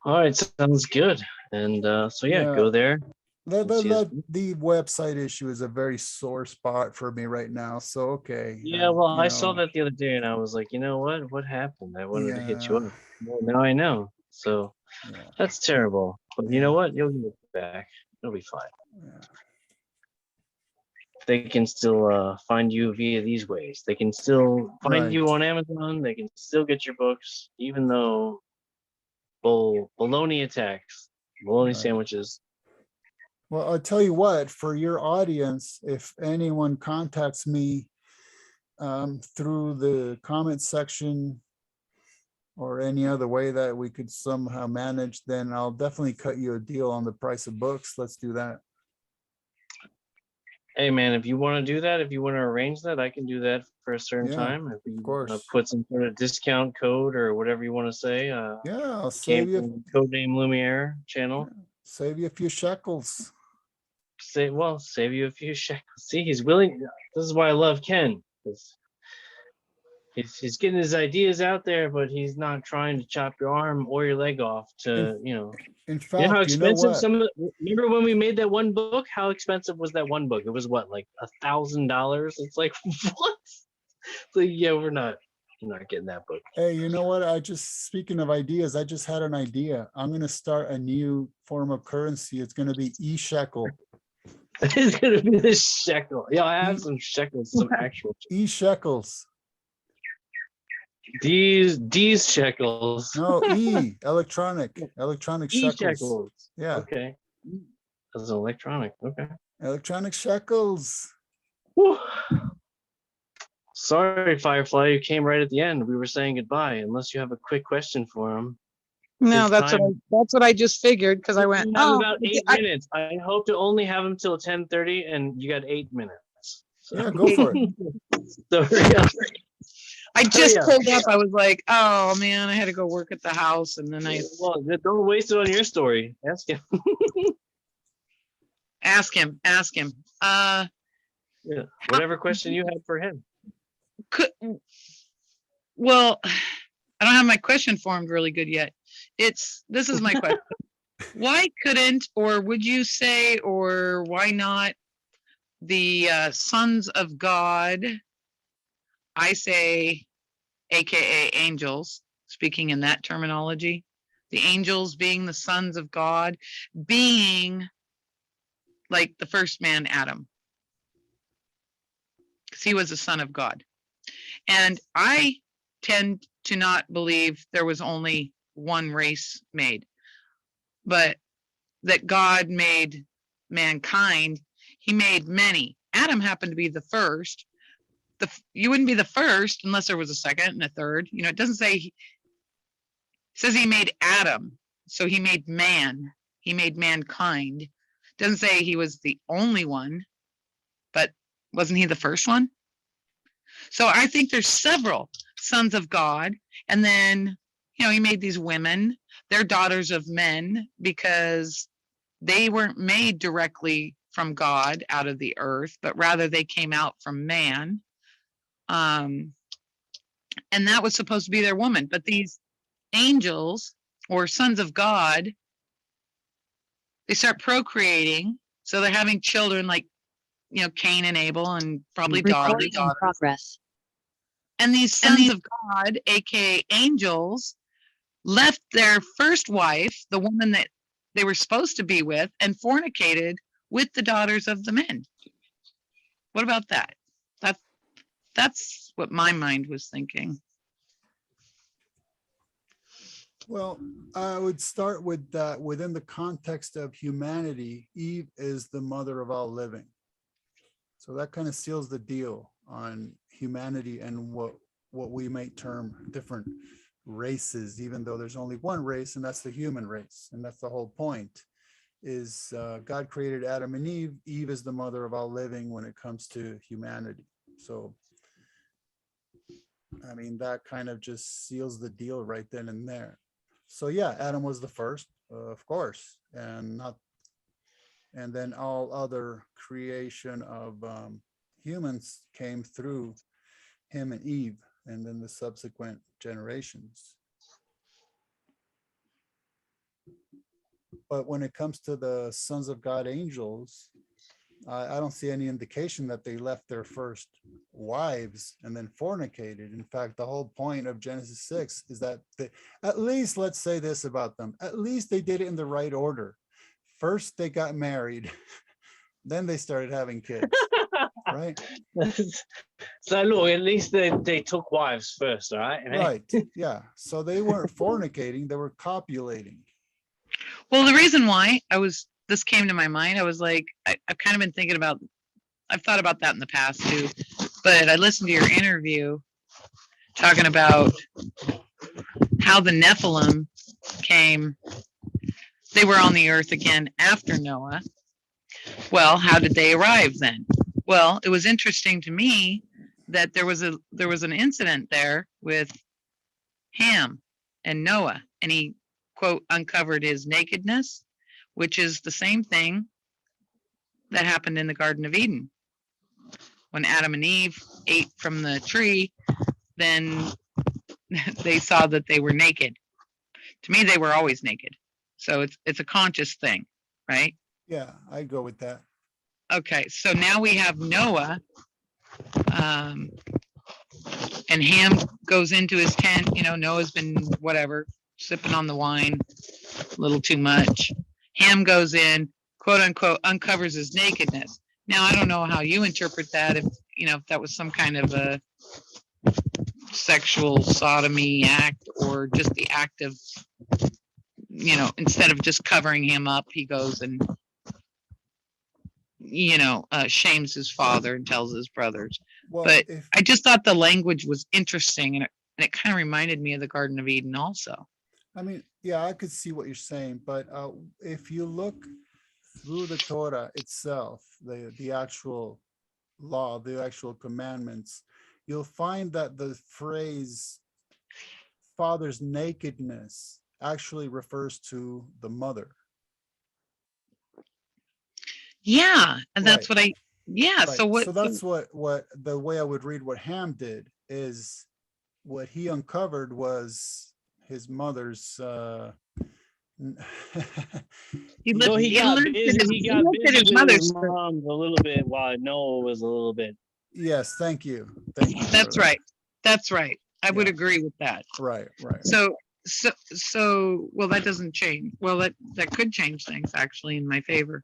All right, sounds good. And so yeah, Yeah. go there. The website issue is a very sore spot for me right now. So, okay. Yeah, well, you I saw know, that the other day, and I was like, you know what? What happened? I wanted to hit you Yeah. up. Well, now I know. So Yeah. that's terrible. But you know what? You'll get it back. It'll be fine. Yeah. They can still find you via these ways. They can still find Right. you on Amazon. They can still get your books, even though bologna attacks, bologna Right. sandwiches. Well, I'll tell you what, for your audience, if anyone contacts me through the comment section or any other way that we could somehow manage, then I'll definitely cut you a deal on the price of books. Let's do that. Hey man, if you want to do that, if you want to arrange that, I can do that for a certain Yeah, time. If you of course. put some sort of discount code or whatever you want to say. Yeah, I'll Came save you, from Codename Lumiere channel. save you a few shekels. Save you a few shekels. See, he's willing. This is why I love Ken. 'Cause he's getting his ideas out there, but he's not trying to chop your arm or your leg off to, In how fact, you know expensive what? remember when we made that one book? How expensive was that one book? It was what, like $1,000? It's like, what? So yeah, we're not getting that book. Hey, you know what? Speaking of ideas, I just had an idea. I'm going to start a new form of currency. It's going to be e-shekel. It's gonna be the shekel. Yeah, I have some shekels, some actual E-shekels. these shekels. No, electronic shekels. shekels. Yeah, Okay. That's electronic. Okay. electronic shekels. Whew. Sorry, Firefly, you came right at the end. We were saying goodbye. Unless you have a quick question for him. No, His that's time- what I just figured, because I went, You have oh, about 8 minutes. I hope to only have him till 10:30, and you got 8 minutes. So, Yeah, go for it. so hurry up. I just yeah. pulled up. I was like, oh man, I had to go work at the house, and then I Well, don't waste it on your story. Ask him. ask him. Yeah. Whatever question you had for him. Well, I don't have my question formed really good yet. This is my question. Why couldn't, or would you say, or why not the sons of God, I say, AKA angels, speaking in that terminology, the angels being the sons of God, being like the first man, Adam, because he was a son of God. And I tend to not believe there was only one race made, but that God made mankind. He made many. Adam happened to be the first. You wouldn't be the first unless there was a second and a third. It doesn't say, it says he made Adam. So he made man. He made mankind. It doesn't say he was the only one, but wasn't he the first one? So I think there's several sons of God. And then, he made these women. They're daughters of men because they weren't made directly from God out of the earth, but rather they came out from man. And that was supposed to be their woman. But these angels or sons of God, they start procreating. So they're having children like, Cain and Abel, and probably Recording daughters. in progress. And these sons of God, aka angels, left their first wife, the woman that they were supposed to be with, and fornicated with the daughters of the men. What about that? That's what my mind was thinking. Well, I would start with that within the context of humanity. Eve is the mother of all living. So that kind of seals the deal on humanity and what we might term different races, even though there's only one race, and that's the human race. And that's the whole point, is God created Adam and Eve. Eve is the mother of all living when it comes to humanity. So, I mean, that kind of just seals the deal right then and there. So yeah, Adam was the first, of course, and then all other creation of humans came through him and Eve, and then the subsequent generations. But when it comes to the sons of God angels, I don't see any indication that they left their first wives and then fornicated. In fact, the whole point of Genesis 6 is that at least, let's say this about them, at least they did it in the right order. First, they got married, then they started having kids, right? So look, at least they took wives first, all right? Right, yeah. So they weren't fornicating, they were copulating. Well, the reason why this came to my mind, I was like, I've kind of been thinking about, I've thought about that in the past too, but I listened to your interview talking about how the Nephilim came. They were on the earth again after Noah. Well, how did they arrive then? Well, it was interesting to me that there was an incident there with Ham and Noah, and he, quote, uncovered his nakedness, which is the same thing that happened in the Garden of Eden. When Adam and Eve ate from the tree, then they saw that they were naked. To me, they were always naked. So it's a conscious thing, right? Yeah, I go with that. Okay, so now we have Noah, and Ham goes into his tent. Noah's been whatever, sipping on the wine a little too much. Ham goes in, quote unquote, uncovers his nakedness. Now, I don't know how you interpret that, if that was some kind of a sexual sodomy act, or just the act of, instead of just covering him up, he goes and, shames his father and tells his brothers. Well, But I just thought the language was interesting, and it kind of reminded me of the Garden of Eden also. I mean, yeah, I could see what you're saying, but if you look through the Torah itself, the actual law, the actual commandments, you'll find that the phrase father's nakedness actually refers to the mother. Yeah, and that's Right. Right. So that's what the way I would read what Ham did is what he uncovered was his mother's He got busy with his mom a little bit while Noah was a little bit. Yes, thank you. That's right. That's right. I would agree with that. Right. So well, that doesn't change. Well, that could change things actually in my favor.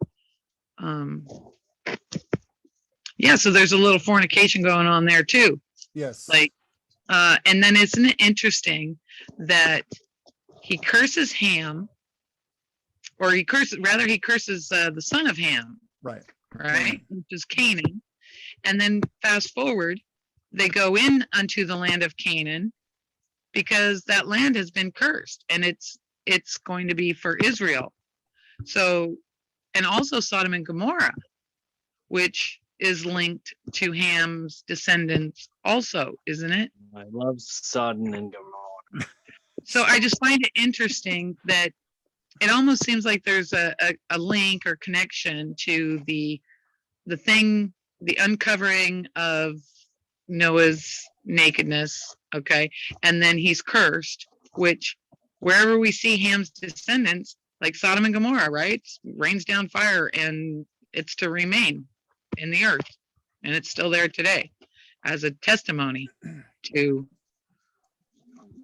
Yeah, so there's a little fornication going on there too. Yes. And then isn't it interesting that he curses Ham, or he curses the son of Ham, right, which is Canaan. And then fast forward, they go in unto the land of Canaan because that land has been cursed, and it's going to be for Israel. So, and also Sodom and Gomorrah, which is linked to Ham's descendants also, isn't it? I love Sodom and Gomorrah. So I just find it interesting that it almost seems like there's a link or connection to the thing, the uncovering of Noah's nakedness, okay, and then he's cursed, which wherever we see Ham's descendants, like Sodom and Gomorrah, right, rains down fire, and it's to remain in the earth, and it's still there today as a testimony to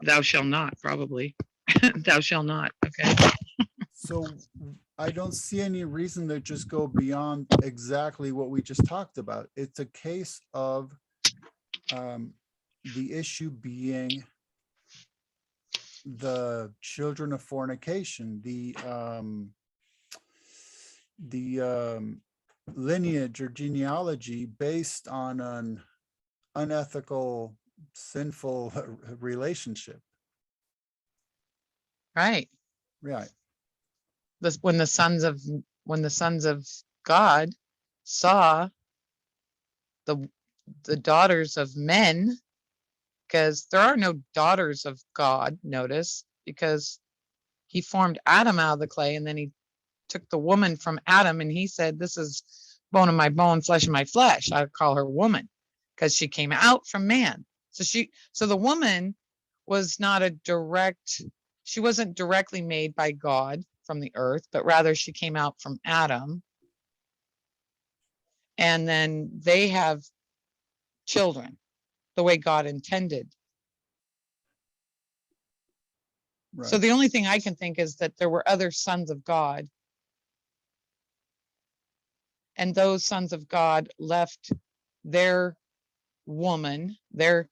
thou shalt not, probably. Thou shalt not, okay. So I don't see any reason to just go beyond exactly what we just talked about. It's a case of the issue being the children of fornication, the lineage or genealogy based on an unethical, sinful relationship. Right. Right. When the sons of God saw the daughters of men, because there are no daughters of God, notice, because he formed Adam out of the clay, and then he took the woman from Adam, and he said, this is bone of my bone, flesh of my flesh. I call her woman because she came out from man. So the woman was not she wasn't directly made by God from the earth, but rather she came out from Adam. And then they have children the way God intended. Right. So the only thing I can think is that there were other sons of God, and those sons of God left their woman, their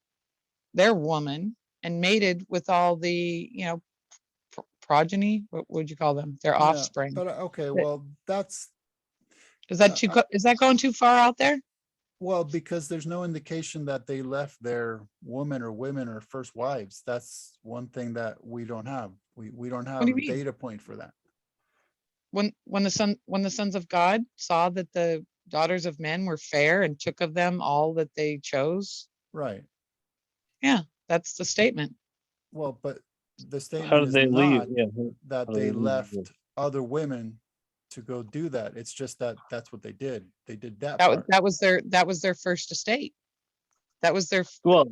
woman, and mated with all the, progeny. What would you call them? Their Yeah, offspring. but okay, well, that's Is that is that going too far out there? well, because there's no indication that they left their woman or women or first wives. That's one thing that we don't have. We don't have do you a mean? data point for that. When the sons of God saw that the daughters of men were fair and took of them all that they chose. Right. Yeah, that's the statement. Well, but the How statement did is they leave? not Yeah. that how did they they leave? left other women to go do that. It's just that that's what they did. They did that That part. that was their first estate. That was Well,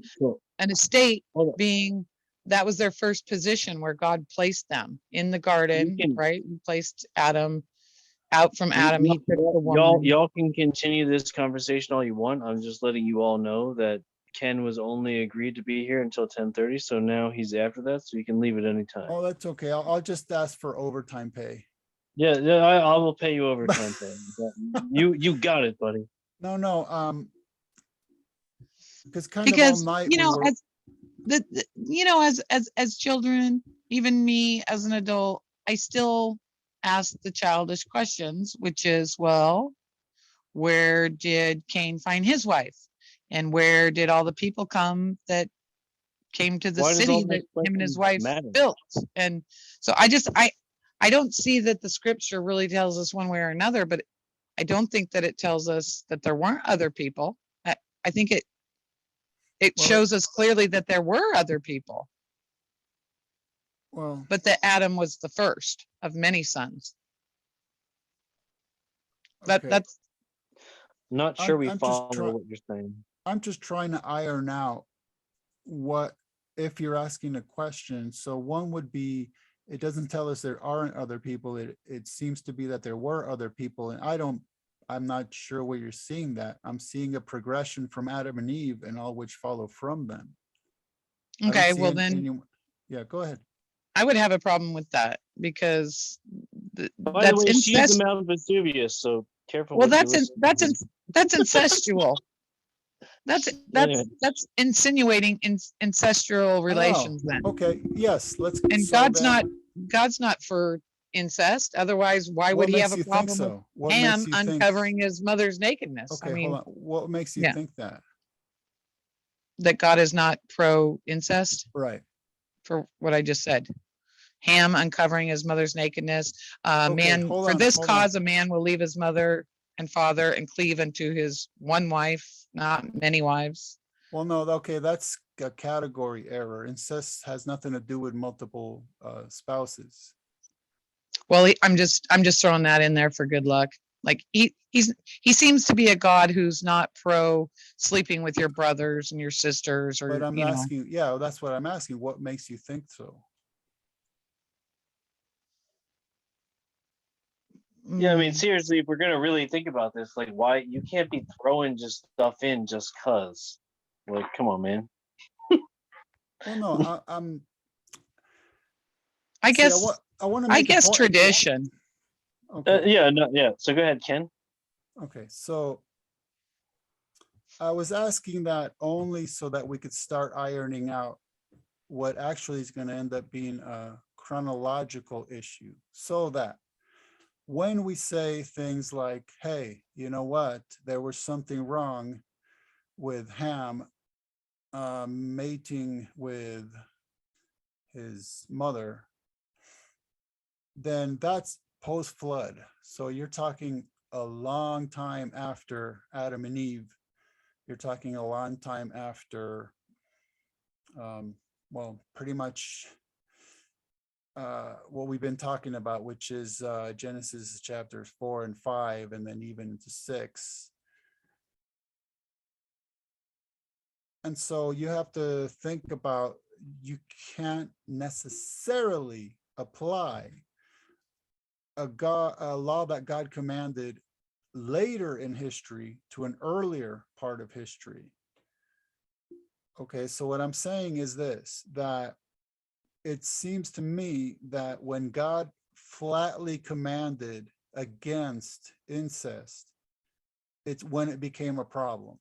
an estate hold on. being, that was their first position where God placed them in the garden, can- right? He placed Adam out from Adam. He took the y'all woman. can continue this conversation all you want. I'm just letting you all know that Ken was only agreed to be here until 10:30, so now he's after that, so you can leave at any time. Oh, that's okay. I'll just ask for overtime pay. Yeah, I will pay you overtime pay. You got it, buddy. No, because kind Because of all night we were. as children, even me as an adult, I still ask the childish questions, which is, well, where did Cain find his wife? And where did all the people come that came to the Why does city all that this him and his question wife matter? built? And so I don't see that the scripture really tells us one way or another, but I don't think that it tells us that there weren't other people. I think it Well, shows us clearly that there were other people, Well, but that Adam was the first of many sons. okay. That's Not sure we I'm just follow what you're saying. I'm just trying to iron out what, if you're asking a question. So one would be, it doesn't tell us there aren't other people. It seems to be that there were other people, and I'm not sure where you're seeing that. I'm seeing a progression from Adam and Eve and all which follow from them. I don't okay. see Well, then yeah, go ahead. I would have a problem with that because By the that's way, she's incest. the Mount Vesuvius, so careful. Well, what you listen to. that's incestual. That's Anyway. insinuating incestual relations then. Okay, yes, let's. And so then, God's not for incest. Otherwise, why would what he have makes a you think problem with so? What Ham makes you think? uncovering his mother's nakedness? Okay, I mean, hold on. What makes you yeah. think that? That God is not pro incest, Right. for what I just said. Ham uncovering his mother's nakedness. Okay, hold on, hold on. A man will leave his mother and father and cleave unto his one wife, not many wives. Well, no, okay, that's a category error. Incest has nothing to do with multiple spouses. Well, I'm just throwing that in there for good luck. Like he seems to be a God who's not pro sleeping with your brothers and your sisters, But or I'm asking, yeah, that's what I'm asking. What makes you think so? Yeah, I mean, mm, seriously, if we're gonna really think about this, like, why you can't be throwing just stuff in just cause. Like, come on, man. Well, no, I'm I see, guess I want to make a point. tradition. Okay, Yeah, no, yeah. So go ahead, Ken. okay. So I was asking that only so that we could start ironing out what actually is going to end up being a chronological issue, so that when we say things like, hey, you know what, there was something wrong with Ham mating with his mother, then that's post-flood. So you're talking a long time after Adam and Eve. You're talking a long time after, well, pretty much what we've been talking about, which is Genesis chapters 4 and 5, and then even into 6. And so you have to think about, you can't necessarily apply a law that God commanded later in history to an earlier part of history. Okay, so what I'm saying is this, that it seems to me that when God flatly commanded against incest, it's when it became a problem,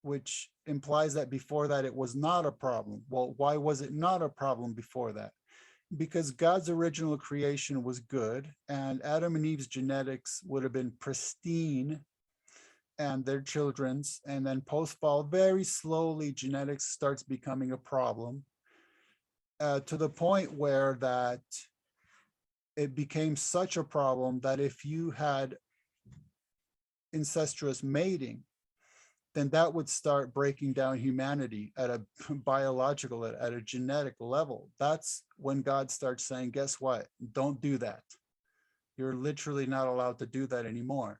which implies that before that it was not a problem. Well, why was it not a problem before that? Because God's original creation was good, and Adam and Eve's genetics would have been pristine, and their children's, and then post-fall, very slowly genetics starts becoming a problem, to the point where that it became such a problem that if you had incestuous mating, then that would start breaking down humanity at a biological, at a genetic level. That's when God starts saying, guess what? Don't do that. You're literally not allowed to do that anymore.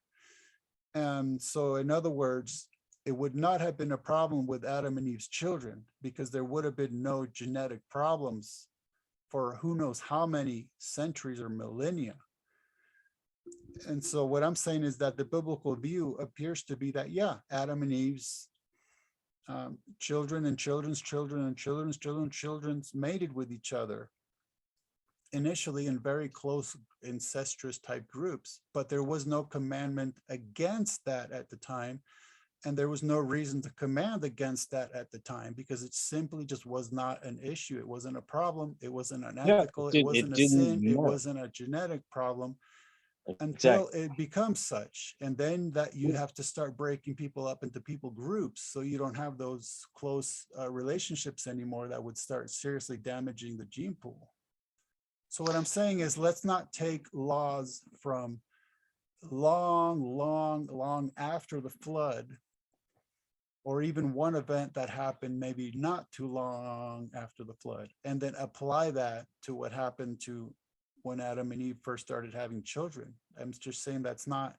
And so, in other words, it would not have been a problem with Adam and Eve's children, because there would have been no genetic problems for who knows how many centuries or millennia. And so what I'm saying is that the biblical view appears to be that, yeah, Adam and Eve's children and children's children and children's mated with each other, initially in very close incestuous type groups, but there was no commandment against that at the time. And there was no reason to command against that at the time, because it simply just was not an issue. It wasn't a problem. It wasn't unethical. It wasn't a sin. It wasn't a genetic problem until it becomes such. And then that you have to start breaking people up into people groups, so you don't have those close relationships anymore that would start seriously damaging the gene pool. So what I'm saying is, let's not take laws from long after the flood, or even one event that happened maybe not too long after the flood, and then apply that to what happened to when Adam and Eve first started having children. I'm just saying that's not,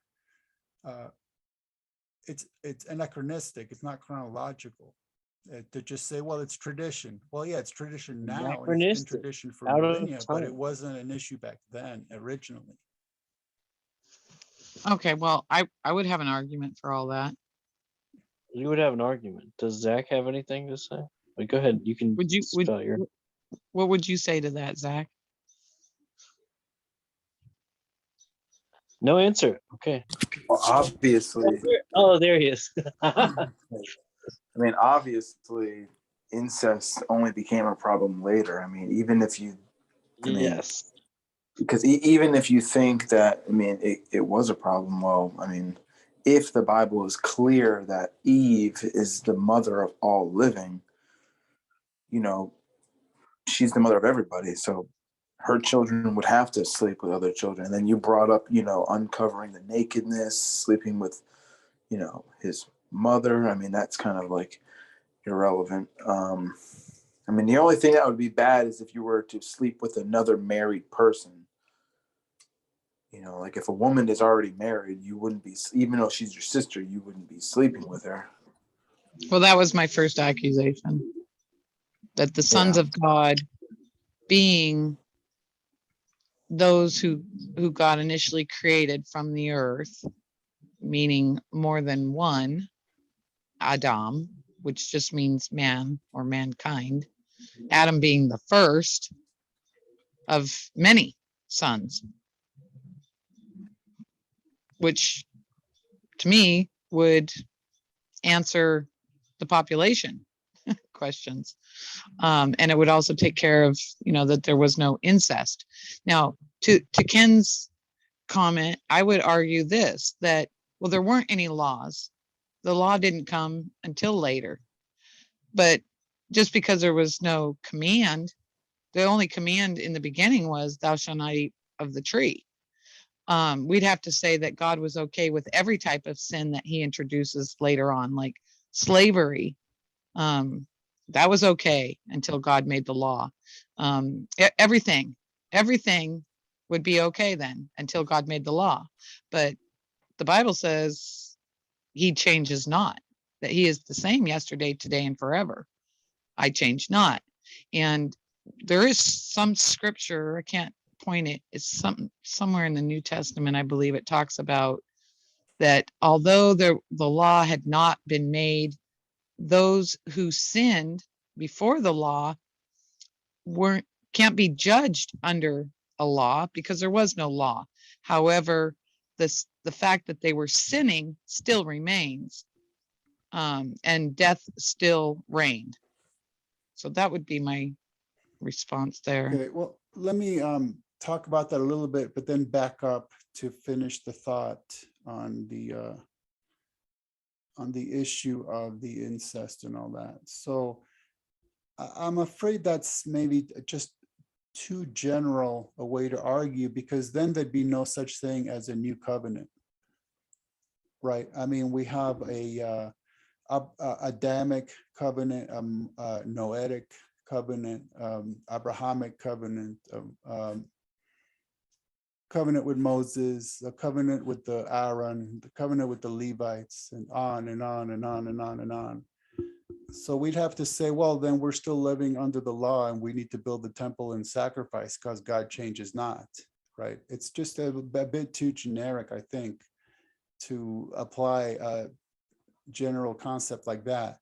it's anachronistic. It's not chronological. To just say, well, it's tradition. Well, yeah, it's tradition now, and it's been tradition for millennia, but it wasn't an issue back then originally. Okay, well, I would have an argument for all that. You would have an argument. Does Zach have anything to say? Like, go ahead. You can. What would you say to that, Zach? No answer. Okay. Well, obviously. Oh, there he is. I mean, obviously, incest only became a problem later. I mean, even if you, yes, because even if you think that, I mean, it was a problem. Well, I mean, if the Bible is clear that Eve is the mother of all living, you know, she's the mother of everybody. So her children would have to sleep with other children. And then you brought up, you know, uncovering the nakedness, sleeping with, you know, his mother. I mean, that's kind of like irrelevant. I mean, the only thing that would be bad is if you were to sleep with another married person. You know, like if a woman is already married, you wouldn't be, even though she's your sister, you wouldn't be sleeping with her. Well, that was my first accusation, that the sons Yeah. of God, being those who God initially created from the earth, meaning more than one, Adam, which just means man or mankind, Adam being the first of many sons, which to me would answer the population questions. And it would also take care of, that there was no incest. Now, to Ken's comment, I would argue this, that, well, there weren't any laws. The law didn't come until later. But just because there was no command, the only command in the beginning was, thou shalt not eat of the tree. We'd have to say that God was okay with every type of sin that he introduces later on, like slavery. That was okay until God made the law. Everything would be okay then until God made the law. But the Bible says he changes not, that he is the same yesterday, today, and forever. I change not. And there is some scripture, I can't point it, it's somewhere in the New Testament, I believe it talks about that although the law had not been made, those who sinned before the law can't be judged under a law because there was no law. However, the fact that they were sinning still remains, and death still reigned. So that would be my response there. Okay, well, let me talk about that a little bit, but then back up to finish the thought on the issue of the incest and all that. So I'm afraid that's maybe just too general a way to argue, because then there'd be no such thing as a new covenant, right? I mean, we have a Adamic covenant, Noetic covenant, Abrahamic covenant, covenant with Moses, the covenant with the Aaron, the covenant with the Levites, and on and on and on and on and on. So we'd have to say, well, then we're still living under the law and we need to build the temple and sacrifice because God changes not, right? It's just a bit too generic, I think, to apply a general concept like that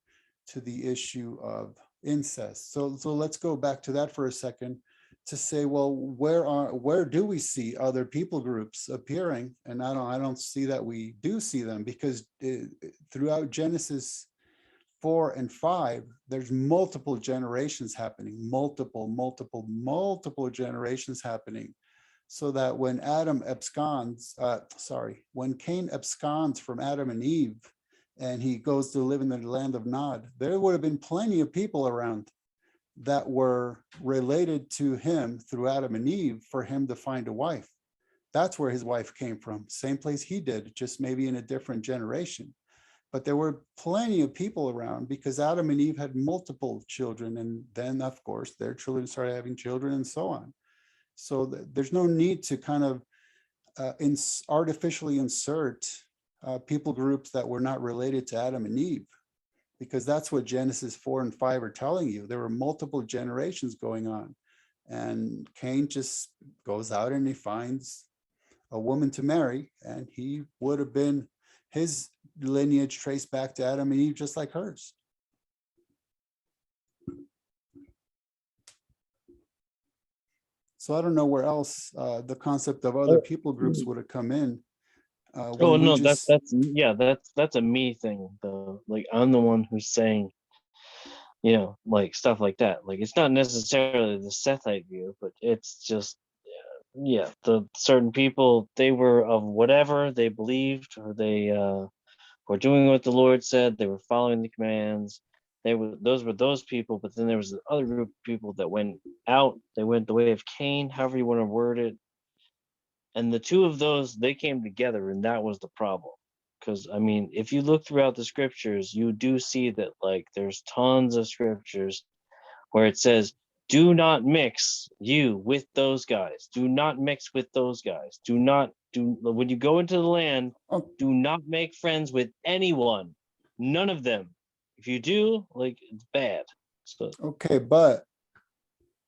to the issue of incest. So let's go back to that for a second to say, well, where do we see other people groups appearing? And I don't see that we do see them, because throughout Genesis 4 and 5, there's multiple generations happening, multiple generations happening, so that when when Cain absconds from Adam and Eve, and he goes to live in the land of Nod, there would have been plenty of people around that were related to him through Adam and Eve for him to find a wife. That's where his wife came from, same place he did, just maybe in a different generation. But there were plenty of people around because Adam and Eve had multiple children, and then of course their children started having children and so on. So there's no need to kind of artificially insert people groups that were not related to Adam and Eve, because that's what Genesis 4 and 5 are telling you. There were multiple generations going on, and Cain just goes out and he finds a woman to marry, and he would have been, his lineage traced back to Adam and Eve just like hers. So I don't know where else the concept of other people groups would have come in. Oh no, that's a me thing though. Like, I'm the one who's saying, like stuff like that. Like, it's not necessarily the Sethite view, but it's just, the certain people, they were of whatever they believed, or they were doing what the Lord said. They were following the commands. Those were those people. But then there was the other group of people that went out. They went the way of Cain, however you want to word it. And the two of those, they came together, and that was the problem. Because, I mean, if you look throughout the scriptures, you do see that, like, there's tons of scriptures where it says, do not mix you with those guys. Do not mix with those guys. When you go into the land, Oh. do not make friends with anyone. None of them. If you do, like, it's bad. So Okay, but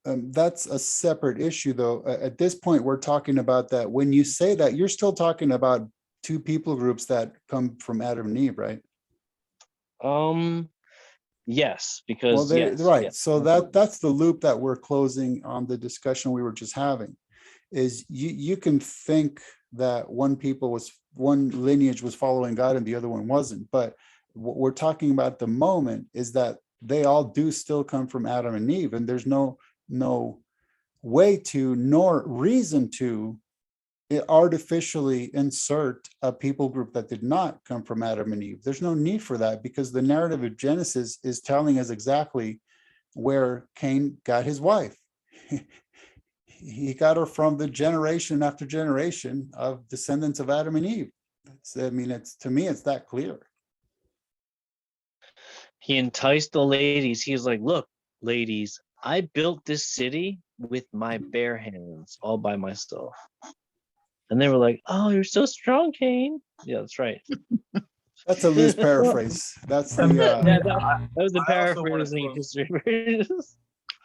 that's a separate issue, though. At this point, we're talking about that. When you say that, you're still talking about two people groups that come from Adam and Eve, right? yes, Well, because right. yes. So that's the loop that we're closing on the discussion we were just having. Is you can think that one lineage was following God and the other one wasn't, but what we're talking about at the moment is that they all do still come from Adam and Eve, and there's no way to nor reason to artificially insert a people group that did not come from Adam and Eve. There's no need for that, because the narrative of Genesis is telling us exactly where Cain got his wife. He got her from the generation after generation of descendants of Adam and Eve. It's to me, it's that clear. He enticed the ladies. He was like, look, ladies, I built this city with my bare hands all by myself. And they were like, oh, you're so strong, Cain. Yeah, that's right. That's a loose paraphrase. That's the that was the I also wanna paraphrasing throw- history.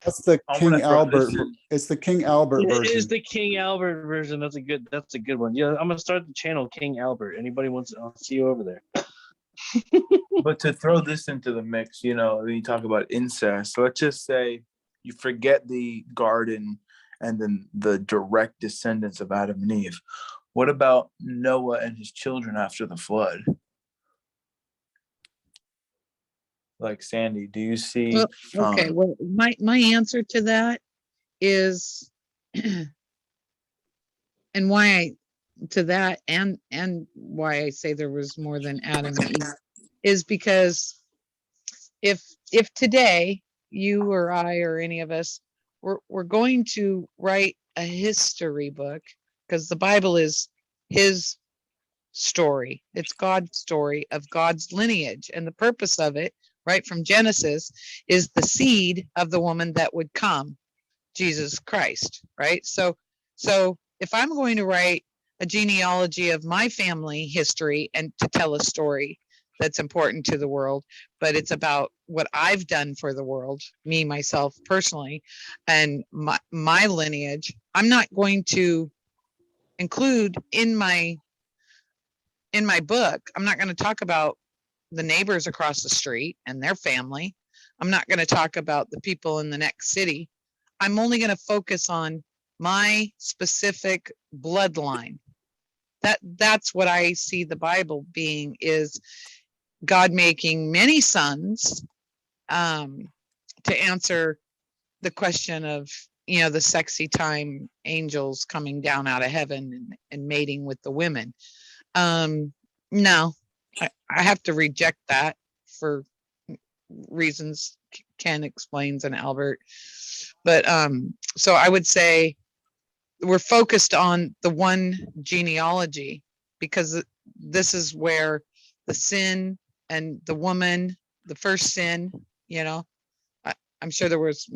that's the I King wanna throw Albert. this in. It's the King Albert It version. is the King Albert version. That's a good one. Yeah, I'm gonna start the channel King Albert. Anybody wants? I'll see you over there. But to throw this into the mix, when you talk about incest, let's just say you forget the garden and then the direct descendants of Adam and Eve. What about Noah and his children after the flood? Like Sandy, do you see? Well, okay, well, my answer to that is, and why I say there was more than Adam and Eve, is because if today you or I or any of us we're going to write a history book, because the Bible is his story. It's God's story of God's lineage, and the purpose of it, right from Genesis, is the seed of the woman that would come, Jesus Christ, right? So if I'm going to write a genealogy of my family history and to tell a story that's important to the world, but it's about what I've done for the world, me, myself, personally, and my lineage, I'm not going to include in my book, I'm not going to talk about the neighbors across the street and their family. I'm not going to talk about the people in the next city. I'm only going to focus on my specific bloodline. That's what I see the Bible being, is God making many sons to answer the question of, the sexy time angels coming down out of heaven and mating with the women. No, I have to reject that for reasons Ken explains and Albert. But so I would say we're focused on the one genealogy, because this is where the sin and the woman, the first sin, I'm sure there was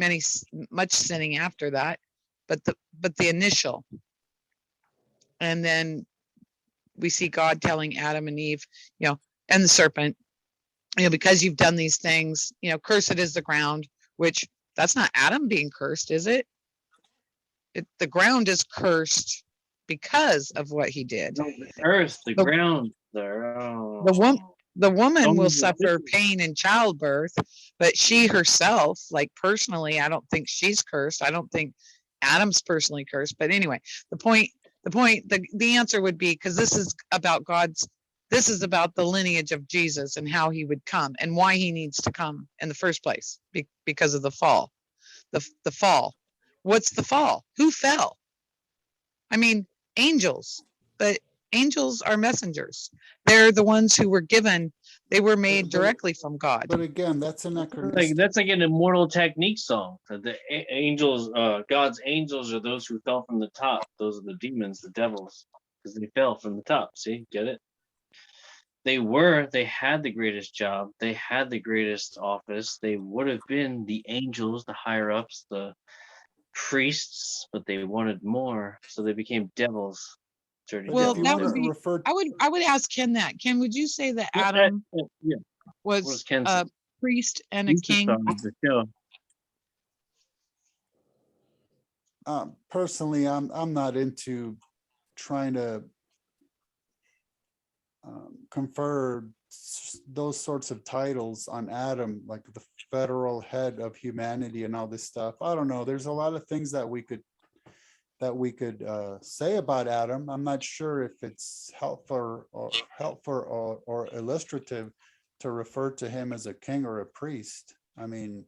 much sinning after that, but the initial. And then we see God telling Adam and Eve, and the serpent, because you've done these things, cursed is the ground, which that's not Adam being cursed, is it? The ground is cursed because of what he did. No, the earth, the ground, the woman will suffer pain in childbirth, but she herself, like personally, I don't think she's cursed. I don't think Adam's personally cursed. But anyway, the answer would be, because this is about the lineage of Jesus and how he would come and why he needs to come in the first place, because of the fall. The fall. What's the fall? Who fell? I mean, angels, but angels are messengers. They're the ones who were given, they were made directly from God. But again, that's anachronistic. That's like an Immortal Technique song. The angels, God's angels are those who fell from the top. Those are the demons, the devils, because they fell from the top. See, get it? they had the greatest job, they had the greatest office, they would have been the angels, the higher ups, the priests, but they wanted more, so they became devils. But Well, if you that want would to be, refer, I would ask Ken that. Ken, would you say that Yeah, Adam yeah. What does was Ken say? a priest and a He's the star king? of the show. personally, I'm not into trying to confer those sorts of titles on Adam, like the federal head of humanity and all this stuff. I don't know. There's a lot of things that we could say about Adam. I'm not sure if it's helpful or illustrative to refer to him as a king or a priest. I mean,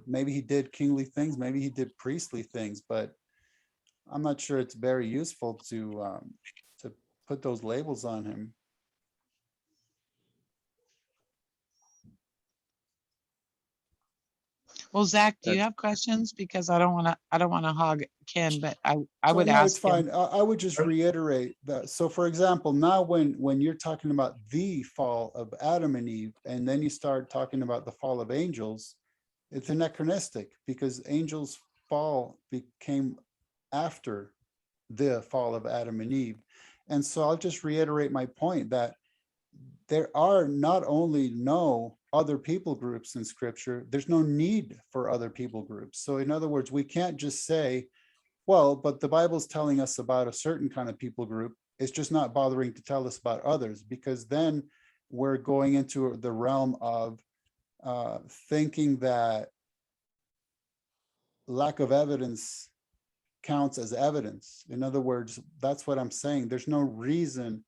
maybe he did kingly things, maybe he did priestly things, but I'm not sure it's very useful to put those labels on him. Well, Zach, do you That's- have questions? Because I don't want to hog Ken, but I So, would no, it's ask him. fine. I would just reiterate that. So for example, now when you're talking about the fall of Adam and Eve, and then you start talking about the fall of angels, it's anachronistic because angels fall became after the fall of Adam and Eve. And so I'll just reiterate my point that there are not only no other people groups in scripture, there's no need for other people groups. So in other words, we can't just say, well, but the Bible's telling us about a certain kind of people group. It's just not bothering to tell us about others, because then we're going into the realm of thinking that lack of evidence counts as evidence. In other words, that's what I'm saying. There's no reason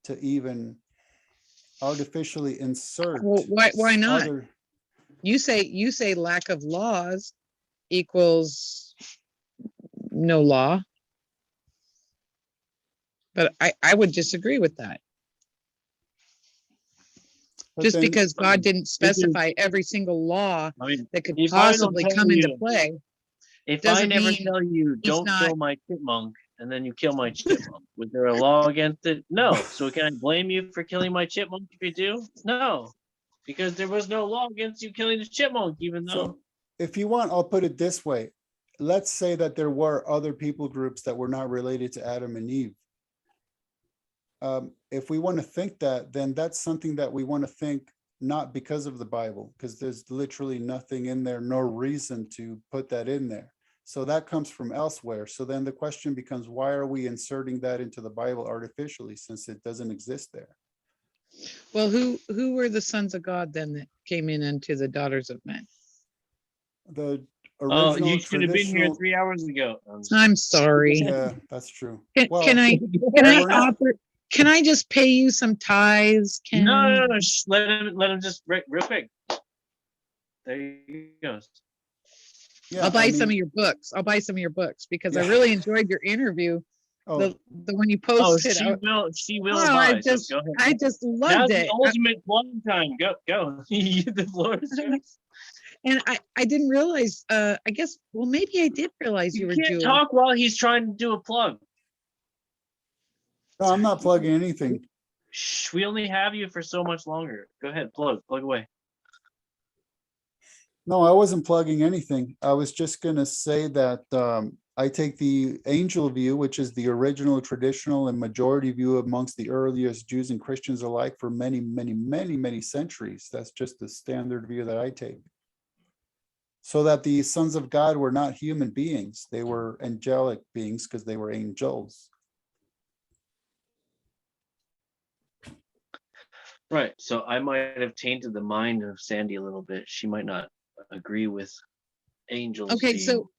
to even artificially insert. Well, why not? other- You say lack of laws equals no law. But I would disagree with that. but Just then- because God didn't specify every single law I mean, that could if I don't possibly tell come into you- play, if I doesn't never mean tell you don't not- kill my chipmunk, and then you kill my chipmunk, was there a law against it? No. So can I blame you for killing my chipmunk if you do? No, because there was no law against you killing the chipmunk, even though. So if you want, I'll put it this way. Let's say that there were other people groups that were not related to Adam and Eve. If we want to think that, then that's something that we want to think not because of the Bible, because there's literally nothing in there, no reason to put that in there. So that comes from elsewhere. So then the question becomes, why are we inserting that into the Bible artificially, since it doesn't exist there? well, who were the sons of God then that came in into the daughters of men? The Oh, original you should have been here traditional. 3 hours ago. I'm sorry. Yeah, that's true. Can Well, I we're not- offer? Can I just pay you some tithes? Ken? No, let him just real quick. There you go. yeah, I'll buy I some of mean, your books. I'll buy some of your books because I Yeah. really enjoyed your interview. oh, The one you Oh, posted. she will Oh, buy. I just so go ahead. I just Now's loved the it. ultimate plug time. Go. The floor is yours. And I didn't realize, I guess, well, maybe I did realize you You were can't Jewish. talk while he's trying to do a plug. no, I'm not plugging anything. Shh, we only have you for so much longer. Go ahead, plug away. No, I wasn't plugging anything. I was just gonna say that I take the angel view, which is the original, traditional, and majority view amongst the earliest Jews and Christians alike for many, many, many, many centuries. That's just the standard view that I take. So that the sons of God were not human beings. They were angelic beings because they were angels. Right. So I might have tainted the mind of Sandy a little bit. She might not agree with angels. Okay, being-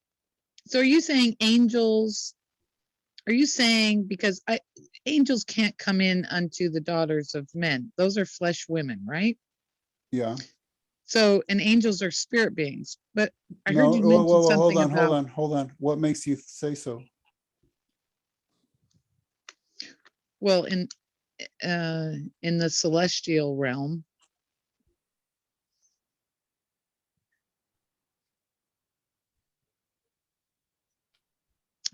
so are you saying angels? Are you saying because angels can't come in unto the daughters of men? Those are flesh women, right? Yeah. So and angels are spirit beings. But I No, heard you whoa, mention whoa, whoa, something hold on, about hold on. What makes you say so? well in the celestial realm.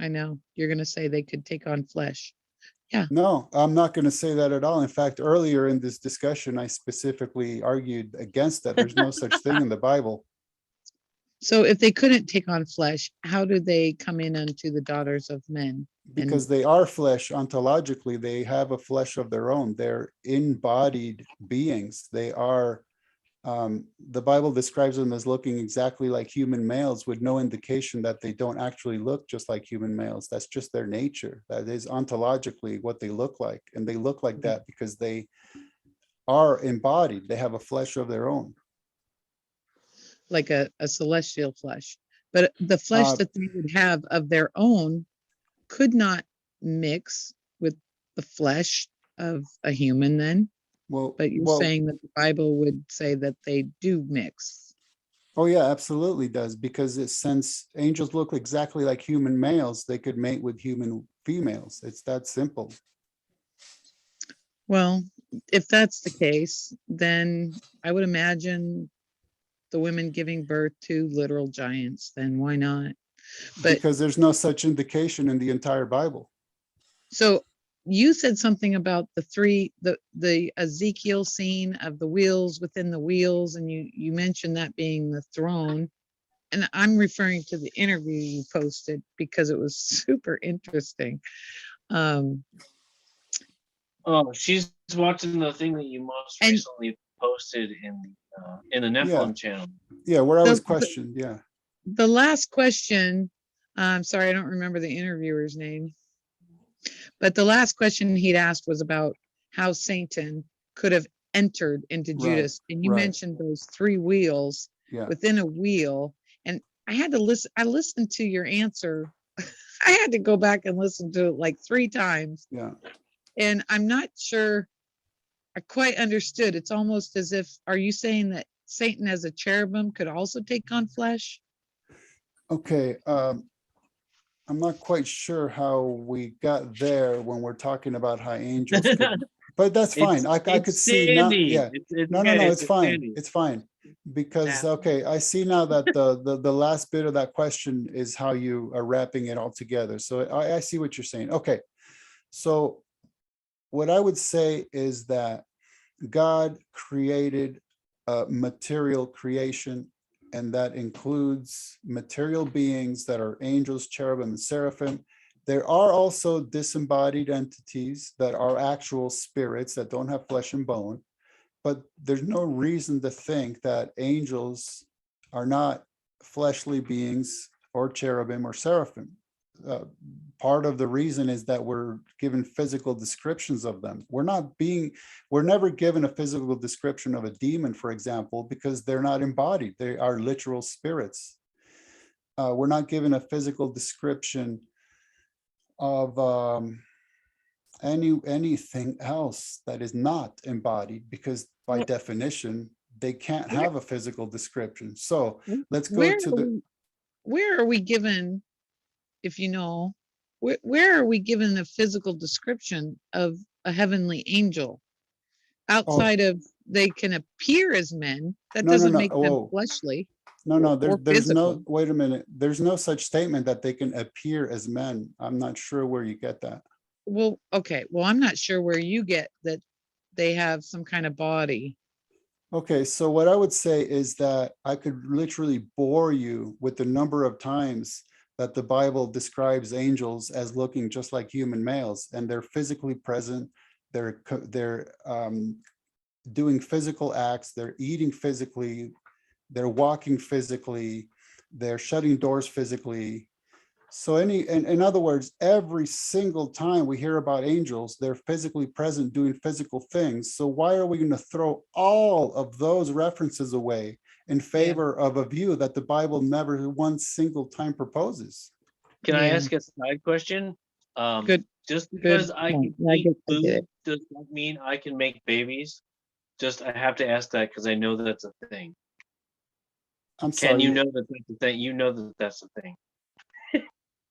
I know you're going to say they could take on flesh. No, I'm not going to say that at all. In fact, earlier in this discussion, I specifically argued against that. There's no such thing in the Bible. So if they couldn't take on flesh, how do they come in unto the daughters of men? Because they are flesh ontologically, they have a flesh of their own. They're embodied beings. They are, the Bible describes them as looking exactly like human males with no indication that they don't actually look just like human males. That's just their nature. That is ontologically what they look like. And they look like that because they are embodied. They have a flesh of their own. Like a celestial flesh. But the flesh that they would have of their own could not mix with the flesh of a human then. Well, But you're saying that the Bible would say that they do mix. oh yeah, absolutely does, because since angels look exactly like human males, they could mate with human females. It's that simple. Well, if that's the case, then I would imagine the women giving birth to literal giants, then why not? But because there's no such indication in the entire Bible. so you said something about the Ezekiel scene of the wheels within the wheels, and you mentioned that being the throne. And I'm referring to the interview you posted because it was super interesting. Oh, she's watching the thing that you most recently posted in the Nephilim channel. Yeah, where I was questioned. Yeah. The last question, I'm sorry, I don't remember the interviewer's name, but the last question he'd asked was about how Satan could have entered into Judas. And you mentioned those 3 wheels within a wheel. And I had to listen. I listened to your answer. I had to go back and listen to it like 3 times. Yeah. And I'm not sure I quite understood. It's almost as if, are you saying that Satan as a cherubim could also take on flesh? Okay. I'm not quite sure how we got there when we're talking about how angels could, but that's fine. I could see now. Yeah. No, it's fine. It's fine. Because, okay, I see now that the last bit of that question is how you are wrapping it all together. So I see what you're saying. Okay. So what I would say is that God created a material creation, and that includes material beings that are angels, cherubim, and seraphim. There are also disembodied entities that are actual spirits that don't have flesh and bone, but there's no reason to think that angels are not fleshly beings or cherubim or seraphim. Part of the reason is that we're given physical descriptions of them. We're never given a physical description of a demon, for example, because they're not embodied. They are literal spirits. We're not given a physical description of anything else that is not embodied, because by definition, they can't have a physical description. So let's go to where are we given, if you know, where are we given a physical description of a heavenly angel outside of they can appear as men? That doesn't make them fleshly. No, there's no, wait a minute. There's no such statement that they can appear as men. I'm not sure where you get that. Well, okay. Well, I'm not sure where you get that they have some kind of body. Okay, so what I would say is that I could literally bore you with the number of times that the Bible describes angels as looking just like human males, and they're physically present. They're doing physical acts. They're eating physically. They're walking physically. They're shutting doors physically. So in other words, every single time we hear about angels, they're physically present doing physical things. So why are we going to throw all of those references away in favor of a view that the Bible never one single time proposes? Can I ask a side question? Good. Just because I can eat food does not mean I can make babies. Just I have to ask that because I know that's a thing. I'm sorry. Can you know that that's a thing? You know that that's a thing.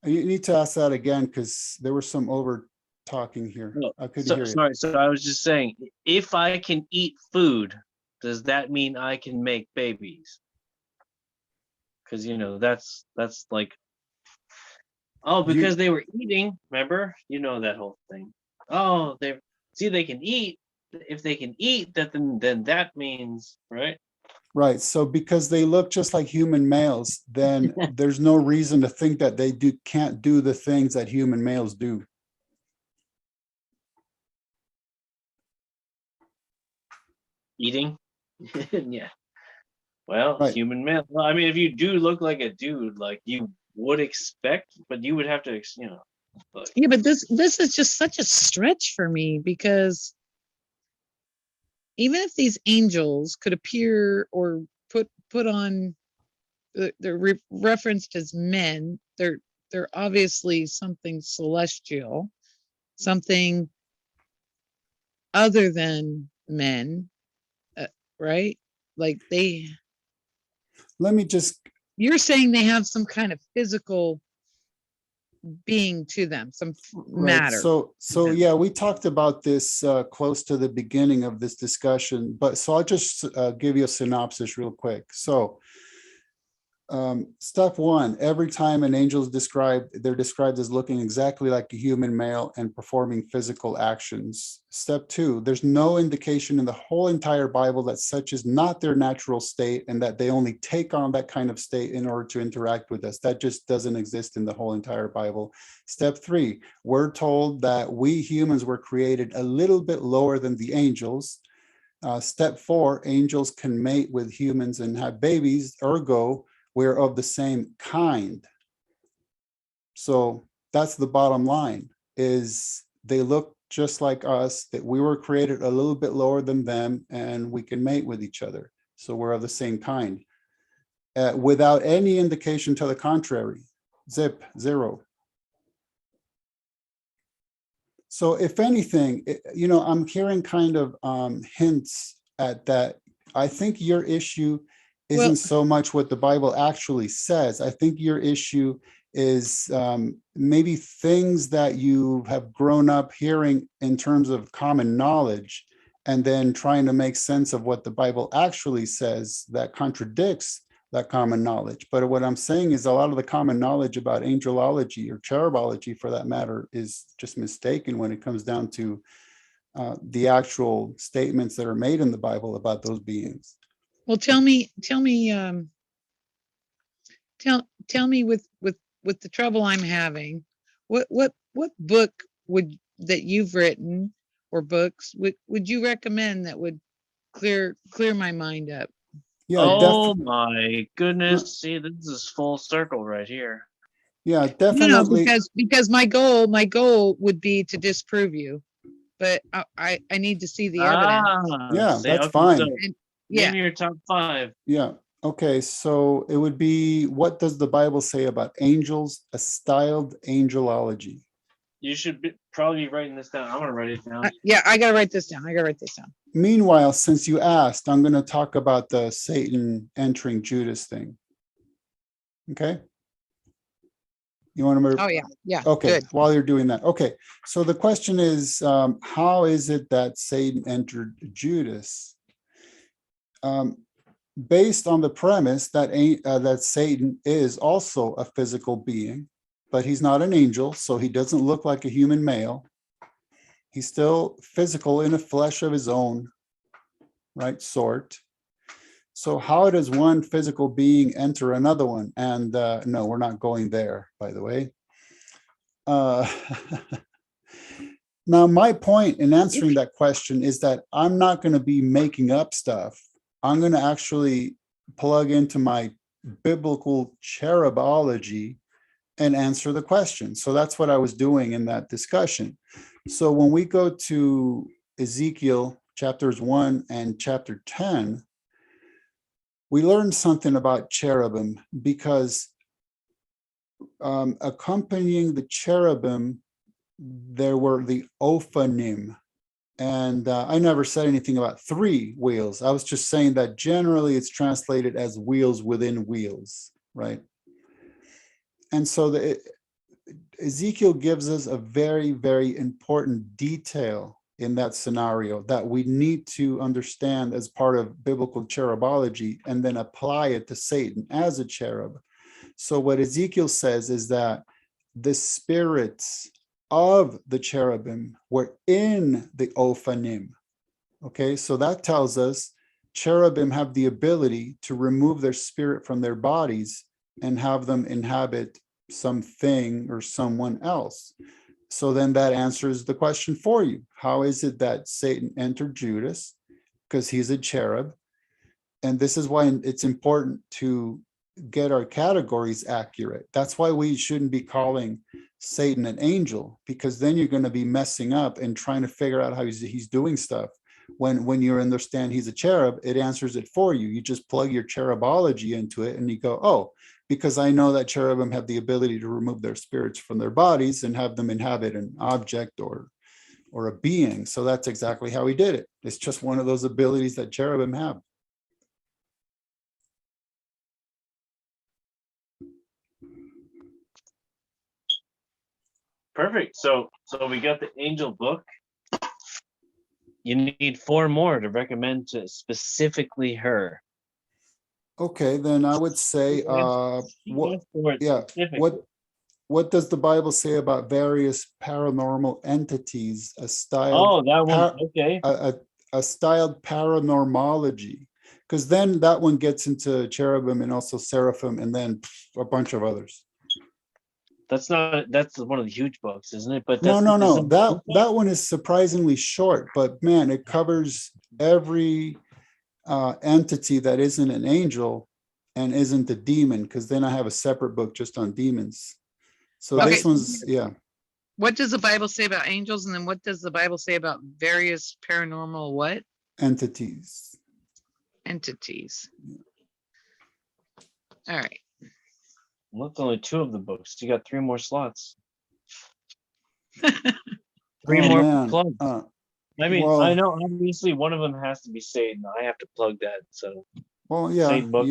You need to ask that again, because there was some over talking here. I couldn't hear you. Sorry. So I was just saying, if I can eat food, does that mean I can make babies? Because that's like, because they were eating. Remember, that whole thing. oh, they can eat. If they can eat, then that means, right? Right. So because they look just like human males, then there's no reason to think that they can't do the things that human males do. Eating. Yeah. Well, Right. human male. Well, I mean, if you do look like a dude, like you would expect, but you would have to, like, Yeah, but this is just such a stretch for me, because even if these angels could appear or put on, they're referenced as men, they're obviously something celestial, something other than men, right? Like Let me just, you're saying they have some kind of physical being to them, some right. matter. So yeah, we talked about this close to the beginning of this discussion, but so I'll just give you a synopsis real quick. So step one, every time an angel is described, they're described as looking exactly like a human male and performing physical actions. Step two, there's no indication in the whole entire Bible that such is not their natural state and that they only take on that kind of state in order to interact with us. That just doesn't exist in the whole entire Bible. Step three, we're told that we humans were created a little bit lower than the angels. Step four, angels can mate with humans and have babies, ergo, we're of the same kind. So that's the bottom line, is they look just like us, that we were created a little bit lower than them, and we can mate with each other. So we're of the same kind. Without any indication to the contrary. Zip, zero. So if anything, I'm hearing kind of hints at that. I think your issue isn't so much what the Bible actually says. I think your issue is maybe things that you have grown up hearing in terms of common knowledge, and then trying to make sense of what the Bible actually says that contradicts that common knowledge. But what I'm saying is a lot of the common knowledge about angelology, or cherubology for that matter, is just mistaken when it comes down to the actual statements that are made in the Bible about those beings. Well, tell me with the trouble I'm having, what book that you've written, or books, would you recommend that would clear my mind up? Yeah, oh my goodness. See, this is full circle right here. Yeah, No, definitely. because my goal would be to disprove you, but I need to see the evidence. Yeah, see, that's okay, fine. So Yeah. name your top 5. Yeah. Okay, so it would be, what does the Bible say about angels? A styled angelology. You should probably be writing this down. I'm gonna write it down. Yeah, I gotta write this down. Meanwhile, since you asked, I'm going to talk about the Satan entering Judas thing. Okay. You want to? Oh yeah, yeah. Okay. Good. While you're doing that, okay. So the question is, how is it that Satan entered Judas? Based on the premise that that Satan is also a physical being, but he's not an angel, so he doesn't look like a human male. He's still physical in a flesh of his own, right, sort. So how does one physical being enter another one? And no, we're not going there, by the way. Now, my point in answering that question is that I'm not going to be making up stuff. I'm going to actually plug into my biblical cherubology and answer the question. So that's what I was doing in that discussion. So when we go to Ezekiel chapters 1 and chapter 10, we learned something about cherubim, because accompanying the cherubim, there were the ophanim. And I never said anything about 3 wheels. I was just saying that generally it's translated as wheels within wheels, right? And so Ezekiel gives us a very, very important detail in that scenario that we need to understand as part of biblical cherubology, and then apply it to Satan as a cherub. So what Ezekiel says is that the spirits of the cherubim were in the Ophanim. Okay, so that tells us cherubim have the ability to remove their spirit from their bodies and have them inhabit something or someone else. So then that answers the question for you. How is it that Satan entered Judas? Because he's a cherub. And this is why it's important to get our categories accurate. That's why we shouldn't be calling Satan an angel, because then you're going to be messing up and trying to figure out how he's doing stuff. When you understand he's a cherub, it answers it for you. You just plug your cherubology into it and you go, oh, because I know that cherubim have the ability to remove their spirits from their bodies and have them inhabit an object or a being. So that's exactly how he did it. It's just one of those abilities that cherubim have. Perfect. So we got the angel book. You need 4 more to recommend to specifically her. Okay, then I would say, what does the Bible say about various paranormal entities? A styled, a styled paranormology, because then that one gets into cherubim and also seraphim, and then a bunch of others. That's one of the huge books, isn't it? But no. That one is surprisingly short, but man, it covers every entity that isn't an angel and isn't a demon, because then I have a separate book just on demons. So this one's, yeah. What does the Bible say about angels? And then what does the Bible say about various paranormal what? Entities. Entities. All right. Well, that's only 2 of the books. You got 3 more slots. 3 more plugs. I mean, well, I know obviously one of them has to be Satan. I have to plug that. So, well, yeah, Satan book.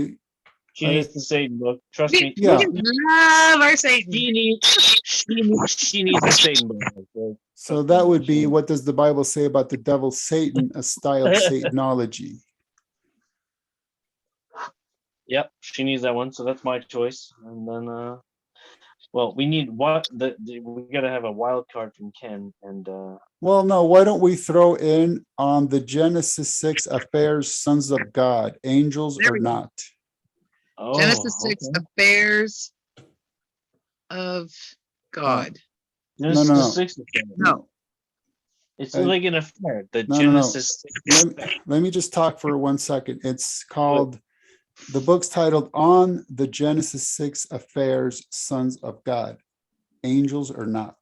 She needs the Satan book. Trust me. Yeah. We love our Satan. She needs the Satan book. Okay? So that would be, what does the Bible say about the devil Satan, a styled Satanology? Yep, she needs that one. So that's my choice. And then, well, we need we got to have a wild card from Ken. And well, no, why don't we throw in on the Genesis 6 affairs, sons of God, angels or not? Oh, Genesis 6 affairs of God. Genesis 6 No. It's like an affair. The Genesis 6. Let me just talk for 1 second. It's called, the book's titled On the Genesis 6 Affairs, Sons of God, Angels or Not.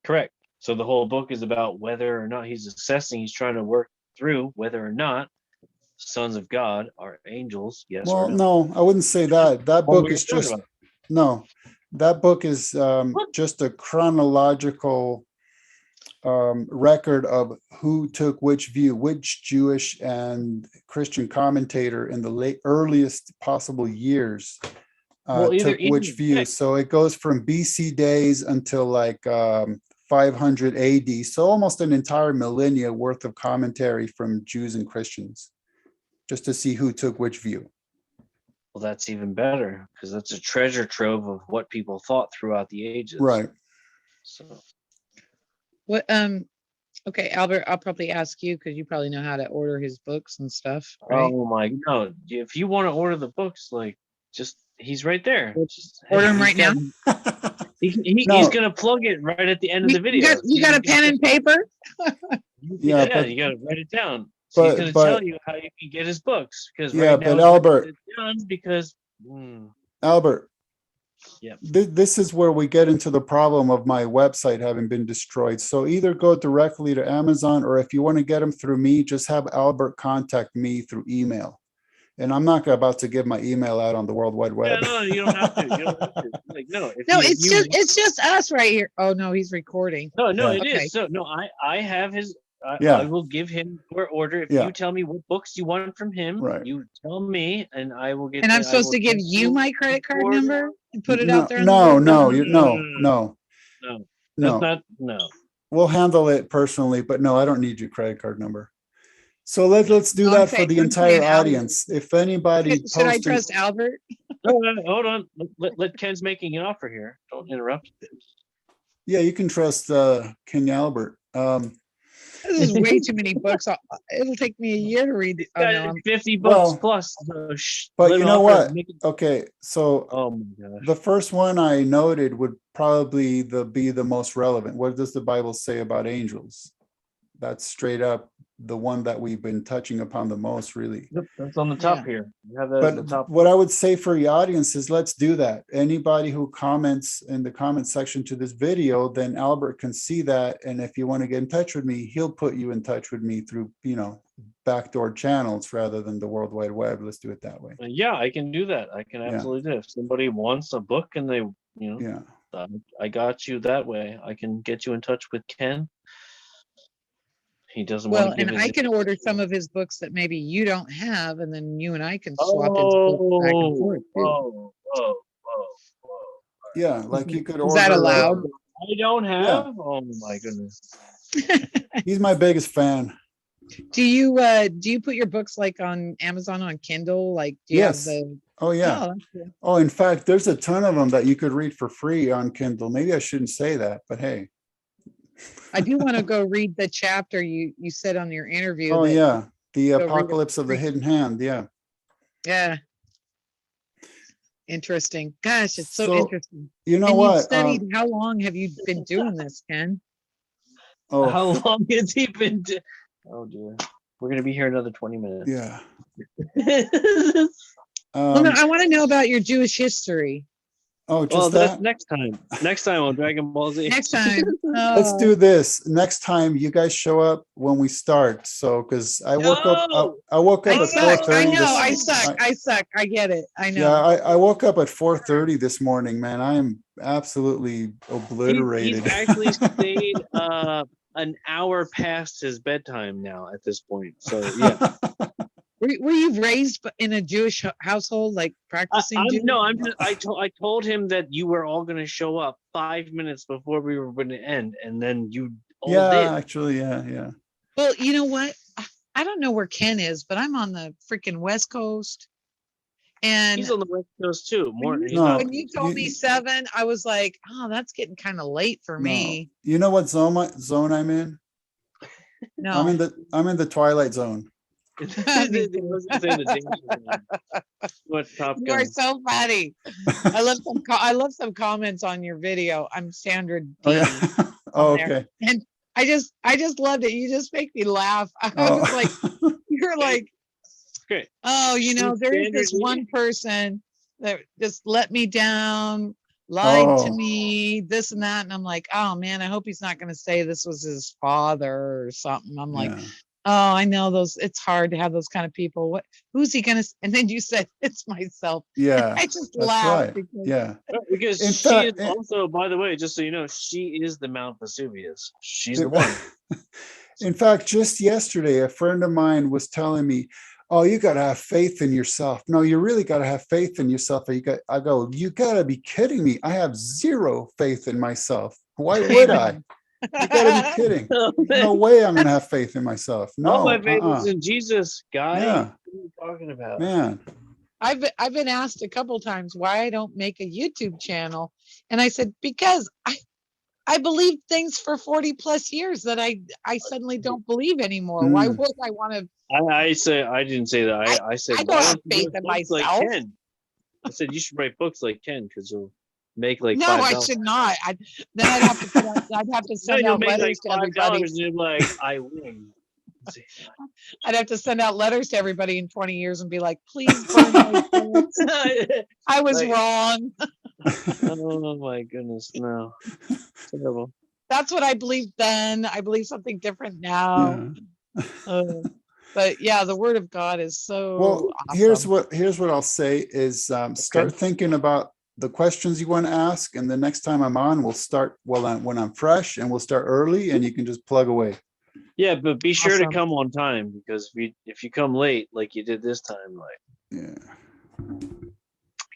Correct. So the whole book is about whether or not he's trying to work through whether or not sons of God are angels. Yes or no? No, I wouldn't say that. That book is just, that book is just a chronological record of who took which view, which Jewish and Christian commentator in the earliest possible years took which view. So it goes from BC days until like 500 AD. So almost an entire millennia worth of commentary from Jews and Christians, just to see who took which view. Well, that's even better, because that's a treasure trove of what people thought throughout the ages. Right. So. What? Okay, Albert, I'll probably ask you, because you probably know how to order his books and stuff. Right? Oh my no! If you want to order the books, like, he's right there. Order him right now. He's gonna plug it right at the end of the video. You got a pen and paper? Yeah, you gotta write it down. So he's gonna tell you how you can get his books. Because Albert, Albert, yeah, this is where we get into the problem of my website having been destroyed. So either go directly to Amazon, or if you want to get them through me, just have Albert contact me through email. And I'm not about to give my email out on the World Wide Web. No, you don't have to. You don't have to. Like, no, it's just us right here. Oh no, he's recording. No, it is. So no, I have his. I will give him your order if you tell me what books you want from him. Right. You tell me, and I will get. And I'm supposed to give you my credit card number and put it out there. No. That's not. No. We'll handle it personally, but no, I don't need your credit card number. So let's do that for the entire audience. If anybody should I trust Albert? Hold on. Let Ken's making an offer here. Don't interrupt. Yeah, you can trust King Albert. This is way too many books. It'll take me a year to read. Oh no, Got I'm 50 bucks Well, plus. but let you know offer, what? make it- Okay, so Oh my gosh. the first one I noted would probably be the most relevant. What does the Bible say about angels? That's straight up the one that we've been touching upon the most, really. Yep, that's on the top Yeah. here. You have that at the But top. what I would say for the audience is let's do that. Anybody who comments in the comment section to this video, then Albert can see that. And if you want to get in touch with me, he'll put you in touch with me through, backdoor channels rather than the World Wide Web. Let's do it that way. Yeah, I can do that. I can absolutely do it. If somebody wants a book and they, Yeah. I got you that way. I can get you in touch with Ken. He doesn't well, want to give and his I can order some of his books that maybe you don't have, and then you and I can swap his books back and forth. Too. Whoa. Yeah. Like you could Is that order. allowed? I don't have. Yeah. Oh my goodness. He's my biggest fan. Do you put your books like on Amazon on Kindle? Like, do you Yes. have the? Oh, yeah. Oh, that's cool. Oh, in fact, there's a ton of them that you could read for free on Kindle. Maybe I shouldn't say that, but hey. I do want to go read the chapter you said on your interview. Oh, that- yeah. The read it Apocalypse of the free. Hidden Hand. Yeah. Yeah. Interesting. Gosh, it's so So, interesting. You know And what? you've studied. How long have you been doing this, Ken? Oh, How long has he been? Oh dear. We're gonna be here another 20 minutes. yeah. Well, no, Um, I want to know about your Jewish history oh, Well, just that's that. next time. Next time on Dragon Ball Z. next time. Let's do this. Next time you guys show up when we start. So, because I woke up, No! I woke up I at suck. I 4:30. know. I suck. I get it. I know. Yeah, I woke up at 4:30 this morning, man. I am absolutely obliterated. He's actually stayed an hour past his bedtime now at this point. So yeah. Were you raised in a Jewish household, like practicing? Jewish? No, I told him that you were all gonna show up 5 minutes before we were gonna end, and then you all Yeah, did. actually, yeah. Well, you know what? I don't know where Ken is, but I'm on the freaking West Coast. And He's on the West Coast too. More. He's No. not. when you told me 7, I was like, oh, that's getting kind of late for No. me. You know what zone I'm in? No. I'm in the Twilight Zone. It wasn't saying the danger zone. What Top You are Gun? so funny. I love some comments on your video. I'm Sandra D. Oh, yeah. Oh, there. okay. And I just loved it. You just make me laugh. I was like, you're like, Great. oh, there's Sandra this D? one person that just let me down, lied to Oh. me, this and that. And I'm like, oh man, I hope he's not going to say this was his father or something. I'm like, Yeah. oh, I know it's hard to have those kind of people. Who's he going to, and then you said, it's myself. Yeah, I just that's laughed. right. because- Yeah. Because In she fact, is also, by the way, just so you know, she is the Mount Vesuvius. She's the In- one. In fact, just yesterday, a friend of mine was telling me, "Oh, you got to have faith in yourself. No, you really got to have faith in yourself." I go, "You got to be kidding me. I have zero faith in myself. Why would I? You got to be kidding. No way I'm going to have faith in myself. No, All my faith uh-uh. is in Jesus, guy. Yeah. What are you talking about? Man. I've been asked a couple times why I don't make a YouTube channel. And I said, because I believed things for 40 plus years that I suddenly don't believe anymore. Why Mm. would I want to? I didn't say that. I said, I don't why have don't you faith write in books like myself. Ken? I said, you should write books like Ken because you'll make like No, $5. I should not. Then I'd have to I'd have to No, send you'll out make like letters to $5 everybody. and you're like, I win. I'd have to send out letters to everybody in 20 years and be like, please burn my books. I was Like- wrong. Oh my goodness, no. Terrible. That's what I believed then. I believe something different now. Yeah. But yeah, the word of God is so Well, awesome. here's what I'll say is start thinking about the questions you want to ask, and the next time I'm on, we'll start when I'm fresh, and we'll start early, and you can just plug away. Yeah, but be sure to Awesome. come on time because if you come late like you did this time, like Yeah.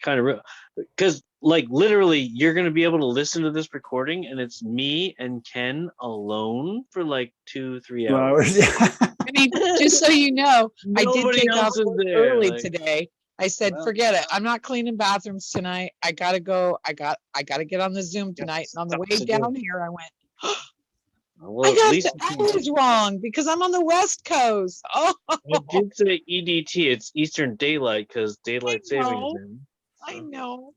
kind of real, because like literally you're gonna be able to listen to this recording and it's me and Ken alone for like 2-3 hours. Yeah. I mean, just so you know, I did Nobody take off else is work there. early like- today I said, Well- forget it. I'm not cleaning bathrooms tonight. I gotta go. I gotta get on the Zoom tonight. And on the stuff way to do. down here, I went, Well, I at got least the hours wrong because I'm on the West Coast. Oh, I did say EDT. It's Eastern Daylight because daylight savings. know. Man. I So, know.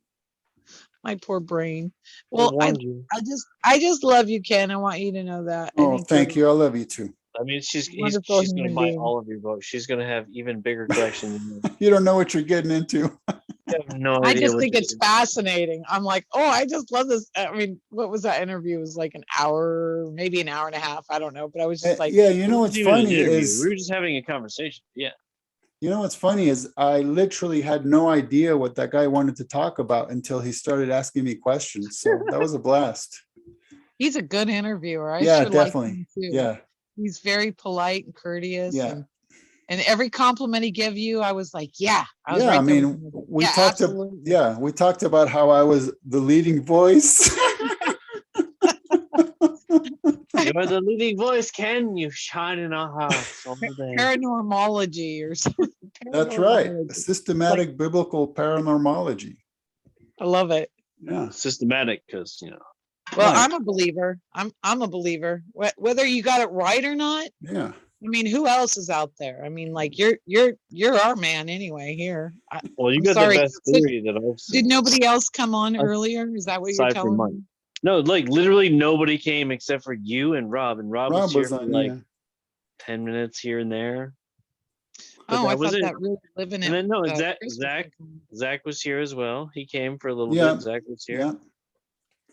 My poor brain. I Well, warned you. I just love you, Ken. I want you to know that. I Oh, think thank you're you. I love you too. I mean, she's wonderful she's gonna human buy being. all of your votes. She's gonna have even bigger collection than you. You don't know what you're getting into. You have no I idea just what think you're it's doing. fascinating. I'm like, oh, I just love this. I mean, what was that interview? It was like an hour, maybe an hour and a half. I don't know. But I was just like, Yeah, you know It what's wasn't even an funny interview. is, we were just having a conversation. Yeah. you know what's funny is I literally had no idea what that guy wanted to talk about until he started asking me questions. So that was a blast. he's a good interviewer. I Yeah, sure like definitely. him too. Yeah, He's very polite and courteous. yeah. And every compliment he gave you, I was like, yeah. I was Yeah, right I there with mean, him. we Yeah, talked absolutely. we talked about how I was the leading voice. You're the leading voice, Ken. You shine in our hearts all day. Paranormology or something. That's right. Paranormology. Systematic biblical paranormology. I love it. Yeah. Systematic, because Well, Right. I'm a believer. I'm a believer. Whether you got it right or not, Yeah. I mean, who else is out there? I mean, like you're our man anyway here. well, you I'm got sorry. the best Did, theory that I've seen. did nobody else come on I- earlier? Is that what you're Aside from telling Mike. me? No, like literally nobody came except for you and Rob was Rob here was for on, like yeah. 10 minutes here and there. But Oh, I that was thought it. that really living And it. then no, Christmas Zach was- Zach was here as well. He came for a little Yeah. bit. Zach was here. Yeah.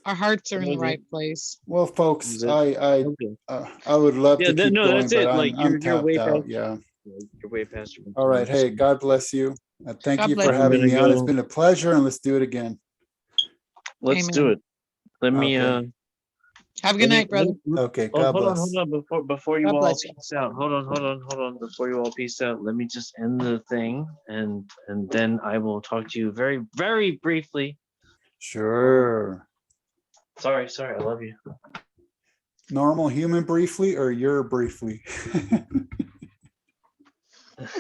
Our hearts are in the Was it? right place. Well, folks, Was it? I Okay. I would love Yeah, to keep no, going, that's but it. Like I'm you're way tapped out. past. Yeah. You're way past your All right. time, Hey, so God bless you. Thank God you bless for you. I'm having gonna me on. It's go. been a pleasure, and let's do it again. Let's do Amen. it. Let me Okay. Have a let good me night, brother. Okay. oh, God hold on, bless. before you God all bless you. peace out. Hold on. Before you all peace out, let me just end the thing and then I will talk to you very, very briefly. Sure. Sorry, I love you. Normal human briefly or your briefly?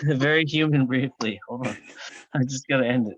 Very human briefly. Hold on. I just gotta end it.